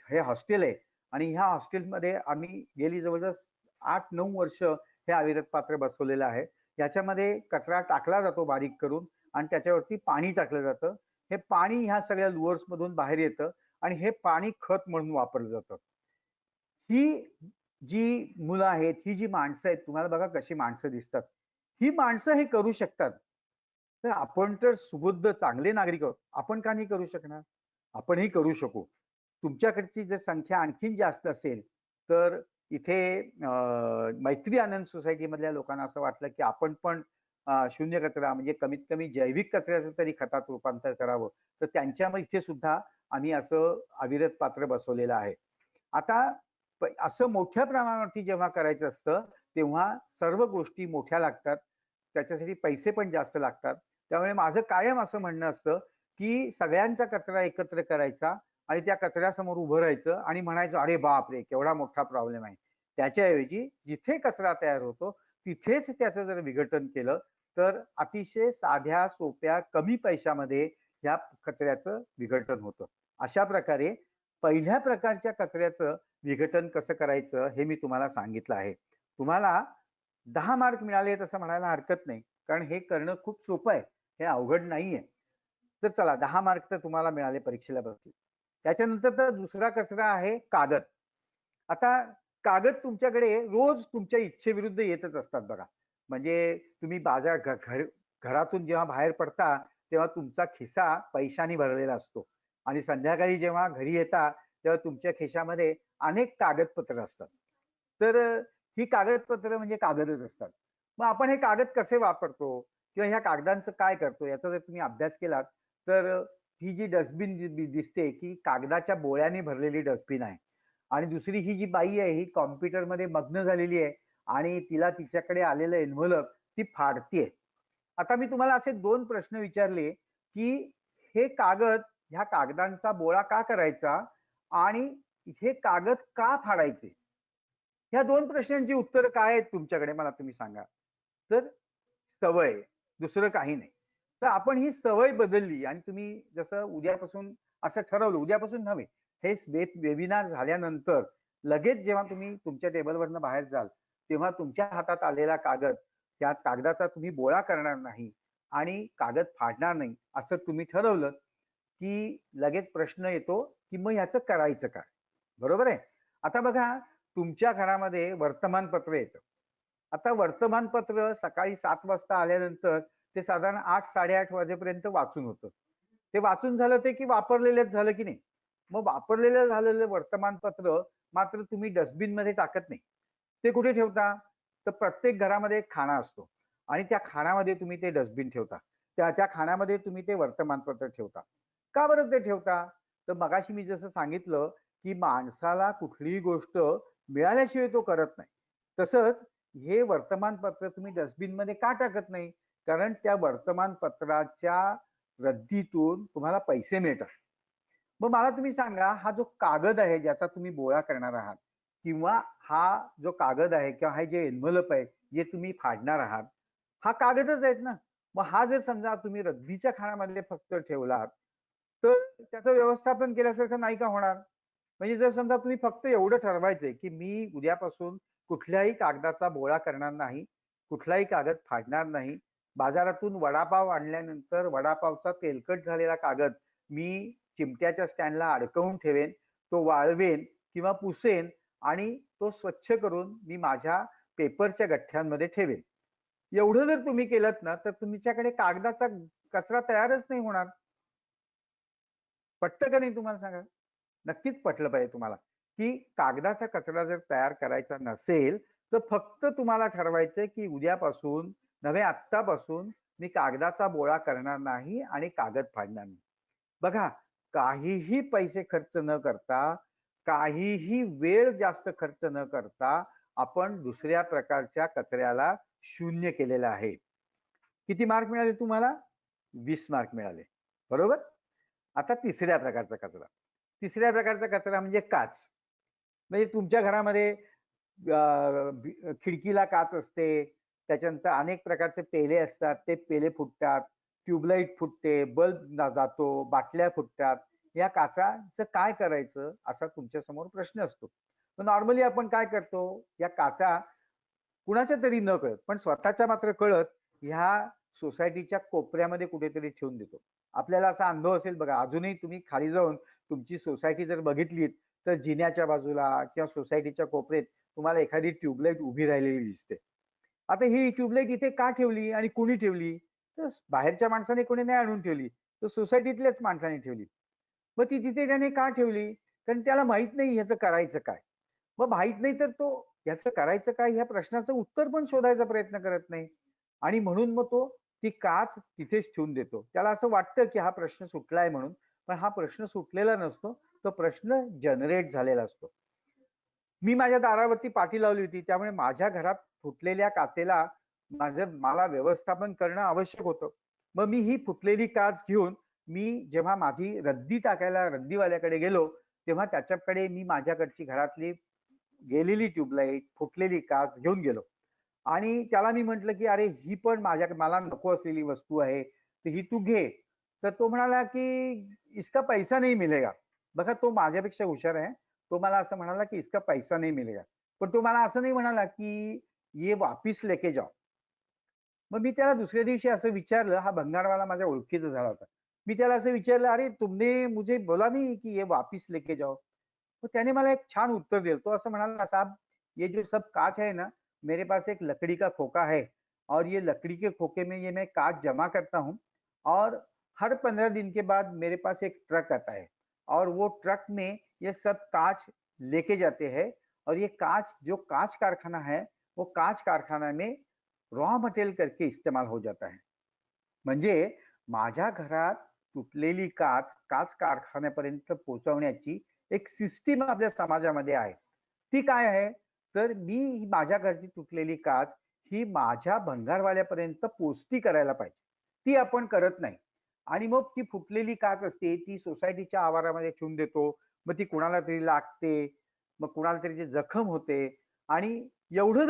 हे हॉस्टेल आहे आणि ह्या हॉस्टेलमध्ये आम्ही गेली जवळजवळ 8-9 वर्ष हे अविरत पात्र बसवलेलं आहे. याच्यामध्ये कचरा टाकला जातो बारीक करून आणि त्याच्यावरती पाणी टाकलं जातं. हे पाणी ह्या सगळ्या लुअर्स मधून बाहेर येतं आणि हे पाणी खत म्हणून वापरलं जातं. ही जी मुलं आहेत, ही जी माणसं आहेत, तुम्हाला बघा कशी माणसं दिसतात. ही माणसं हे करू शकतात. तर आपण तर सुबुद्ध चांगले नागरिक आहोत, आपण का नाही करू शकणार? आपणही करू शकू. तुमच्याकडची जर संख्या आणखीन जास्त असेल तर इथे मैत्री आनंद सोसायटी मधल्या लोकांना असं वाटलं की आपण पण शून्य कचरा म्हणजे कमीत कमी जैविक कचऱ्याचं तरी खतात रूपांतर करावं. तर त्यांच्या इथे सुद्धा आम्ही असं अविरत पात्र बसवलेलं आहे. आता असं मोठ्या प्रमाणावरती जेव्हा करायचं असतं तेव्हा सर्व गोष्टी मोठ्या लागतात, त्याच्यासाठी पैसे पण जास्त लागतात. त्यामुळे माझं कायम असं म्हणणं असतं की सगळ्यांचा कचरा एकत्र करायचा आणि त्या कचऱ्यासमोर उभं राहायचं आणि म्हणायचं अरे बापरे केवढा मोठा प्रॉब्लेम आहे. त्याच्याऐवजी जिथे कचरा तयार होतो तिथेच त्याचं जर विघटन केलं तर अतिशय साध्या सोप्या कमी पैशामध्ये या कचऱ्याचं विघटन होतं. अशा प्रकारे पहिल्या प्रकारच्या कचऱ्याचं विघटन कसं करायचं हे मी तुम्हाला सांगितलं आहे. तुम्हाला 10 मार्क मिळाले तसं म्हणायला हरकत नाही, कारण हे करणं खूप सोपं आहे, हे अवघड नाहीये. तर चला 10 मार्क तर तुम्हाला मिळाले, परीक्षेला बसले. त्याच्यानंतर तर दुसरा कचरा आहे कागद. आता कागद तुमच्याकडे रोज तुमच्या इच्छेविरुद्ध येतच असतात बघा. म्हणजे तुम्ही घरातून जेव्हा बाहेर पडता तेव्हा तुमचा खिसा पैशाने भरलेला असतो आणि संध्याकाळी जेव्हा घरी येता तेव्हा तुमच्या खिशामध्ये अनेक कागदपत्र असतात. तर ही कागदपत्र म्हणजे कागदच असतात. मग आपण हे कागद कसे वापरतो किंवा ह्या कागदांचं काय करतो याचा जर तुम्ही अभ्यास केलात तर ही जी डस्टबिन दिसते की कागदाच्या बोळ्याने भरलेली डस्टबिन आहे आणि दुसरी ही जी बाई आहे ही कॉम्प्युटरमध्ये मग्न झालेली आहे आणि तिला तिच्याकडे आलेलं एन्व्हलप ती फाडतीये. आता मी तुम्हाला असे 2 प्रश्न विचारले की हे कागद ह्या कागदांचा बोळा का करायचा आणि हे कागद का फाडायचे? ह्या 2 प्रश्नांची उत्तरं काय आहेत तुमच्याकडे मला तुम्ही सांगा. तर सवय, दुसरं काही नाही. तर आपण ही सवय बदलली आणि तुम्ही जसं उद्यापासून असं ठरवलं, उद्यापासून नव्हे, हे वेबिनार झाल्यानंतर लगेच जेव्हा तुम्ही तुमच्या टेबलवरनं बाहेर जाल, तेव्हा तुमच्या हातात आलेला कागद, त्या कागदाचा तुम्ही बोळा करणार नाही आणि कागद फाडणार नाही, असं तुम्ही ठरवलं, की लगेच प्रश्न येतो, की मग ह्याचं करायचं काय? बरोबर आहे? आता बघा, तुमच्या घरामध्ये वर्तमानपत्र येतं. आता वर्तमानपत्र सकाळी 7 वाजता आल्यानंतर ते साधारण 8-8:30 वाजेपर्यंत वाचून होतं. ते वाचून झालं ते की वापरलेलंच झालं की नाही? मग वापरलेलं झालेलं वर्तमानपत्र मात्र तुम्ही डस्टबिनमध्ये टाकत नाही. ते कुठे ठेवता? तर प्रत्येक घरामध्ये एक खाना असतो आणि त्या खाण्यामध्ये तुम्ही ते डस्टबिन ठेवता. त्या खाण्यामध्ये तुम्ही ते वर्तमानपत्र ठेवता. का बरं ते ठेवता? तर मगाशी मी जसं सांगितलं, की माणसाला कुठलीही गोष्ट मिळाल्याशिवाय तो करत नाही. तसंच हे वर्तमानपत्र तुम्ही डस्टबिनमध्ये का टाकत नाही? कारण त्या वर्तमानपत्राच्या रद्दीतून तुम्हाला पैसे मिळतात. मग मला तुम्ही सांगा, हा जो कागद आहे ज्याचा तुम्ही बोळा करणार आहात किंवा हा जो कागद आहे किंवा हे जे एन्व्हलप आहे, जे तुम्ही फाडणार आहात, हा कागदच आहेत ना. मग हा जर समजा तुम्ही रद्दीच्या खाण्यामध्ये फक्त ठेवलात, तर त्याचं व्यवस्थापन केल्यासारखं नाही का होणार? म्हणजे जर समजा तुम्ही फक्त एवढं ठरवायचंय, की मी उद्यापासून कुठल्याही कागदाचा बोळा करणार नाही, कुठलाही कागद फाडणार नाही. बाजारातून वडापाव आणल्यानंतर वडापावचा तेलकट झालेला कागद मी चिमट्याच्या स्टँडला अडकवून ठेवेन, तो वाळवेन किंवा पुसेन आणि तो स्वच्छ करून मी माझ्या पेपरच्या गठ्ठ्यांमध्ये ठेवेन. एवढं जर तुम्ही केलत ना, तर तुमच्याकडे कागदाचा कचरा तयारच नाही होणार. पटतं का नाही तुम्हाला सांगा? नक्कीच पटलं पाहिजे तुम्हाला, की कागदाचा कचरा जर तयार करायचा नसेल, तर फक्त तुम्हाला ठरवायचंय, की उद्यापासून नव्हे आत्तापासून मी कागदाचा बोळा करणार नाही आणि कागद फाडणार नाही. बघा, काहीही पैसे खर्च न करता, काहीही वेळ जास्त खर्च न करता आपण दुसऱ्या प्रकारच्या कचऱ्याला शून्य केलेलं आहे. किती मार्क मिळाले तुम्हाला? 20 मार्क मिळाले. बरोबर? आता तिसऱ्या प्रकारचा कचरा. तिसऱ्या प्रकारचा कचरा म्हणजे काच. म्हणजे तुमच्या घरामध्ये खिडकीला काच असते, त्याच्यानंतर अनेक प्रकारचे पेले असतात, ते पेले फुटतात, ट्यूबलाईट फुटते, बल्ब जातो, बाटल्या फुटतात. या काचाचं काय करायचं असा तुमच्या समोर प्रश्न असतो. तर नॉर्मली आपण काय करतो, या काचा कुणाच्या तरी न कळत पण स्वतःच्या मात्र कळत ह्या सोसायटीच्या कोपऱ्यामध्ये कुठेतरी ठेवून देतो. आपल्याला असा अनुभव असेल बघा, अजूनही तुम्ही खाली जाऊन तुमची सोसायटी जर बघितलीत तर जिन्याच्या बाजूला किंवा सोसायटीच्या कोपऱ्यात तुम्हाला एखादी ट्यूबलाईट उभी राहिलेली दिसते. आता ही ट्यूबलाईट इथे का ठेवली आणि कोणी ठेवली? तर बाहेरच्या माणसाने कोणी नाही आणून ठेवली, तर सोसायटीतल्याच माणसाने ठेवली. मग ती तिथे त्याने का ठेवली? कारण त्याला माहित नाही ह्याचं करायचं काय. मग माहित नाही तर तो ह्याचं करायचं काय ह्या प्रश्नाचं उत्तर पण शोधायचा प्रयत्न करत नाही आणि म्हणून मग तो ती काच तिथेच ठेवून देतो. त्याला असं वाटतं की हा प्रश्न सुटलाय म्हणून, पण हा प्रश्न सुटलेला नसतो. तो प्रश्न जनरेट झालेला असतो. मी माझ्या दारावरती पाटी लावली होती, त्यामुळे माझ्या घरात फुटलेल्या काचेला मला व्यवस्थापन करणं आवश्यक होतं. मग मी ही फुटलेली काच घेऊन मी जेव्हा माझी रद्दी टाकायला रद्दीवाल्याकडे गेलो, तेव्हा त्याच्याकडे मी माझ्याकडची घरातली गेलेली ट्यूबलाईट, फुटलेली काच घेऊन गेलो आणि त्याला मी म्हटलं, की "अरे, ही पण मला नको असलेली वस्तू आहे, तर ही तू घे." तर तो म्हणाला, की "इसका पैसा नहीं मिलेगा." बघा, तो माझ्यापेक्षा हुशार आहे. तो मला असं म्हणाला, की "इसका पैसा नहीं मिलेगा." पण तो मला असं नाही म्हणाला, की "ये वापिस लेके जाओ." मग मी त्याला दुसऱ्या दिवशी असं विचारलं, हा भंगारवाला माझ्या ओळखीचा झाला होता. मी त्याला असं विचारलं, "अरे, तुमने मुझे बोला नहीं कि ये वापिस लेके जाओ." तो त्याने मला एक छान उत्तर दिलं. तो असं म्हणाला, "साहब, ये जो सब कांच है ना, मेरे पास एक लकड़ी का खोखा है और ये लकड़ी के खोखे में ये मैं कांच जमा करता हूँ और हर 15 दिन के बाद मेरे पास एक ट्रक आता है और वो ट्रक में ये सब कांच लेके जाते हैं और ये कांच जो कांच कारखाना है, वो कांच कारखाना में रॉ मटेरियल करके इस्तेमाल हो जाता है." म्हणजे माझ्या घरात तुटलेली काच, काच कारखान्यापर्यंत पोहोचवण्याची एक सिस्टीम आपल्या समाजामध्ये आहे. ती काय आहे? तर मी माझ्या घरची तुटलेली काच ही माझ्या भंगारवाल्यापर्यंत पोचती करायला पाहिजे. ती आपण करत नाही. आणि मग ती फुटलेली काच असते ती सोसायटीच्या आवारामध्ये ठेवून देतो, मग ती कुणाला तरी लागते, मग कुणाला तरी ती जखम होते. आणि एवढं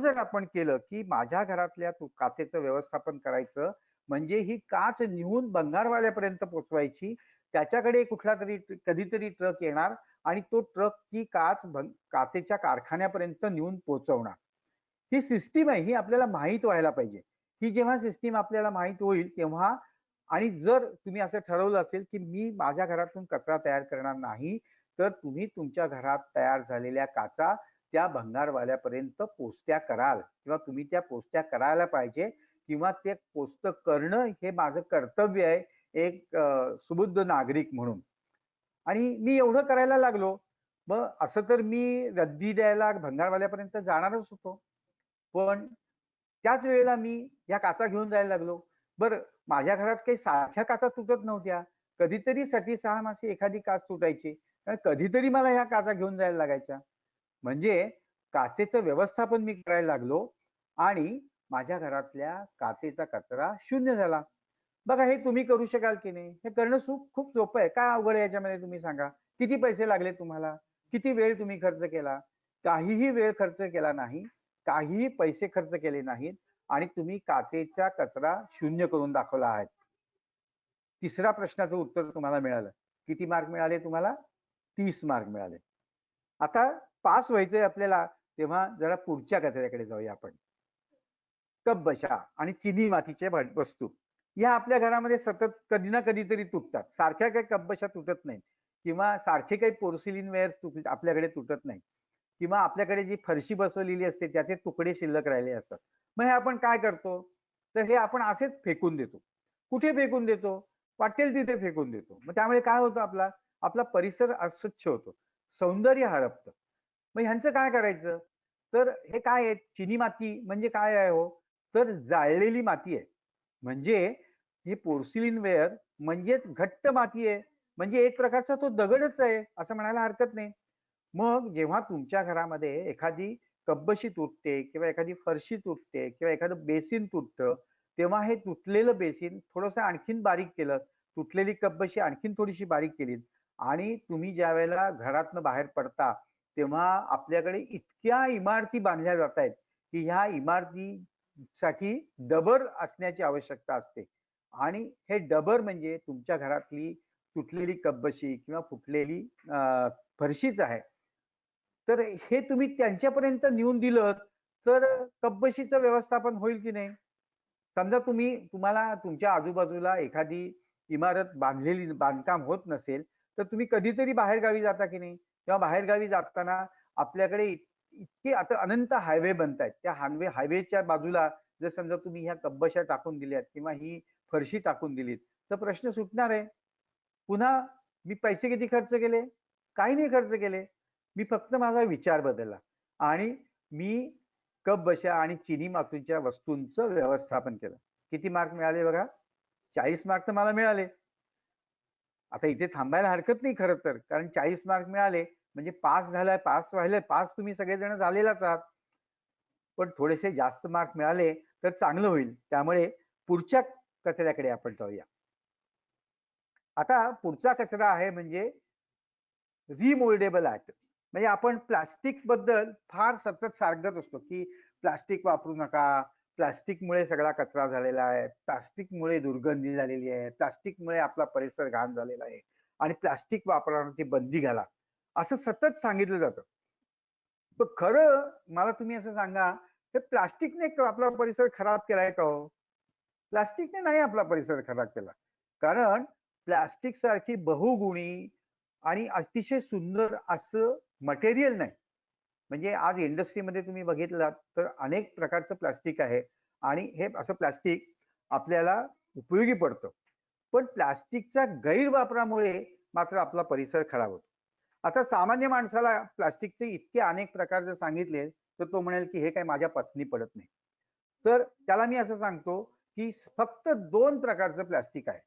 जर आपण केलं की माझ्या घरातल्या काचेचं व्यवस्थापन करायचं, म्हणजे ही काच नेऊन भंगारवाल्यापर्यंत पोचवायची, त्याच्याकडे कुठला तरी कधीतरी ट्रक येणार आणि तो ट्रक ती काचेच्या कारखान्यापर्यंत नेऊन पोहोचवणार. ही सिस्टीम आहे, ही आपल्याला माहीत व्हायला पाहिजे. ही जेव्हा सिस्टीम आपल्याला माहीत होईल तेव्हा, आणि जर तुम्ही असं ठरवलं असेल की मी माझ्या घरातून कचरा तयार करणार नाही, तर तुम्ही तुमच्या घरात तयार झालेल्या काचा त्या भंगारवाल्यापर्यंत पोचत्या कराल, किंवा तुम्ही त्या पोचत्या करायला पाहिजे, किंवा ते पोचतं करणं हे माझं कर्तव्य आहे एक सुबुद्ध नागरिक म्हणून. आणि मी एवढं करायला लागलो. मग असं तर मी रद्दी द्यायला भंगारवाल्यापर्यंत जाणारच होतो, पण त्याच वेळेला मी या काचा घेऊन जायला लागलो. बरं, माझ्या घरात काही सारख्या काचा तुटत नव्हत्या, कधीतरी 6 मासे एखादी काच तुटायची, कारण कधीतरी मला ह्या काचा घेऊन जायला लागायच्या. म्हणजे काचेचं व्यवस्थापन मी करायला लागलो आणि माझ्या घरातल्या काचेचा कचरा शून्य झाला. बघा, हे तुम्ही करू शकाल की नाही? हे करणं खूप सोपं आहे. काय अवघड आहे याच्यामध्ये तुम्ही सांगा? किती पैसे लागले तुम्हाला? किती वेळ तुम्ही खर्च केला? काहीही वेळ खर्च केला नाही, काहीही पैसे खर्च केले नाहीत, आणि तुम्ही काचेचा कचरा शून्य करून दाखवला आहे. तिसऱ्या प्रश्नाचं उत्तर तुम्हाला मिळालं. किती मार्क मिळाले तुम्हाला? 30 मार्क मिळाले. आता पास व्हायचंय आपल्याला, तेव्हा जरा पुढच्या कचऱ्याकडे जाऊया आपण. कपबशा आणि चिनी मातीचे वस्तू या आपल्या घरामध्ये सतत कधी ना कधीतरी तुटतात. सारख्या काही कपबशा तुटत नाहीत, किंवा सारखे काही पोर्सिलिन वेअर्स आपल्याकडे तुटत नाही, किंवा आपल्याकडे जी फरशी बसवलेली असते त्याचे तुकडे शिल्लक राहिले असतात. मग हे आपण काय करतो? तर हे आपण असेच फेकून देतो. कुठे फेकून देतो? वाटेल तिथे फेकून देतो. मग त्यामुळे काय होतं, आपला परिसर अस्वच्छ होतो, सौंदर्य हरपतं. मग ह्यांचं काय करायचं? तर हे काय आहे, चिनी माती म्हणजे काय आहे हो? तर जाळलेली माती आहे. म्हणजे हे पोर्सिलिन वेअर म्हणजेच घट्ट माती आहे, म्हणजे एक प्रकारचा तो दगडच आहे असं म्हणायला हरकत नाही. मग जेव्हा तुमच्या घरामध्ये एखादी कपबशी तुटते, किंवा एखादी फरशी तुटते, किंवा एखादं बेसिन तुटतं, तेव्हा हे तुटलेलं बेसिन थोडंसं आणखीन बारीक केलं, तुटलेली कपबशी आणखीन थोडीशी बारीक केली, आणि तुम्ही ज्या वेळेला घरातनं बाहेर पडता तेव्हा आपल्याकडे इतक्या इमारती बांधल्या जात आहेत की ह्या इमारतीसाठी डबर असण्याची आवश्यकता असते. आणि हे डबर म्हणजे तुमच्या घरातली तुटलेली कपबशी किंवा फुटलेली फरशीच आहे. तर हे तुम्ही त्यांच्यापर्यंत नेऊन दिलं तर कपबशीचं व्यवस्थापन होईल की नाही? समजा तुम्हाला तुमच्या आजूबाजूला एखादी इमारत बांधकाम होत नसेल, तर तुम्ही कधीतरी बाहेरगावी जाता की नाही? तेव्हा बाहेरगावी जाताना आपल्याकडे इतके आता अनंत हायवे बनतायत. त्या हायवेच्या बाजूला जर समजा तुम्ही ह्या कपबशा टाकून दिल्यात किंवा ही फरशी टाकून दिलीत, तर प्रश्न सुटणार आहे. पुन्हा मी पैसे किती खर्च केले? काही नाही खर्च केले. मी फक्त माझा विचार बदलला आणि मी कपबशा आणि चिनी मातीच्या वस्तूंचं व्यवस्थापन केलं. किती मार्क मिळाले बघा? 40 मार्क तर मला मिळाले. आता इथे थांबायला हरकत नाही खरं तर, कारण 40 मार्क मिळाले म्हणजे पास व्हायला पास तुम्ही सगळेजण झालेलाच आहात. पण थोडेसे जास्त मार्क मिळाले तर चांगलं होईल. त्यामुळे पुढच्या कचऱ्याकडे आपण जाऊया. आता पुढचा कचरा आहे म्हणजे रिमोल्डेबल आयटम. म्हणजे आपण प्लास्टिक बद्दल फार सतत सांगत असतो की प्लास्टिक वापरू नका, प्लास्टिकमुळे सगळा कचरा झालेला आहे, प्लास्टिकमुळे दुर्गंधी झालेली आहे, प्लास्टिकमुळे आपला परिसर घाण झालेला आहे, आणि प्लास्टिक वापरण्याची बंदी घाला, असं सतत सांगितलं जातं. तर खरं मला तुम्ही असं सांगा, हे प्लास्टिकने आपला परिसर खराब केलाय का हो? प्लास्टिकने नाही आपला परिसर खराब केला. कारण प्लास्टिक सारखी बहुगुणी आणि अतिशय सुंदर असं मटेरियल नाही. म्हणजे आज इंडस्ट्रीमध्ये तुम्ही बघितलात तर अनेक प्रकारचं प्लास्टिक आहे, आणि हे असं प्लास्टिक आपल्याला उपयोगी पडतं. पण प्लास्टिकच्या गैरवापरामुळे मात्र आपला परिसर खराब होतो. आता सामान्य माणसाला प्लास्टिकचे इतके अनेक प्रकार जर सांगितले तर तो म्हणेल की हे काही माझ्या पसनी पडत नाही. तर त्याला मी असं सांगतो की फक्त 2 प्रकारचं प्लास्टिक आहे.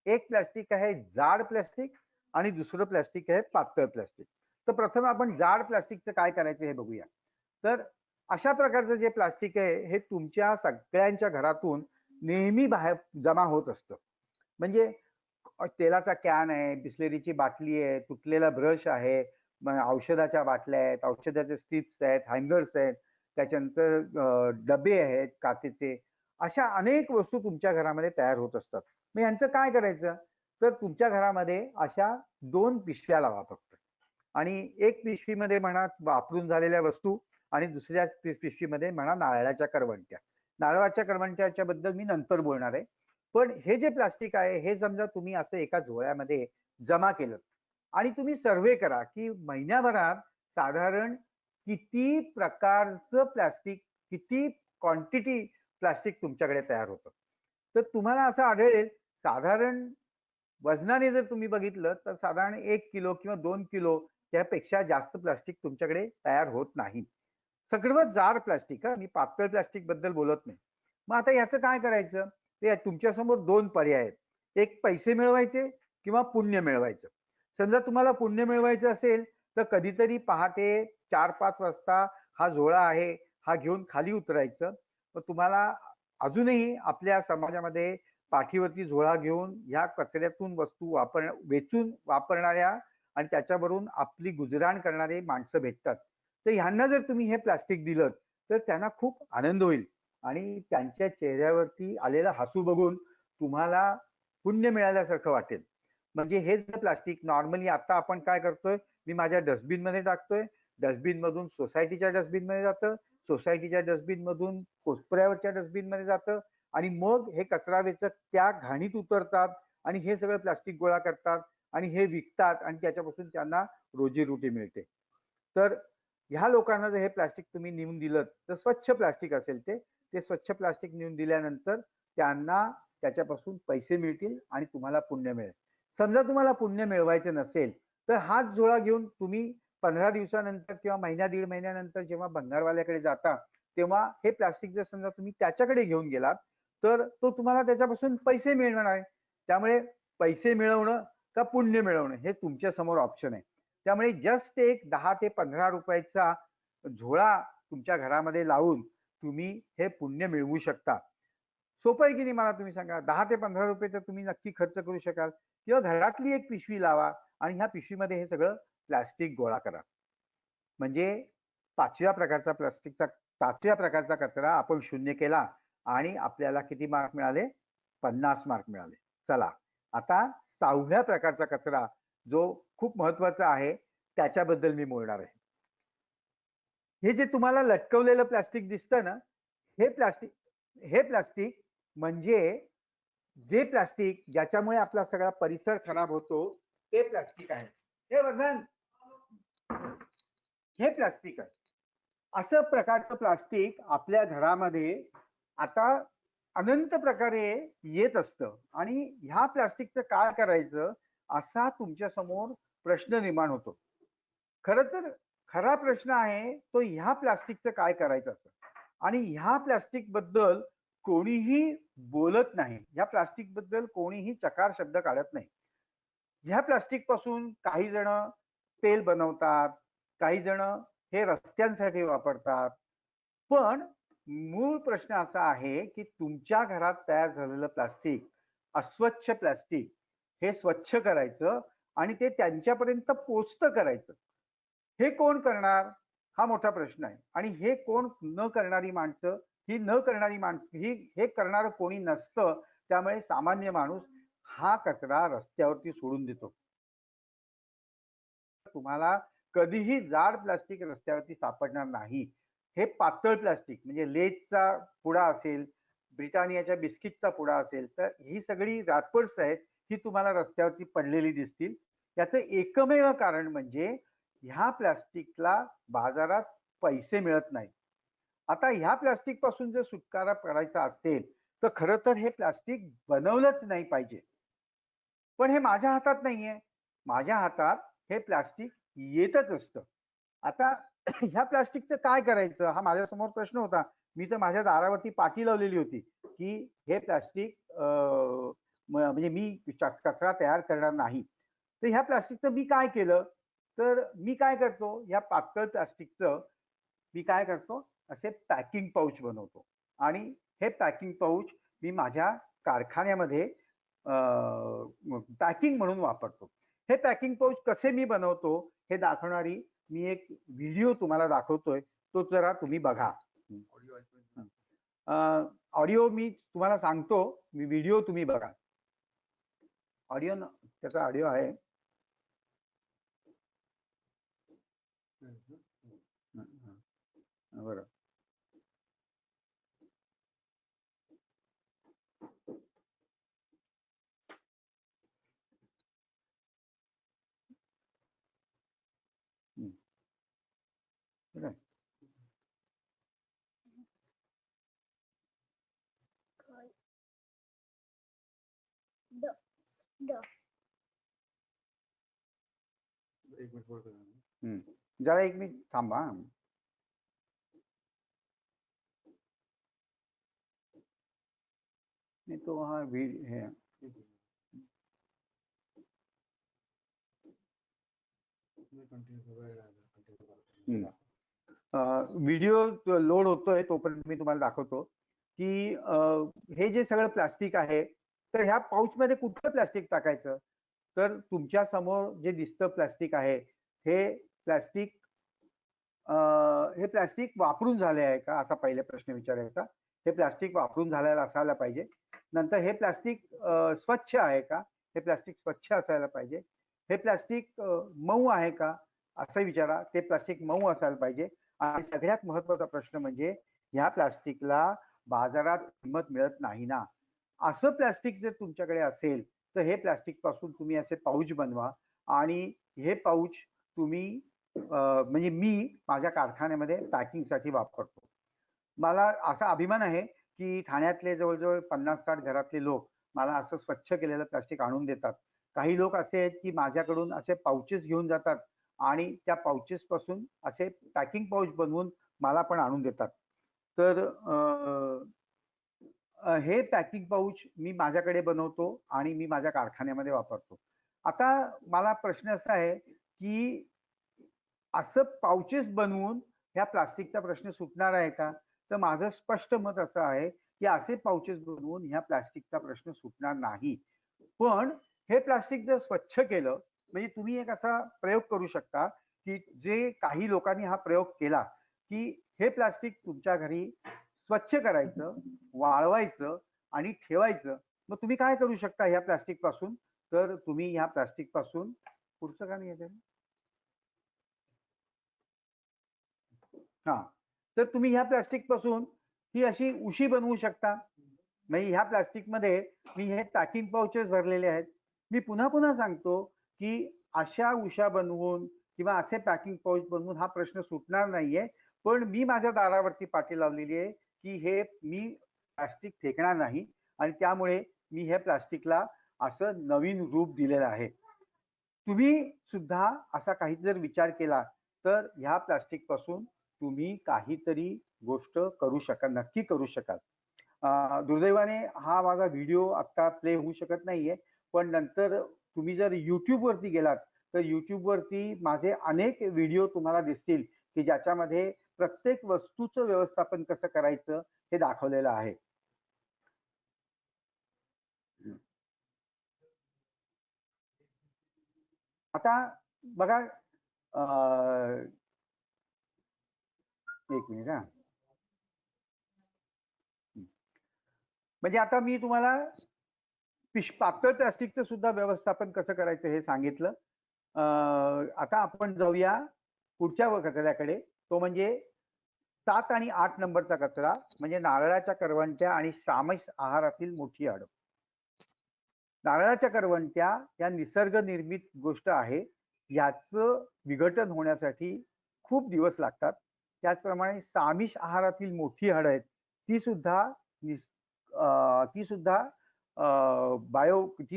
एक प्लास्टिक आहे जाड प्लास्टिक, आणि दुसरं प्लास्टिक आहे पातळ प्लास्टिक. तर प्रथम आपण जाड प्लास्टिकचं काय करायचं हे बघूया. तर अशा प्रकारचं जे प्लास्टिक आहे हे तुमच्या सगळ्यांच्या घरातून नेहमी बाहेर जमा होत असतं. म्हणजे तेलाचा कॅन आहे, बिस्लेरीची बाटली आहे, तुटलेला ब्रश आहे, औषधाच्या बाटल्या आहेत, औषधाचे स्ट्रिप्स आहेत, हँगर्स आहेत, त्याच्यानंतर डबे आहेत काचेचे. अशा अनेक वस्तू तुमच्या घरामध्ये तयार होत असतात. मग यांचं काय करायचं? तर तुमच्या घरामध्ये अशा 2 पिशव्या लावा फक्त. आणि एक पिशवीमध्ये म्हणा वापरून झालेल्या वस्तू आणि दुसऱ्या पिशवीमध्ये म्हणा नारळाच्या करवंट्या. नारळाच्या करवंट्याच्या बद्दल मी नंतर बोलणार आहे. पण हे जे प्लास्टिक आहे हे समजा तुम्ही असं एका झोळ्यामध्ये जमा केलं आणि तुम्ही सर्वे करा की महिन्याभरात साधारण किती प्रकारचं प्लास्टिक, किती क्वांटिटी प्लास्टिक तुमच्याकडे तयार होतं. तर तुम्हाला असं आढळेल साधारण वजनाने जर तुम्ही बघितलं तर साधारण 1 किलो किंवा 2 किलो त्यापेक्षा जास्त प्लास्टिक तुमच्याकडे तयार होत नाही. सगळं जाड प्लास्टिक, मी पातळ प्लास्टिक बद्दल बोलत नाही. मग आता याचं काय करायचं? ते तुमच्यासमोर 2 पर्याय आहेत. एक पैसे मिळवायचे किंवा पुण्य मिळवायचं. समजा तुम्हाला पुण्य मिळवायचं असेल तर कधीतरी पहाटे 4-5 वाजता हा झोळा आहे हा घेऊन खाली उतरायचं. तर तुम्हाला अजूनही आपल्या समाजामध्ये पाठीवरती झोळा घेऊन ह्या कचऱ्यातून वस्तू वेचून वापरणाऱ्या आणि त्याच्यावरून आपली गुजराण करणारे माणसं भेटतात. तर ह्यांना जर तुम्ही हे प्लास्टिक दिलं तर त्यांना खूप आनंद होईल आणि त्यांच्या चेहऱ्यावरती आलेलं हसू बघून तुम्हाला पुण्य मिळाल्यासारखं वाटेल. म्हणजे हे जे प्लास्टिक नॉर्मली आता आपण काय करतोय, मी माझ्या डस्टबिन मध्ये टाकतोय, डस्टबिन मधून सोसायटीच्या डस्टबिन मध्ये जातं, सोसायटीच्या डस्टबिन मधून कोपऱ्यावरच्या डस्टबिन मध्ये जातं आणि मग हे कचरा वेचक त्या घाणीत उतरतात आणि हे सगळं प्लास्टिक गोळा करतात आणि हे विकतात आणि त्याच्यापासून त्यांना रोजीरोटी मिळते. तर ह्या लोकांना जर हे प्लास्टिक तुम्ही नेऊन दिलं तर स्वच्छ प्लास्टिक असेल ते स्वच्छ प्लास्टिक नेऊन दिल्यानंतर त्यांना त्याच्यापासून पैसे मिळतील आणि तुम्हाला पुण्य मिळेल. समजा तुम्हाला पुण्य मिळवायचं नसेल तर हाच झोळा घेऊन तुम्ही 15 दिवसानंतर किंवा महिन्या दीड महिन्यानंतर जेव्हा भंगारवाल्याकडे जाता तेव्हा हे प्लास्टिक जर समजा तुम्ही त्याच्याकडे घेऊन गेलात तर तो तुम्हाला त्याच्यापासून पैसे मिळणार आहे. त्यामुळे पैसे मिळवणं का पुण्य मिळवणं हे तुमच्या समोर ऑप्शन आहे. त्यामुळे जस्ट एक 10 ते 15 रुपयाचा झोळा तुमच्या घरामध्ये लावून तुम्ही हे पुण्य मिळवू शकता. सोपं आहे की नाही मला तुम्ही सांगा. 10 ते 15 रुपये तर तुम्ही नक्की खर्च करू शकाल किंवा घरातली एक पिशवी लावा आणि ह्या पिशवीमध्ये हे सगळं प्लास्टिक गोळा करा. म्हणजे 5व्या प्रकारचा कचरा आपण शून्य केला आणि आपल्याला किती मार्क मिळाले? 50 मार्क मिळाले. चला आता 6व्या प्रकारचा कचरा जो खूप महत्वाचा आहे त्याच्याबद्दल मी बोलणार आहे. हे जे तुम्हाला लटकवलेलं प्लास्टिक दिसतं ना, हे प्लास्टिक म्हणजे जे प्लास्टिक ज्याच्यामुळे आपला सगळा परिसर खराब होतो ते प्लास्टिक आहे. हे वर्धन हे प्लास्टिक आहे. असं प्रकारचं प्लास्टिक आपल्या घरामध्ये आता अनंत प्रकारे येत असतं आणि ह्या प्लास्टिकचं काय करायचं असा तुमच्या समोर प्रश्न निर्माण होतो. खरं तर खरा प्रश्न आहे तो ह्या प्लास्टिकचं काय करायचं असं. आणि ह्या प्लास्टिक बद्दल कोणीही बोलत नाही. ह्या प्लास्टिक बद्दल कोणीही चकार शब्द काढत नाही. ह्या प्लास्टिक पासून काही जण तेल बनवतात, काही जण हे रस्त्यांसाठी वापरतात. पण मूळ प्रश्न असा आहे की तुमच्या घरात तयार झालेलं प्लास्टिक, अस्वच्छ प्लास्टिक हे स्वच्छ करायचं आणि ते त्यांच्यापर्यंत पोचतं करायचं. हे कोण करणार हा मोठा प्रश्न आहे. आणि हे कोण न करणारी माणसं हे करणारं कोणी नसतं. त्यामुळे सामान्य माणूस हा कचरा रस्त्यावरती सोडून देतो. तुम्हाला कधीही जाड प्लास्टिक रस्त्यावरती सापडणार नाही. हे पातळ प्लास्टिक म्हणजे लेजचा पुडा असेल, ब्रिटानियाच्या बिस्किटचा पुडा असेल तर ही सगळी रॅपर्स आहेत ही तुम्हाला रस्त्यावरती पडलेली दिसतील. याचं एकमेव कारण म्हणजे ह्या प्लास्टिकला बाजारात पैसे मिळत नाही. आता ह्या प्लास्टिक पासून जर सुटकारा करायचा असेल तर खरं तर हे प्लास्टिक बनवलंच नाही पाहिजे. पण हे माझ्या हातात नाहीये. माझ्या हातात हे प्लास्टिक येतच असतं. आता ह्या प्लास्टिकचं काय करायचं हा माझ्या समोर प्रश्न होता. मी तर माझ्या दारावरती पाटी लावलेली होती की हे प्लास्टिक म्हणजे मी कचरा तयार करणार नाही. तर ह्या प्लास्टिकचं मी काय केलं तर मी काय करतो ह्या पातळ प्लास्टिकचं मी काय करतो असे पॅकिंग पाऊच बनवतो आणि हे पॅकिंग पाऊच मी माझ्या कारखान्यामध्ये पॅकिंग म्हणून वापरतो. हे पॅकिंग पाऊच कसे मी बनवतो हे दाखवणारी मी एक व्हिडिओ तुम्हाला दाखवतोय, तो जरा तुम्ही बघा. ऑडिओ मी तुम्हाला सांगतो, मी व्हिडिओ तुम्ही बघा. ऑडिओ त्याचा ऑडिओ आहे. बरं. ठीक आहे. एक मिनिट hold करा. जरा एक मिनिट थांबा. नाही तो हा हे व्हिडिओ लोड होतोय तोपर्यंत मी तुम्हाला दाखवतो की हे जे सगळं प्लास्टिक आहे, तर ह्या पाऊच मध्ये कुठलं प्लास्टिक टाकायचं. तर तुमच्या समोर जे दिसतं प्लास्टिक आहे, हे प्लास्टिक वापरून झाले आहे का असा पहिला प्रश्न विचारायचा. हे प्लास्टिक वापरून झालेलं असायला पाहिजे. नंतर हे प्लास्टिक स्वच्छ आहे का, हे प्लास्टिक स्वच्छ असायला पाहिजे. हे प्लास्टिक मऊ आहे का असं विचारा, ते प्लास्टिक मऊ असायला पाहिजे. आणि सगळ्यात महत्वाचा प्रश्न म्हणजे ह्या प्लास्टिकला बाजारात किंमत मिळत नाही ना, असं प्लास्टिक जर तुमच्याकडे असेल तर हे प्लास्टिक पासून तुम्ही असे पाऊच बनवा. आणि हे पाऊच तुम्ही म्हणजे मी माझ्या कारखान्यामध्ये पॅकिंगसाठी वापरतो. मला असा अभिमान आहे की ठाण्यातले जवळजवळ 50-60 घरातले लोक मला असं स्वच्छ केलेलं प्लास्टिक आणून देतात. काही लोक असे आहेत की माझ्याकडून असे पाऊचेस घेऊन जातात आणि त्या पाऊचेस पासून असे पॅकिंग पाऊच बनवून मला पण आणून देतात. तर हे पॅकिंग पाऊच मी माझ्याकडे बनवतो आणि मी माझ्या कारखान्यामध्ये वापरतो. आता मला प्रश्न असा आहे की असं पाऊचेस बनवून ह्या प्लास्टिकचा प्रश्न सुटणार आहे का. तर माझं स्पष्ट मत असं आहे की असे पाऊचेस बनवून ह्या प्लास्टिकचा प्रश्न सुटणार नाही. पण हे प्लास्टिक जर स्वच्छ केलं, म्हणजे तुम्ही एक असा प्रयोग करू शकता की जे काही लोकांनी हा प्रयोग केला की हे प्लास्टिक तुमच्या घरी स्वच्छ करायचं, वाळवायचं आणि ठेवायचं. मग तुम्ही काय करू शकता ह्या प्लास्टिक पासून, तर तुम्ही ह्या प्लास्टिक पासून पुढचं गाणं येतं हा, तर तुम्ही ह्या प्लास्टिक पासून ही अशी उशी बनवू शकता. म्हणजे ह्या प्लास्टिक मध्ये मी हे पॅकिंग पाऊचेस भरलेले आहेत. मी पुन्हा पुन्हा सांगतो की अशा उशा बनवून किंवा असे पॅकिंग पाऊच बनवून हा प्रश्न सुटणार नाहीये. पण मी माझ्या दारावरती पाटी लावलेली आहे की हे मी प्लास्टिक फेकणार नाही आणि त्यामुळे मी हे प्लास्टिकला असं नवीन रूप दिलेलं आहे. तुम्ही सुद्धा असा काही जर विचार केला तर ह्या प्लास्टिक पासून तुम्ही काहीतरी गोष्ट करू शकाल, नक्की करू शकाल. दुर्दैवाने हा माझा व्हिडिओ आता प्ले होऊ शकत नाहीये, पण नंतर तुम्ही जर YouTube वरती गेलात तर YouTube वरती माझे अनेक व्हिडिओ तुम्हाला दिसतील की ज्याच्यामध्ये प्रत्येक वस्तूचं व्यवस्थापन कसं करायचं हे दाखवलेलं आहे. आता बघा, एक मिनिट हा. म्हणजे आता मी तुम्हाला पातळ प्लास्टिकचं सुद्धा व्यवस्थापन कसं करायचं हे सांगितलं. आता आपण जाऊया पुढच्या कचऱ्याकडे, तो म्हणजे 7 आणि 8 नंबरचा कचरा, म्हणजे नारळाच्या करवंट्या आणि सामायिक आहारातील मोठी हाडं. नारळाच्या करवंट्या या निसर्ग निर्मित गोष्ट आहे. याचं विघटन होण्यासाठी खूप दिवस लागतात. त्याचप्रमाणे सामिष आहारातील मोठी हाडं आहेत, ती सुद्धा ती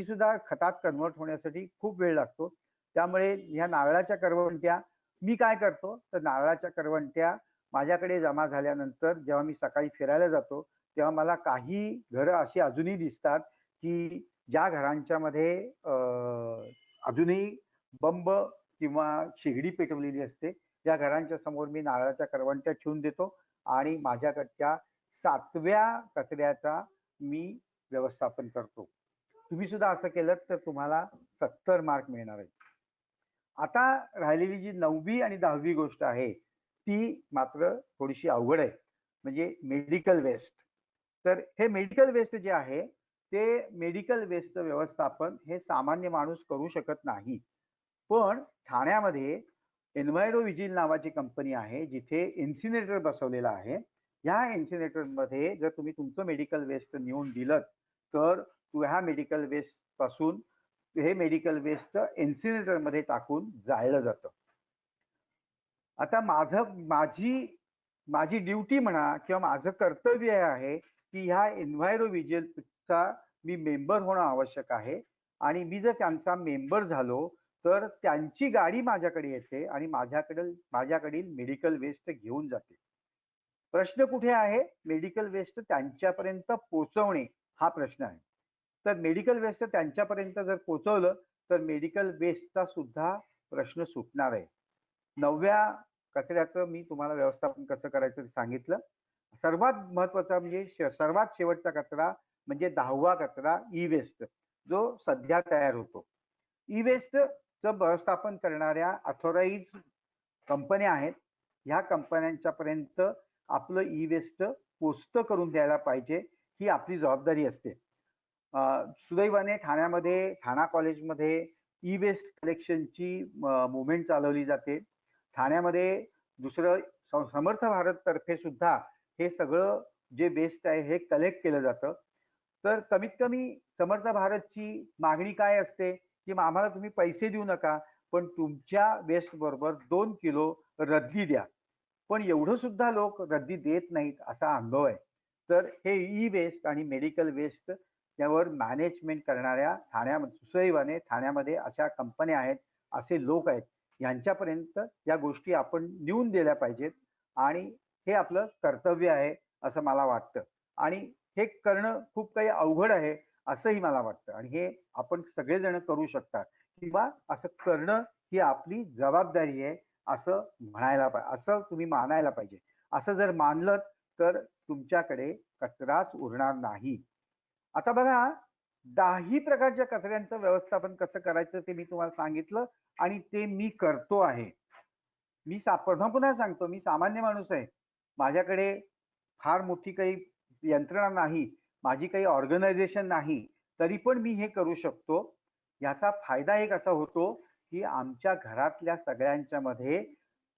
सुद्धा खतात कन्वर्ट होण्यासाठी खूप वेळ लागतो. त्यामुळे ह्या नारळाच्या करवंट्या मी काय करतो, तर नारळाच्या करवंट्या माझ्याकडे जमा झाल्यानंतर जेव्हा मी सकाळी फिरायला जातो तेव्हा मला काही घरं अशी अजूनही दिसतात की ज्या घरांच्या मध्ये अजूनही बंब किंवा शेगडी पेटवलेली असते, त्या घरांच्या समोर मी नारळाच्या करवंट्या ठेवून देतो आणि माझ्याकडच्या 7व्या कचऱ्याचा मी व्यवस्थापन करतो. तुम्ही सुद्धा असं केलं तर तुम्हाला 70 मार्क मिळणार आहेत. आता राहिलेली जी 9वी आणि 10वी गोष्ट आहे ती मात्र थोडीशी अवघड आहे, म्हणजे मेडिकल वेस्ट. तर हे मेडिकल वेस्ट जे आहे ते मेडिकल वेस्टचं व्यवस्थापन हे सामान्य माणूस करू शकत नाही. पण ठाण्यामध्ये एन्व्हायरो विजिल नावाची कंपनी आहे जिथे इन्सिनेटर बसवलेला आहे. ह्या इन्सिनेटरमध्ये जर तुम्ही तुमचं मेडिकल वेस्ट नेऊन दिलं तर ह्या मेडिकल वेस्ट पासून हे मेडिकल वेस्ट इन्सिनेटरमध्ये टाकून जाळलं जातं. आता माझी ड्युटी म्हणा किंवा माझं कर्तव्य आहे की ह्या एन्व्हायरो विजिलचा मी मेंबर होणं आवश्यक आहे आणि मी जर त्यांचा मेंबर झालो तर त्यांची गाडी माझ्याकडे येते आणि माझ्याकडील मेडिकल वेस्ट घेऊन जाते. प्रश्न कुठे आहे? मेडिकल वेस्ट त्यांच्यापर्यंत पोहोचवणे हा प्रश्न आहे. तर मेडिकल वेस्ट त्यांच्यापर्यंत जर पोहोचवलं तर मेडिकल वेस्टचा सुद्धा प्रश्न सुटणार आहे. 9व्या कचऱ्याचं मी तुम्हाला व्यवस्थापन कसं करायचं ते सांगितलं. सर्वात महत्वाचा म्हणजे सर्वात शेवटचा कचरा म्हणजे 10वा कचरा ई वेस्ट जो सध्या तयार होतो. ई वेस्टचं व्यवस्थापन करणाऱ्या ऑथोराइज कंपन्या आहेत. ह्या कंपन्यांच्या पर्यंत आपलं ई वेस्ट पोस्ट करून द्यायला पाहिजे ही आपली जबाबदारी असते. सुदैवाने ठाण्यामध्ये ठाणा कॉलेजमध्ये ई वेस्ट कलेक्शनची मुवमेंट चालवली जाते. ठाण्यामध्ये दुसरं समर्थ भारत तर्फे सुद्धा हे सगळं जे वेस्ट आहे हे कलेक्ट केलं जातं. तर कमीत कमी समर्थ भारतची मागणी काय असते की आम्हाला तुम्ही पैसे देऊ नका पण तुमच्या वेस्ट बरोबर 2 किलो रद्दी द्या. पण एवढं सुद्धा लोक रद्दी देत नाहीत असा अनुभव आहे. तर हे ई वेस्ट आणि मेडिकल वेस्ट त्यावर मॅनेजमेंट करणाऱ्या सुदैवाने ठाण्यामध्ये अशा कंपन्या आहेत, असे लोक आहेत. यांच्यापर्यंत या गोष्टी आपण नेऊन दिल्या पाहिजेत आणि हे आपलं कर्तव्य आहे असं मला वाटतं. आणि हे करणं खूप काही अवघड आहे असंही मला वाटतं आणि हे आपण सगळेजण करू शकतात किंवा असं करणं ही आपली जबाबदारी आहे असं असं तुम्ही मानायला पाहिजे. असं जर मानलं तर तुमच्याकडे कचराच उरणार नाही. आता बघा 10 प्रकारच्या कचऱ्यांचं व्यवस्थापन कसं करायचं ते मी तुम्हाला सांगितलं आणि ते मी करतो आहे. मी पुन्हा सांगतो मी सामान्य माणूस आहे. माझ्याकडे फार मोठी काही यंत्रणा नाही, माझी काही ऑर्गनायझेशन नाही, तरी पण मी हे करू शकतो. याचा फायदा एक असा होतो की आमच्या घरातल्या सगळ्यांच्या मध्ये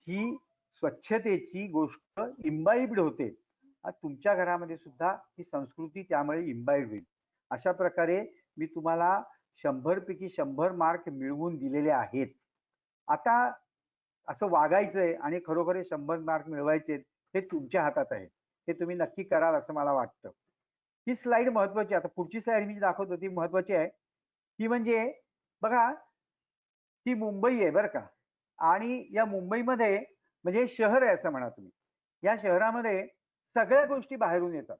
ही स्वच्छतेची गोष्ट इम्बाइब्ड होते. तुमच्या घरामध्ये सुद्धा ही संस्कृती त्यामुळे इम्बाइब्ड होईल. अशा प्रकारे मी तुम्हाला 100 पैकी 100 मार्क मिळवून दिलेले आहेत. आता असं वागायचंय आणि खरोखर 100 मार्क मिळवायचे हे तुमच्या हातात आहे. हे तुम्ही नक्की कराल असं मला वाटतं. ही स्लाइड महत्वाची आहे. आता पुढची स्लाइड मी दाखवतो ती महत्वाची आहे. ती म्हणजे बघा ही मुंबई आहे बरं का आणि या मुंबईमध्ये म्हणजे शहर आहे असं म्हणा तुम्ही. या शहरामध्ये सगळ्या गोष्टी बाहेरून येतात.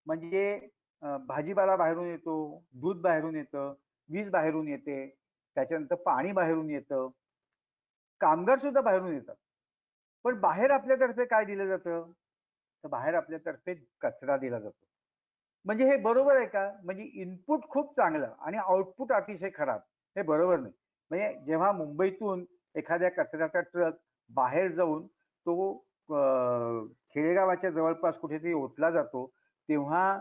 म्हणजे भाजीपाला बाहेरून येतो, दूध बाहेरून येतं, वीज बाहेरून येते, त्याच्यानंतर पाणी बाहेरून येतं, कामगार सुद्धा बाहेरून येतात. पण बाहेर आपल्यातर्फे काय दिलं जातं? तर बाहेर आपल्यातर्फे कचरा दिला जातो. म्हणजे हे बरोबर आहे का? म्हणजे इनपुट खूप चांगलं आणि आउटपुट अतिशय खराब. हे बरोबर नाही. म्हणजे जेव्हा मुंबईतून एखाद्या कचऱ्याचा ट्रक बाहेर जाऊन तो खेडेगावाच्या जवळपास कुठेतरी ओतला जातो तेव्हा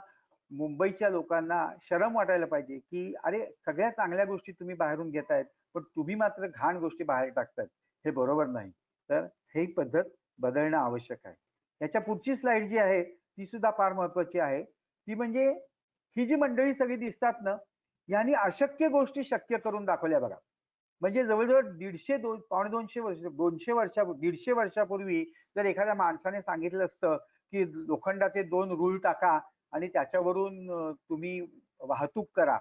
मुंबईच्या लोकांना शरम वाटायला पाहिजे की अरे सगळ्या चांगल्या गोष्टी तुम्ही बाहेरून घेतायत पण तुम्ही मात्र घाण गोष्टी बाहेर टाकतायत. हे बरोबर नाही. तर ही पद्धत बदलणं आवश्यक आहे. याच्या पुढची स्लाइड जी आहे ती सुद्धा फार महत्वाची आहे. ती म्हणजे ही जी मंडळी सगळी दिसतात ना यांनी अशक्य गोष्टी शक्य करून दाखवल्या बघा. म्हणजे जवळजवळ 150 वर्षापूर्वी जर एखाद्या माणसाने सांगितलं असतं की लोखंडाचे 2 रूळ टाका आणि त्याच्यावरून तुम्ही वाहतूक करा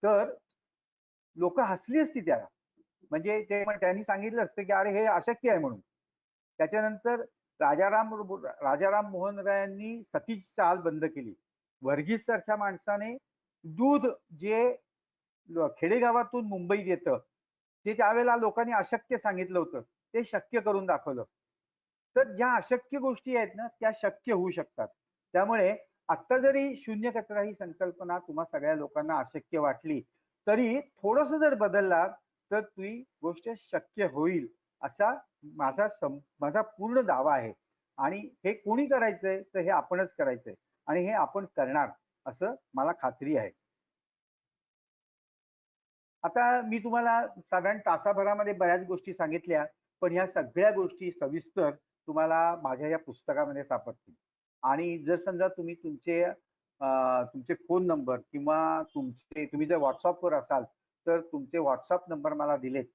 तर लोक हसली असती त्याला. म्हणजे त्यांनी सांगितलं असतं की अरे हे अशक्य आहे म्हणून. त्याच्यानंतर राजाराम मोहन रायांनी सतीची चाल बंद केली. वर्गीस सारख्या माणसाने दूध जे खेडेगावातून मुंबईत येतं ते त्यावेळेला लोकांनी अशक्य सांगितलं होतं ते शक्य करून दाखवलं. तर ज्या अशक्य गोष्टी आहेत ना त्या शक्य होऊ शकतात. त्यामुळे आता जरी शून्य कचरा ही संकल्पना तुम्हा सगळ्या लोकांना अशक्य वाटली तरी थोडस जर बदलला तर ती गोष्ट शक्य होईल असा माझा पूर्ण दावा आहे. आणि हे कोणी करायचंय तर हे आपणच करायचंय आणि हे आपण करणार असं मला खात्री आहे. आता मी तुम्हाला साधारण तासाभरामध्ये बऱ्याच गोष्टी सांगितल्या, पण ह्या सगळ्या गोष्टी सविस्तर तुम्हाला माझ्या या पुस्तकामध्ये सापडतील. आणि जर समजा तुम्ही तुमचे फोन नंबर किंवा तुम्ही जर व्हॉट्सअपवर असाल तर तुमचे व्हॉट्सअप नंबर मला दिलेत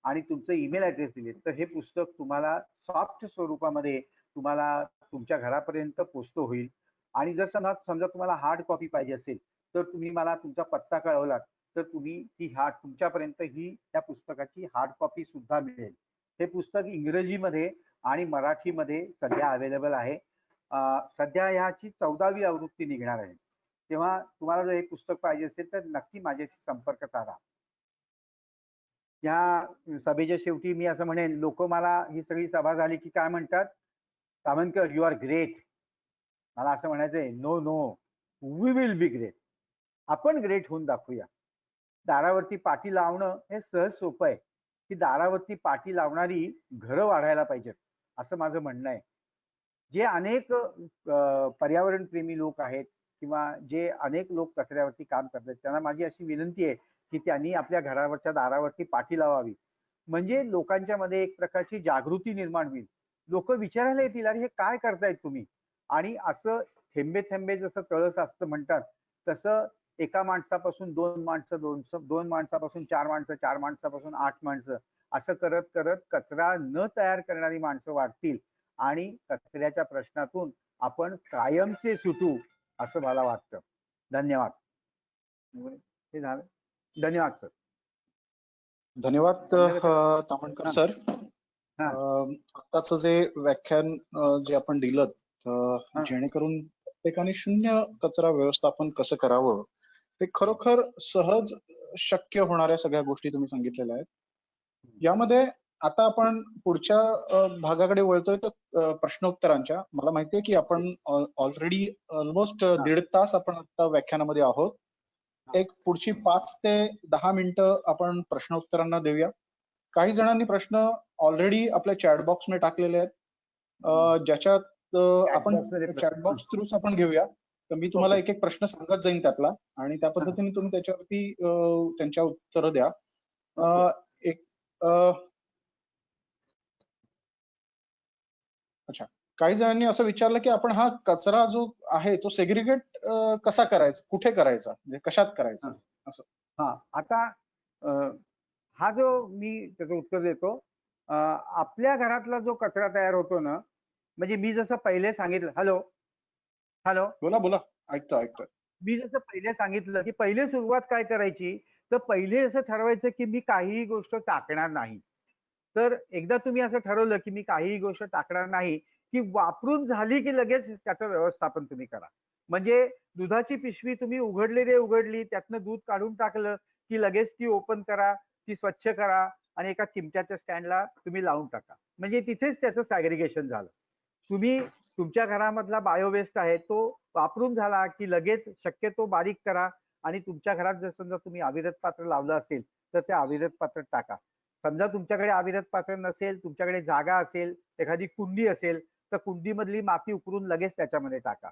आणि तुमचं ईमेल ऍड्रेस दिलेत, तर हे पुस्तक तुम्हाला सॉफ्ट स्वरूपामध्ये तुम्हाला तुमच्या घरापर्यंत पोचतो होईल. आणि जर समजा तुम्हाला हार्ड कॉपी पाहिजे असेल तर तुम्ही मला तुमचा पत्ता कळवलात तर तुम्ही तुमच्यापर्यंत त्या पुस्तकाची हार्ड कॉपी सुद्धा मिळेल. हे पुस्तक इंग्रजीमध्ये आणि मराठीमध्ये सध्या अवेलेबल आहे. सध्या ह्याची 14वी आवृत्ती निघणार आहे. तेव्हा तुम्हाला जर हे पुस्तक पाहिजे असेल तर नक्की माझ्याशी संपर्क साधा. या सभेच्या शेवटी मी असं म्हणेन, लोक मला ही सगळी सभा झाली की काय म्हणतात, तावणकर यू आर ग्रेट. मला असं म्हणायचंय, no no, we will be great. आपण ग्रेट होऊन दाखवूया. दारावरती पाटी लावणं हे सहज सोपं आहे, की दारावरती पाटी लावणारी घरं वाढायला पाहिजेत असं माझं म्हणणं आहे. जे अनेक पर्यावरण प्रेमी लोक आहेत किंवा जे अनेक लोक कचऱ्यावरती काम करतात त्यांना माझी अशी विनंती आहे की त्यांनी आपल्या घरावरच्या दारावरती पाटी लावावी. म्हणजे लोकांच्या मध्ये एक प्रकारची जागृती निर्माण होईल. लोक विचारायला येतील, अरे हे काय करतायत तुम्ही. आणि असं थेंबे थेंबे जसं तळस असतं म्हणतात तसं एका माणसापासून 2 माणसं, 2 माणसापासून 4 माणसं, 4 माणसापासून 8 माणसं, असं करत करत कचरा न तयार करणारी माणसं वाढतील आणि कचऱ्याच्या प्रश्नातून आपण कायमचे सुटू असं मला वाटतं. धन्यवाद. हे झालं. धन्यवाद सर. धन्यवाद तामणकर सर. आताच जे व्याख्यान जे आपण दिलं जेणेकरून प्रत्येकाने शून्य कचरा व्यवस्थापन कसं करावं ते खरोखर सहज शक्य होणाऱ्या सगळ्या गोष्टी तुम्ही सांगितलेल्या आहेत. यामध्ये आता आपण पुढच्या भागाकडे वळतोय तर प्रश्नोत्तरांच्या. मला माहितीये की आपण ऑलरेडी ऑलमोस्ट 1.5 तास आपण आता व्याख्यानामध्ये आहोत. एक पुढची 5 ते 10 मिनिटं आपण प्रश्नोत्तरांना देऊया. काही जणांनी प्रश्न ऑलरेडी आपल्या चॅट बॉक्स मध्ये टाकलेले आहेत, ज्याच्यात आपण चॅट बॉक्स थ्रू आपण घेऊया. तर मी तुम्हाला एक एक प्रश्न सांगत जाईन त्यातला आणि त्या पद्धतीने तुम्ही त्याच्यावरती त्यांच्या उत्तर द्या. अच्छा, काही जणांनी असं विचारलं की आपण हा कचरा जो आहे तो सेग्रिगेट कसा करायचा, कुठे करायचा, म्हणजे कशात करायचा असं. आता हा जो मी त्याचं उत्तर देतो. आपल्या घरातला जो कचरा तयार होतो ना, म्हणजे मी जसं पहिले सांगितलं, हॅलो हॅलो बोला बोला, ऐकतोय. मी जसं पहिले सांगितलं की पहिले सुरुवात काय करायची, तर पहिले असं ठरवायचं की मी काहीही गोष्ट टाकणार नाही. तर एकदा तुम्ही असं ठरवलं की मी काहीही गोष्ट टाकणार नाही, की वापरून झाली की लगेच त्याचं व्यवस्थापन तुम्ही करा. म्हणजे दुधाची पिशवी तुम्ही उघडली, त्यातनं दूध काढून टाकलं की लगेच ती ओपन करा, ती स्वच्छ करा आणि एका चिमट्याच्या स्टँडला तुम्ही लावून टाका. म्हणजे तिथेच त्याचं सॅग्रिगेशन झालं. तुम्ही तुमच्या घरामधला बायोवेस्ट आहे तो वापरून झाला की लगेच शक्यतो बारीक करा आणि तुमच्या घरात जर समजा तुम्ही अविरत पात्र लावलं असेल तर त्या अविरत पात्रात टाका. समजा तुमच्याकडे अविरत पात्र नसेल, तुमच्याकडे जागा असेल, एखादी कुंडी असेल तर कुंडीमधली माती उकरून लगेच त्याच्यामध्ये टाका.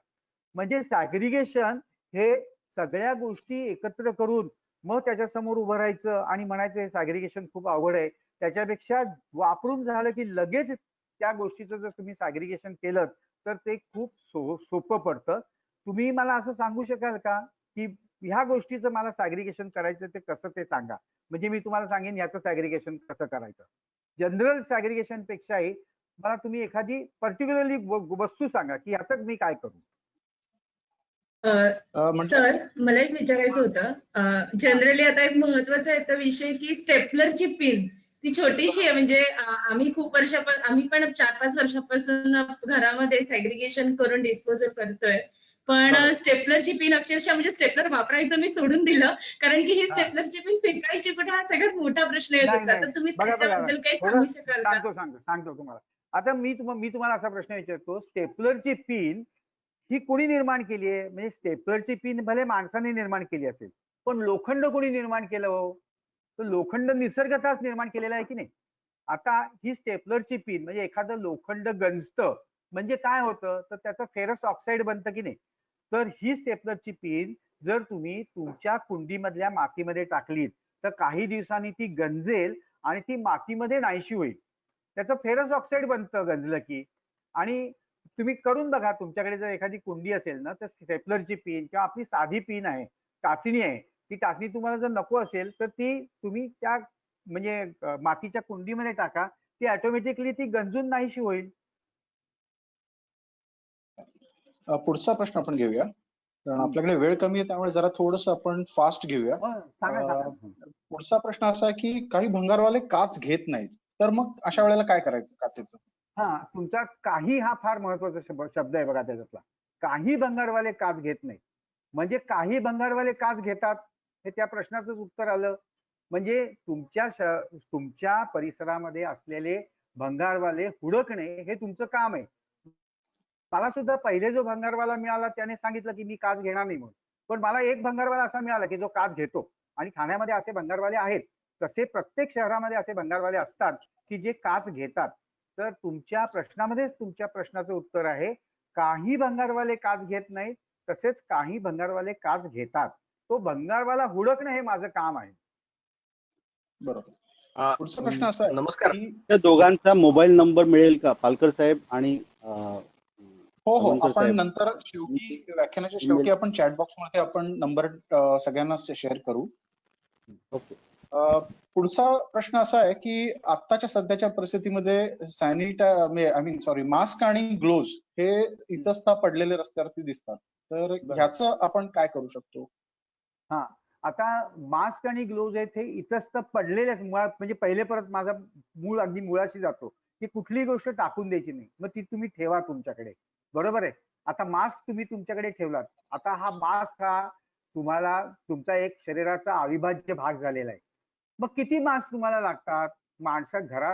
म्हणजे सॅग्रिगेशन हे सगळ्या गोष्टी एकत्र करून मग त्याच्यासमोर उभं राहायचं आणि म्हणायचं हे सॅग्रिगेशन खूप अवघड आहे. त्याच्यापेक्षा वापरून झालं की लगेच त्या गोष्टीचं जर तुम्ही सॅग्रिगेशन केलं तर ते खूप सोपं पडतं. तुम्ही मला असं सांगू शकाल का की ह्या गोष्टीचं मला सॅग्रिगेशन करायचं ते कसं ते सांगा. म्हणजे मी तुम्हाला सांगेन याचं सॅग्रिगेशन कसं करायचं. जनरल सॅग्रिगेशन पेक्षाही मला तुम्ही एखादी पर्टिक्युलरली वस्तू सांगा की ह्याचं मी काय करू. सर, मला एक विचारायचं होतं. जनरली आता एक महत्वाचा येतो विषय की स्टेपलरची पिन ती छोटीशी आहे. म्हणजे आम्ही पण 4-5 वर्षापासून घरामध्ये सॅग्रिगेशन करून डिस्पोजल करतोय. पण स्टेपलरची पिन अक्षरशः म्हणजे स्टेपलर वापरायचं मी सोडून दिलं, कारण की ही स्टेपलरची पिन फेकायची कुठे हा सगळ्यात मोठा प्रश्न येत होता. तर तुम्ही त्याच्याबद्दल काही सांगू शकाल का? सांगतो तुम्हाला. आता मी तुम्हाला असा प्रश्न विचारतो, स्टेपलरची पिन ही कोणी निर्माण केली आहे. म्हणजे स्टेपलरची पिन भले माणसाने निर्माण केली असेल पण लोखंड कोणी निर्माण केलं हो? तर लोखंड निसर्गतःच निर्माण केलेलं आहे की नाही. आता ही स्टेपलरची पिन म्हणजे एखादं लोखंड गंजतं म्हणजे काय होतं, तर त्याचं फेरस ऑक्साईड बनतं की नाही. तर ही स्टेपलरची पिन जर तुम्ही तुमच्या कुंडीमधल्या मातीमध्ये टाकलीत तर काही दिवसांनी ती गंजेल आणि ती मातीमध्ये नाहीशी होईल. त्याचं फेरस ऑक्साईड बनतं गंजलं की. आणि तुम्ही करून बघा, तुमच्याकडे जर एखादी कुंडी असेल ना, तर स्टेपलरची पिन किंवा आपली साधी पिन आहे, टाचणी आहे, ती टाचणी तुम्हाला जर नको असेल तर ती तुम्ही त्या म्हणजे मातीच्या कुंडीमध्ये टाका, ती ऑटोमॅटिकली ती गंजून नाहीशी होईल. पुढचा प्रश्न आपण घेऊया, कारण आपल्याकडे वेळ कमी आहे त्यामुळे जरा थोडस आपण फास्ट घेऊया. सांगा सांगा. पुढचा प्रश्न असा आहे की काही भंगारवाले काच घेत नाहीत, तर मग अशा वेळेला काय करायचं काचेचं? हा, तुमचा काही हा फार महत्वाचा शब्द आहे बघा त्याच्यातला. काही भंगारवाले काच घेत नाही. म्हणजे काही भंगारवाले काच घेतात हे त्या प्रश्नाचंच उत्तर आलं. म्हणजे तुमच्या परिसरामध्ये असलेले भंगारवाले हुडकणे हे तुमचं काम आहे. मला सुद्धा पहिले जो भंगारवाला मिळाला त्याने सांगितलं की मी काच घेणार नाही म्हणून. पण मला एक भंगारवाला असा मिळाला की जो काच घेतो. आणि ठाण्यामध्ये असे भंगारवाले आहेत. तसे प्रत्येक शहरामध्ये असे भंगारवाले असतात की जे काच घेतात. तर तुमच्या प्रश्नामध्येच तुमच्या प्रश्नाचं उत्तर आहे. काही भंगारवाले काच घेत नाहीत, तसेच काही भंगारवाले काच घेतात. तो भंगारवाला हुडकणं हे माझं काम आहे. बरोबर. अ, पुढचा प्रश्न असा आहे नमस्कार. की त्या दोघांचा मोबाईल नंबर मिळेल का, पालकर साहेब आणि हो अवंकर आपण साहेब? नंतर शेवटी व्याख्यानाच्या शेवटी आपण चॅट बॉक्स मध्ये आपण नंबर सगळ्यांना शेअर करू. ओके. पुढचा प्रश्न असा आहे की आत्ताच्या सध्याच्या परिस्थितीमध्ये मास्क आणि ग्लोव्ज हे इतस्ता पडलेले रस्त्यावरती दिसतात, तर ह्याचं आपण काय करू शकतो? हा, आता मास्क आणि ग्लोव्ज आहेत हे इतस्त पडलेलेच मुळात. म्हणजे पहिले परत माझा मूळ अगदी मुळाशी जातो की कुठलीही गोष्ट टाकून द्यायची नाही, मग ती तुम्ही ठेवा तुमच्याकडे. बरोबर आहे. आता मास्क तुम्ही तुमच्याकडे ठेवलात, आता हा मास्क हा तुम्हाला तुमचा एक शरीराचा अविभाज्य भाग झालेला आहे. मग किती मास्क तुम्हाला लागतात?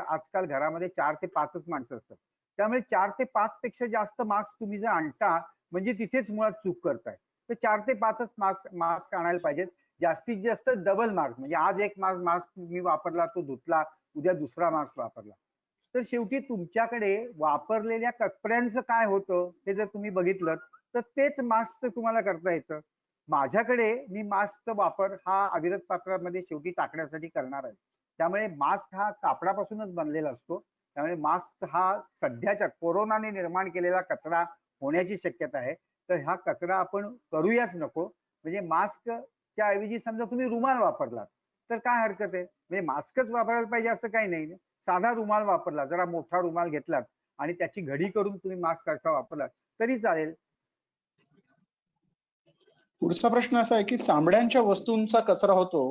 आजकाल घरामध्ये 4 ते 5च माणसं असतात. त्यामुळे 4 ते 5 पेक्षा जास्त मास्क तुम्ही जर आणता म्हणजे तिथेच मुळात चूक करताय. तर 4 ते 5च मास्क आणायला पाहिजेत. जास्तीत जास्त डबल मास्क, म्हणजे आज एक मास्क मी वापरला, तो धुतला, उद्या दुसरा मास्क वापरला. तर शेवटी तुमच्याकडे वापरलेल्या कपड्यांचं काय होतं हे जर तुम्ही बघितलं तर तेच मास्कचं तुम्हाला करता येतं. माझ्याकडे मी मास्कचा वापर हा अविरत पात्रामध्ये शेवटी टाकण्यासाठी करणार आहे. त्यामुळे मास्क हा कापडापासूनच बनलेला असतो. त्यामुळे मास्क हा सध्याच्या कोरोनाने निर्माण केलेला कचरा होण्याची शक्यता आहे. तर हा कचरा आपण करूयाच नको. म्हणजे मास्कच्या ऐवजी समजा तुम्ही रुमाल वापरलात तर काय हरकत आहे. म्हणजे मास्कच वापरायला पाहिजे असं काही नाही. साधा रुमाल वापरला, जरा मोठा रुमाल घेतलात आणि त्याची घडी करून तुम्ही मास्क सारखा वापरलात तरी चालेल. पुढचा प्रश्न असा आहे की चामड्यांच्या वस्तूंचा कचरा होतो,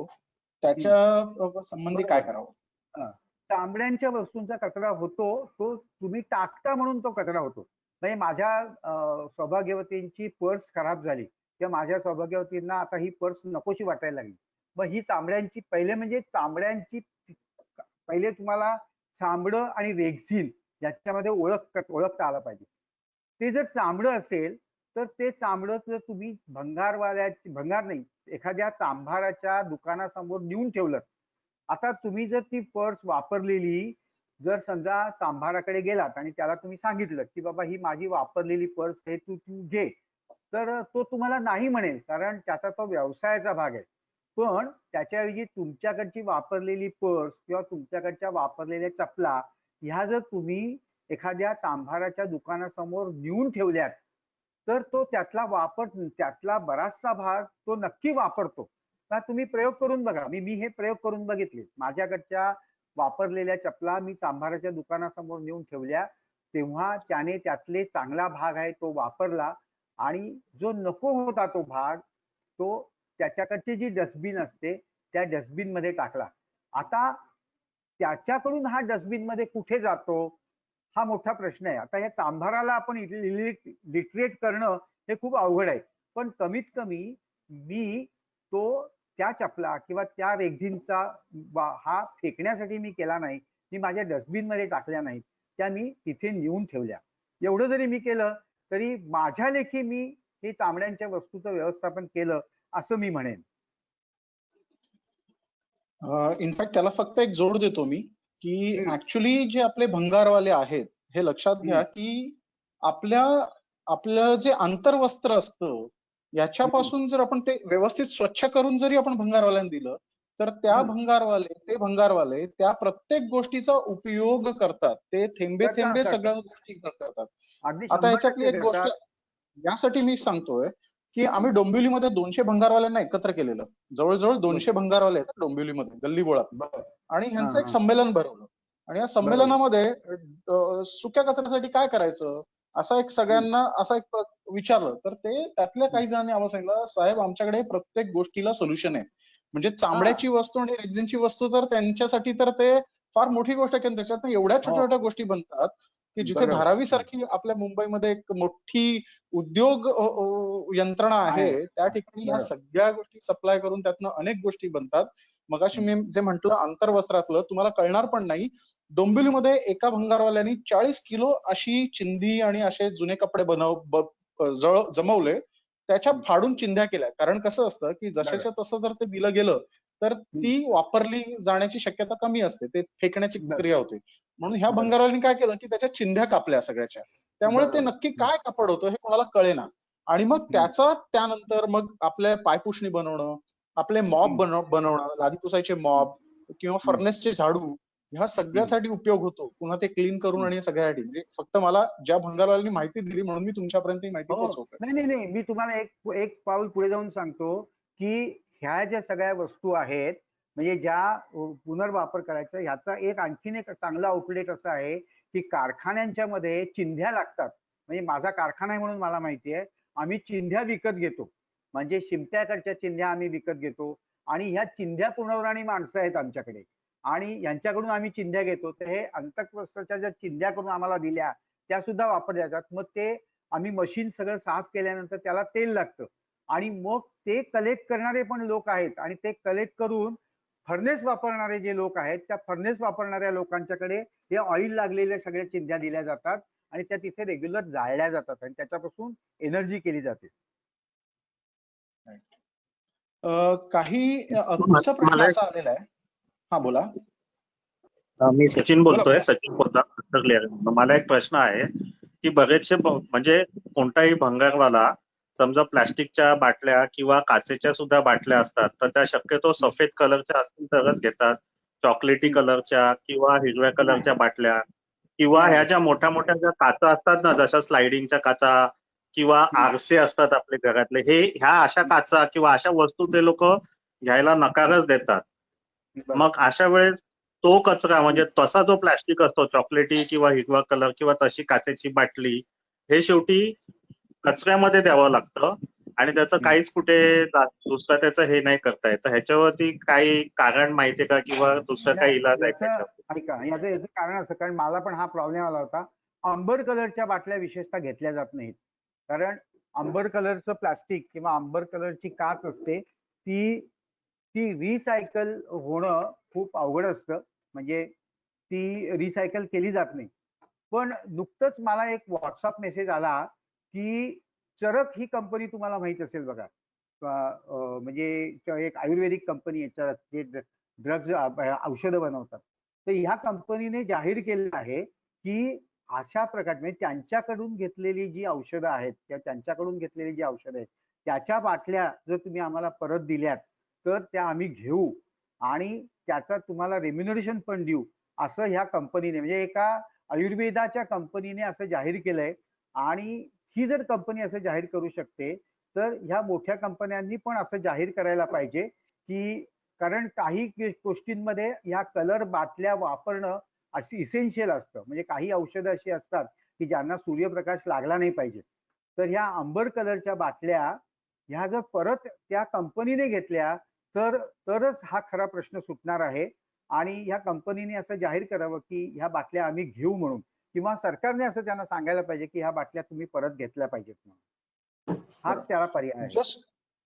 त्याच्या संबंधी काय करावं? चामड्यांच्या वस्तूंचा कचरा होतो, तो तुम्ही टाकता म्हणून तो कचरा होतो. म्हणजे माझ्या सौभाग्यवतींची पर्स खराब झाली किंवा माझ्या सौभाग्यवतींना आता ही पर्स नकोशी वाटायला लागली. मग ही चामड्यांची पहिले तुम्हाला चामडं आणि रेक्झिन याच्यामध्ये ओळखता आलं पाहिजे. ते जर चामडं असेल तर ते चामडं जर तुम्ही भंगार नाही, एखाद्या चांभाराच्या दुकानासमोर नेऊन ठेवलं. आता तुम्ही जर ती पर्स वापरलेली जर समजा चांभाराकडे गेलात आणि त्याला तुम्ही सांगितलं की बाबा ही माझी वापरलेली पर्स आहे, तू घे, तर तो तुम्हाला नाही म्हणेल, कारण त्याचा तो व्यवसायाचा भाग आहे. पण त्याच्याऐवजी तुमच्याकडची वापरलेली पर्स किंवा तुमच्याकडच्या वापरलेल्या चपला ह्या जर तुम्ही एखाद्या चांभाराच्या दुकानासमोर नेऊन ठेवल्यात तर तो त्यातला बराचसा भाग तो नक्की वापरतो. का तुम्ही प्रयोग करून बघा. मी हे प्रयोग करून बघितले. माझ्याकडच्या वापरलेल्या चपला मी चांभाराच्या दुकानासमोर नेऊन ठेवल्या, तेव्हा त्याने त्यातले चांगला भाग आहे तो वापरला आणि जो नको होता तो भाग तो त्याच्याकडची जी डस्टबिन असते त्या डस्टबिन मध्ये टाकला. आता त्याच्याकडून हा डस्टबिन मध्ये कुठे जातो हा मोठा प्रश्न आहे. आता या चांभाराला आपण लिटरेट करणं हे खूप अवघड आहे. पण कमीत कमी मी तो त्या चपला किंवा त्या रेक्झिनचा हा फेकण्यासाठी मी केला नाही, मी माझ्या डस्टबिन मध्ये टाकल्या नाहीत, त्या मी तिथे नेऊन ठेवल्या. एवढं जरी मी केलं तरी माझ्या लेखी मी हे चामड्यांच्या वस्तूचं व्यवस्थापन केलं असं मी म्हणेन. इनफॅक्ट त्याला फक्त एक जोड देतो मी, की हम्म, ऍक्च्युली जे आपले भंगारवाले आहेत हे लक्षात घ्या, हम्म, की आपल्या आपलं जे आंतरवस्त्र असतं हम्म, याच्यापासून जर आपण ते व्यवस्थित स्वच्छ करून जरी आपण भंगारवाल्यांना दिलं, तर ते भंगारवाले त्या प्रत्येक गोष्टीचा उपयोग करतात. ते थेंबे थेंबे करतात. सगळ्या गोष्टी करतात. अगदी आता 100% ह्याच्यातली एक गोष्ट करतात. यासाठी मी सांगतोय, की आम्ही डोंबिवलीमध्ये 200 भंगारवाल्यांना एकत्र केलेलं. जवळजवळ 200 भंगारवाले आहेत डोंबिवलीमध्ये गल्लीबोळात. बर. आणि हा ह्यांचं एक हा. संमेलन भरवलं. आणि या बरोबर. संमेलनामध्ये सुक्या कचऱ्यासाठी काय करायचं असा एक विचारलं, तर ते त्यातल्या काही जणांनी आम्हाला सांगितलं, साहेब आमच्याकडे प्रत्येक गोष्टीला सोल्युशन आहे. म्हणजे हा. चामड्याची वस्तू आणि रेक्झिनची वस्तू तर त्यांच्यासाठी तर ते फार मोठी गोष्ट आहे, कारण त्याच्यातनं एवढ्या छोट्या हो. छोट्या गोष्टी बनतात की जिथे बरोबर. धारावी सारखी आपल्या मुंबईमध्ये एक मोठी उद्योग यंत्रणा आहे. आहे, त्या ठिकाणी ह्या बरोबर. सगळ्या गोष्टी सप्लाय करून त्यातनं अनेक गोष्टी बनतात. मगाशी मी जे म्हंटल आंतरवस्त्रातलं, तुम्हाला कळणार पण नाही, डोंबिवलीमध्ये एका भंगारवाल्यानी 40 किलो अशी चिंधी आणि असे जुने कपडे जमवले, त्याच्या फाडून चिंध्या केल्या. कारण कसं असतं की जशाच्या तसं जर ते दिलं गेलं तर ती वापरली जाण्याची शक्यता कमी असते, ते फेकण्याची क्रिया होते. म्हणून ह्या बरोबर. भंगारवाल्यांनी काय केलं की त्याच्या चिंध्या कापल्या सगळ्याच्या. त्यामुळे ते बरोबर. नक्की काय कापड होतं हे कोणाला कळेना. आणि मग त्यानंतर मग आपल्या पायपुसणी बनवणं, आपले मॉब बनवणं, लादी पुसायचे मॉब किंवा फर्नेसचे झाडू, ह्या सगळ्यासाठी उपयोग होतो. पुन्हा ते क्लीन करून आणि सगळ्यासाठी. म्हणजे फक्त मला ज्या भंगारवाल्यांनी माहिती दिली म्हणून मी तुमच्यापर्यंत ही माहिती हो. पोहोचवतोय. नाही नाही नाही, मी तुम्हाला एक एक पाऊल पुढे जाऊन सांगतो, की ह्या ज्या सगळ्या वस्तू आहेत, म्हणजे ज्या पुनर्वापर करायचा, ह्याचा एक आणखीन एक चांगला आउटलेट असा आहे, की कारखान्यांच्या मध्ये चिंध्या लागतात. म्हणजे माझा कारखाना आहे म्हणून मला माहिती आहे, आम्ही चिंध्या विकत घेतो. म्हणजे शिंप्याकडच्या चिंध्या आम्ही विकत घेतो आणि ह्या चिंध्या पुरवणारी माणसं आहेत आमच्याकडे आणि यांच्याकडून आम्ही चिंध्या घेतो. तर हे अंतःवस्त्राच्या ज्या चिंध्या करून आम्हाला दिल्या त्या सुद्धा वापरल्या जातात. मग ते आम्ही मशीन सगळं साफ केल्यानंतर त्याला तेल लागतं आणि मग ते कलेक्ट करणारे पण लोक आहेत आणि ते कलेक्ट करून फर्नेस वापरणारे जे लोक आहेत, त्या फर्नेस वापरणाऱ्या लोकांच्याकडे हे ऑइल लागलेल्या सगळ्या चिंध्या दिल्या जातात आणि त्या तिथे रेग्युलर जाळल्या जातात आणि त्याच्यापासून एनर्जी केली जाते. काही पुढचा प्रश्न मला असा आलेला आहे. हा बोला. मी सचिन बोला बोलतोय, बोला. सचिन पोद्दार क्लिअर. मला एक प्रश्न आहे की बरेचसे म्हणजे कोणताही भंगारवाला समजा प्लास्टिकच्या बाटल्या किंवा काचेच्या सुद्धा बाटल्या असतात, तर त्या शक्यतो सफेद कलरच्या असतील तरच घेतात. चॉकलेटी कलरच्या किंवा हिरव्या कलरच्या बाटल्या किंवा ह्या ज्या मोठ्या मोठ्या ज्या काचा असतात ना, जशा स्लायडिंगच्या काचा किंवा आरसे असतात आपले घरातले, ह्या अशा काचा किंवा अशा वस्तू ते लोक घ्यायला नकारच देतात. मग अशा वेळेस तो कचरा म्हणजे तसा जो प्लास्टिक असतो, चॉकलेटी किंवा हिरवा कलर किंवा तशी काचेची बाटली, हे शेवटी कचऱ्यामध्ये द्यावं लागतं आणि त्याचं काहीच कुठे दुसरं त्याचं हे नाही करता येत. ह्याच्यावरती काही कारण माहितीये का किंवा दुसरं काही इलाज आहे का? ऐका, याचं कारण असं, कारण मला पण हा प्रॉब्लेम आला होता. अंबर कलरच्या बाटल्या विशेषतः घेतल्या जात नाहीत, कारण अंबर कलरचं प्लास्टिक किंवा अंबर कलरची काच असते ती ती रिसायकल होणं खूप अवघड असतं. म्हणजे ती रिसायकल केली जात नाही. पण नुकतंच मला एक व्हॉट्सअप मेसेज आला की चरक ही कंपनी तुम्हाला माहित असेल बघा, म्हणजे एक आयुर्वेदिक कंपनी आहे, जे ड्रग्ज औषधं बनवतात. तर ह्या कंपनीने जाहीर केलं आहे की अशा प्रकारे म्हणजे त्यांच्याकडून घेतलेली जी औषधं आहेत किंवा त्यांच्याकडून घेतलेली जी औषधं आहेत त्याच्या बाटल्या जर तुम्ही आम्हाला परत दिल्यात तर त्या आम्ही घेऊ आणि त्याचा तुम्हाला रेम्युनरेशन पण देऊ, असं ह्या कंपनीने, म्हणजे एका आयुर्वेदाच्या कंपनीने असं जाहीर केलंय. आणि ही जर कंपनी असं जाहीर करू शकते तर ह्या मोठ्या कंपन्यांनी पण असं जाहीर करायला पाहिजे, की कारण काही गोष्टींमध्ये ह्या कलर बाटल्या वापरणं अशी इसेन्शियल असतं. म्हणजे काही औषधं अशी असतात की ज्यांना सूर्यप्रकाश लागला नाही पाहिजे. तर ह्या अंबर कलरच्या बाटल्या ह्या जर परत त्या कंपनीने घेतल्या तरच हा खरा प्रश्न सुटणार आहे. आणि ह्या कंपनीने असं जाहीर करावं की ह्या बाटल्या आम्ही घेऊ म्हणून, किंवा सरकारने असं त्यांना सांगायला पाहिजे की ह्या बाटल्या तुम्ही परत घेतल्या पाहिजेत म्हणून. हाच त्याला पर्याय आहे.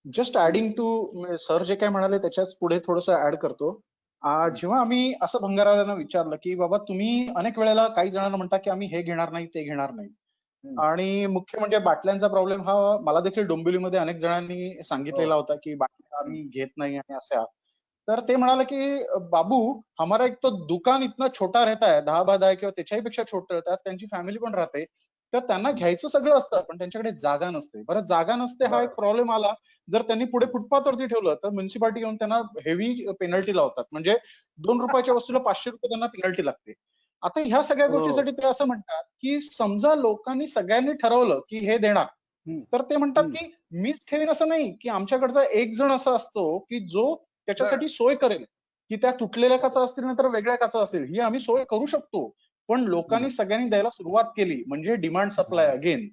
जस्ट ऍडिंग टू सर जे काय म्हणाले त्याच्याच पुढे थोडस ऍड करतो. जेव्हा आम्ही असं भंगारवाल्यांना विचारलं की बाबा तुम्ही अनेक वेळेला काही जणांना म्हणता की आम्ही हे घेणार नाही ते घेणार नाही, आणि मुख्य म्हणजे बाटल्यांचा प्रॉब्लेम हा मला देखील डोंबिवलीमध्ये अनेक जणांनी सांगितलेला होता की बाटल्या आम्ही घेत नाही आणि अशा. तर ते म्हणाले की बाबू हमारा एक तो दुकान इतना छोटा रहता है 10 बाय 10 किंवा त्याच्याही पेक्षा छोटं, त्यात त्यांची फॅमिली पण राहते, तर त्यांना घ्यायचं सगळं असतं पण त्यांच्याकडे जागा नसते. बरं जागा नसते हा एक बरोबर. प्रॉब्लेम आला. जर त्यांनी पुढे फुटपाथवरती ठेवलं तर म्युन्सिपालिटी येऊन त्यांना हेवी पेनल्टी लावतात. म्हणजे 2 रुपयाच्या वस्तूला 500 रुपये त्यांना पेनल्टी लागते. आता ह्या सगळ्या हो. गोष्टीसाठी ते असं म्हणतात की समजा लोकांनी सगळ्यांनी ठरवलं की हे देणार, हम्म. तर ते म्हणतात हम्म. की मीच ठेवीन असं नाही, की आमच्याकडचा एक जण असा असतो की जो त्याच्यासाठी सोय करेल, की त्या तुटलेल्या काचा असतील नंतर वेगळ्या काचा असतील ही आम्ही सोय करू शकतो. पण लोकांनी सगळ्यांनी द्यायला सुरुवात केली म्हणजे डिमांड सप्लाय हा. अगेन.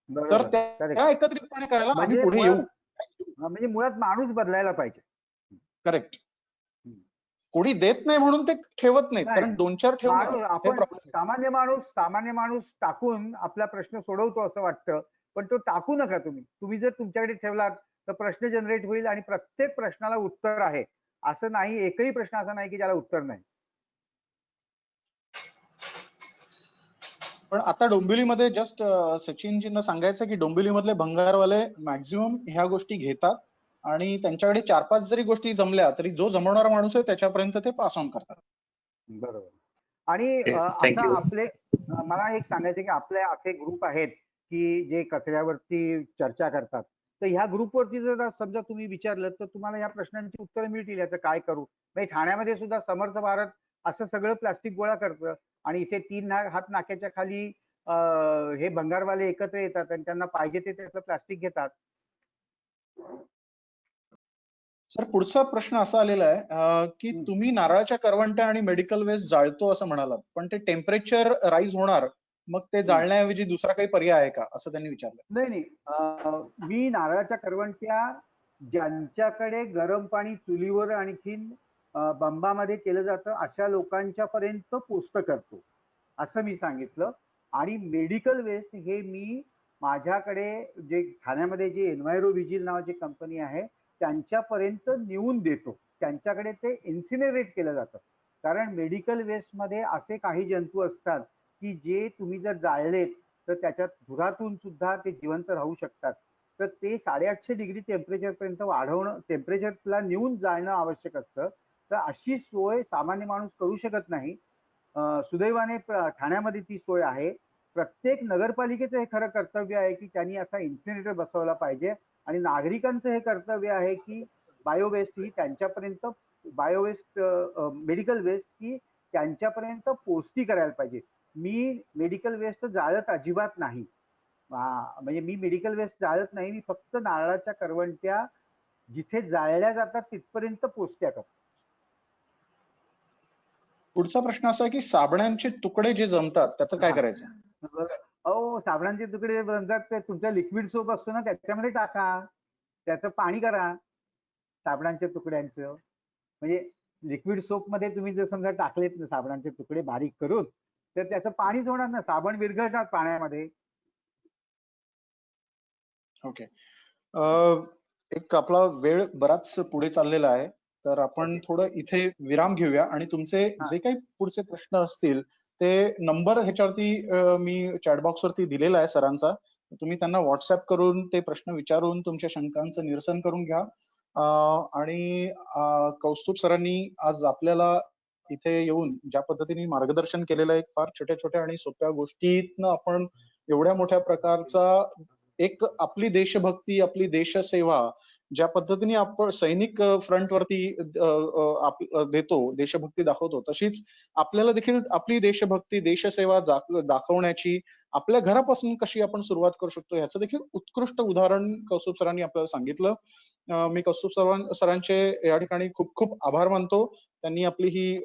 तर बरोबर. त्या करेक्ट. एकत्रितपणे करायला आम्ही म्हणजे पुढे मुळात येऊ. म्हणजे मुळात माणूस बदलायला पाहिजे. करेक्ट. हम्म. कोणी देत नाही म्हणून ते ठेवत नाहीत, नाही, कारण 2-4 ठेवणं माणूस हे आपण प्रॉब्लेम. सामान्य माणूस टाकून आपला प्रश्न सोडवतो असं वाटतं, पण तो टाकू नका तुम्ही. तुम्ही जर तुमच्याकडे ठेवलात तर प्रश्न जनरेट होईल आणि प्रत्येक प्रश्नाला उत्तर आहे. असं नाही, एकही प्रश्न असा नाही की ज्याला उत्तर नाही. पण आता डोंबिवलीमध्ये जस्ट सचिनजींना सांगायचं की डोंबिवलीमधले भंगारवाले मॅक्झिमम ह्या गोष्टी घेतात आणि त्यांच्याकडे 4-5 जरी गोष्टी जमल्या तरी जो जमवणारा माणूस आहे त्याच्यापर्यंत ते पास ऑन करतात. बरोबर. आणि असं थँक्यू. आपले मला एक सांगायचं की आपले असे ग्रुप आहेत की जे कचऱ्यावरती चर्चा करतात. तर ह्या ग्रुपवरती जर समजा तुम्ही विचारलं तर तुम्हाला या प्रश्नांची उत्तरं मिळतील. याचं काय करू? म्हणजे ठाण्यामध्ये सुद्धा समर्थ भारत असं सगळं प्लास्टिक गोळा करतं आणि इथे 3 हात नाक्याच्या खाली हे भंगारवाले एकत्र येतात आणि त्यांना पाहिजे ते त्याचं प्लास्टिक घेतात. सर पुढचा प्रश्न असा आलेला आहे की तुम्ही नारळाच्या करवंट्या आणि मेडिकल वेस्ट जाळतो असं म्हणालात, पण ते टेम्परेचर राईज होणार, मग ते जाळण्याऐवजी दुसरा काही पर्याय आहे का असं त्यांनी विचारलं. नाही नाही, मी नारळाच्या करवंट्या ज्यांच्याकडे गरम पाणी चुलीवर आणखीन बंबामध्ये केलं जातं अशा लोकांच्या पर्यंत पोस्ट करतो असं मी सांगितलं. आणि मेडिकल वेस्ट हे मी माझ्याकडे जे ठाण्यामध्ये जे एन्व्हायरो विजिल नावाची कंपनी आहे त्यांच्यापर्यंत नेऊन देतो. त्यांच्याकडे ते इन्सिनरेट केलं जातं. कारण मेडिकल वेस्टमध्ये असे काही जंतू असतात की जे तुम्ही जर जाळलेत तर त्याच्यात धुरातून सुद्धा ते जिवंत राहू शकतात. तर ते 850 डिग्री टेम्परेचरपर्यंत वाढवणं, टेम्परेचरला नेऊन जाणं आवश्यक असतं. तर अशी सोय सामान्य माणूस करू शकत नाही. सुदैवाने ठाण्यामध्ये ती सोय आहे. प्रत्येक नगरपालिकेचं हे खरं कर्तव्य आहे की त्यांनी असा इन्सिनरेटर बसवला पाहिजे आणि नागरिकांचं हे कर्तव्य आहे की बायोवेस्ट ही त्यांच्यापर्यंत बायोवेस्ट मेडिकल वेस्ट ही त्यांच्यापर्यंत पोचती करायला पाहिजे. मी मेडिकल वेस्ट जाळत अजिबात नाही. म्हणजे मी मेडिकल वेस्ट जाळत नाही. मी फक्त नारळाच्या करवंट्या जिथे जाळल्या जातात तिथपर्यंत पोचत्या करतो. पुढचा प्रश्न असा आहे की साबणांचे तुकडे जे जमतात त्याचं काय करायचं. अहो साबणांचे तुकडे बनतात ते तुमच्या लिक्विड सोप असतो ना त्याच्यामध्ये टाका, त्याचं पाणी करा साबणांच्या तुकड्यांचं. म्हणजे लिक्विड सोप मध्ये तुम्ही जर समजा टाकलेत ना साबणांचे तुकडे बारीक करून तर त्याचं पाणीच होणार ना, साबण विरघळतात पाण्यामध्ये. ओके. एक आपला वेळ बराच पुढे चाललेला आहे, तर आपण थोडं इथे विराम घेऊया आणि तुमचे जे काही पुढचे प्रश्न असतील ते नंबर ह्याच्यावरती मी चॅटबॉक्स वरती दिलेला आहे सरांचा. तुम्ही त्यांना व्हॉट्सअप करून ते प्रश्न विचारून तुमच्या शंकांचं निरसन करून घ्या. आणि कौस्तुभ सरांनी आज आपल्याला इथे येऊन ज्या पद्धतीने मार्गदर्शन केलेलं आहे, फार छोट्या छोट्या आणि सोप्या गोष्टीतनं आपण एवढ्या मोठ्या प्रकारचा एक आपली देशभक्ती, आपली देशसेवा ज्या पद्धतीने आपण सैनिक फ्रंटवरती देतो, देशभक्ती दाखवतो, तशीच आपल्याला देखील आपली देशभक्ती, देशसेवा दाखवण्याची आपल्या घरापासून कशी आपण सुरुवात करू शकतो ह्याचं देखील उत्कृष्ट उदाहरण कौस्तुभ सरांनी आपल्याला सांगितलं. मी कौस्तुभ सरांचे या ठिकाणी खूप खूप आभार मानतो. त्यांनी आपली ही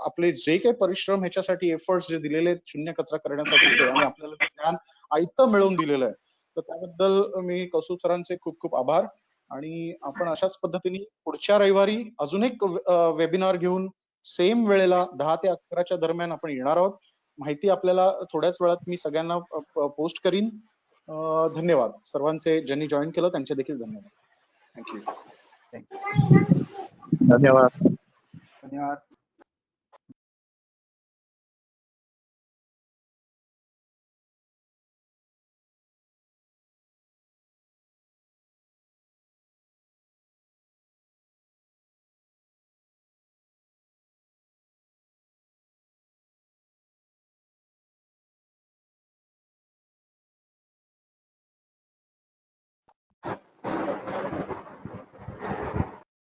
आपले जे काही परिश्रम ह्याच्यासाठी एफर्ट्स जे दिलेले आहेत शून्य कचरा करण्यासाठीचे आणि आपल्याला ते ज्ञान आयतं मिळवून दिलेलं आहे, तर त्याबद्दल मी कौस्तुभ सरांचे खूप खूप आभार. आणि आपण अशाच पद्धतीने पुढच्या रविवारी अजून एक वेबिनार घेऊन सेम वेळेला 10 ते 11च्या दरम्यान आपण येणार आहोत. माहिती आपल्याला थोड्याच वेळात मी सगळ्यांना पोस्ट करीन. धन्यवाद सर्वांचे, ज्यांनी जॉईन केलं त्यांचे देखील धन्यवाद. थँक्यू. धन्यवाद. धन्यवाद.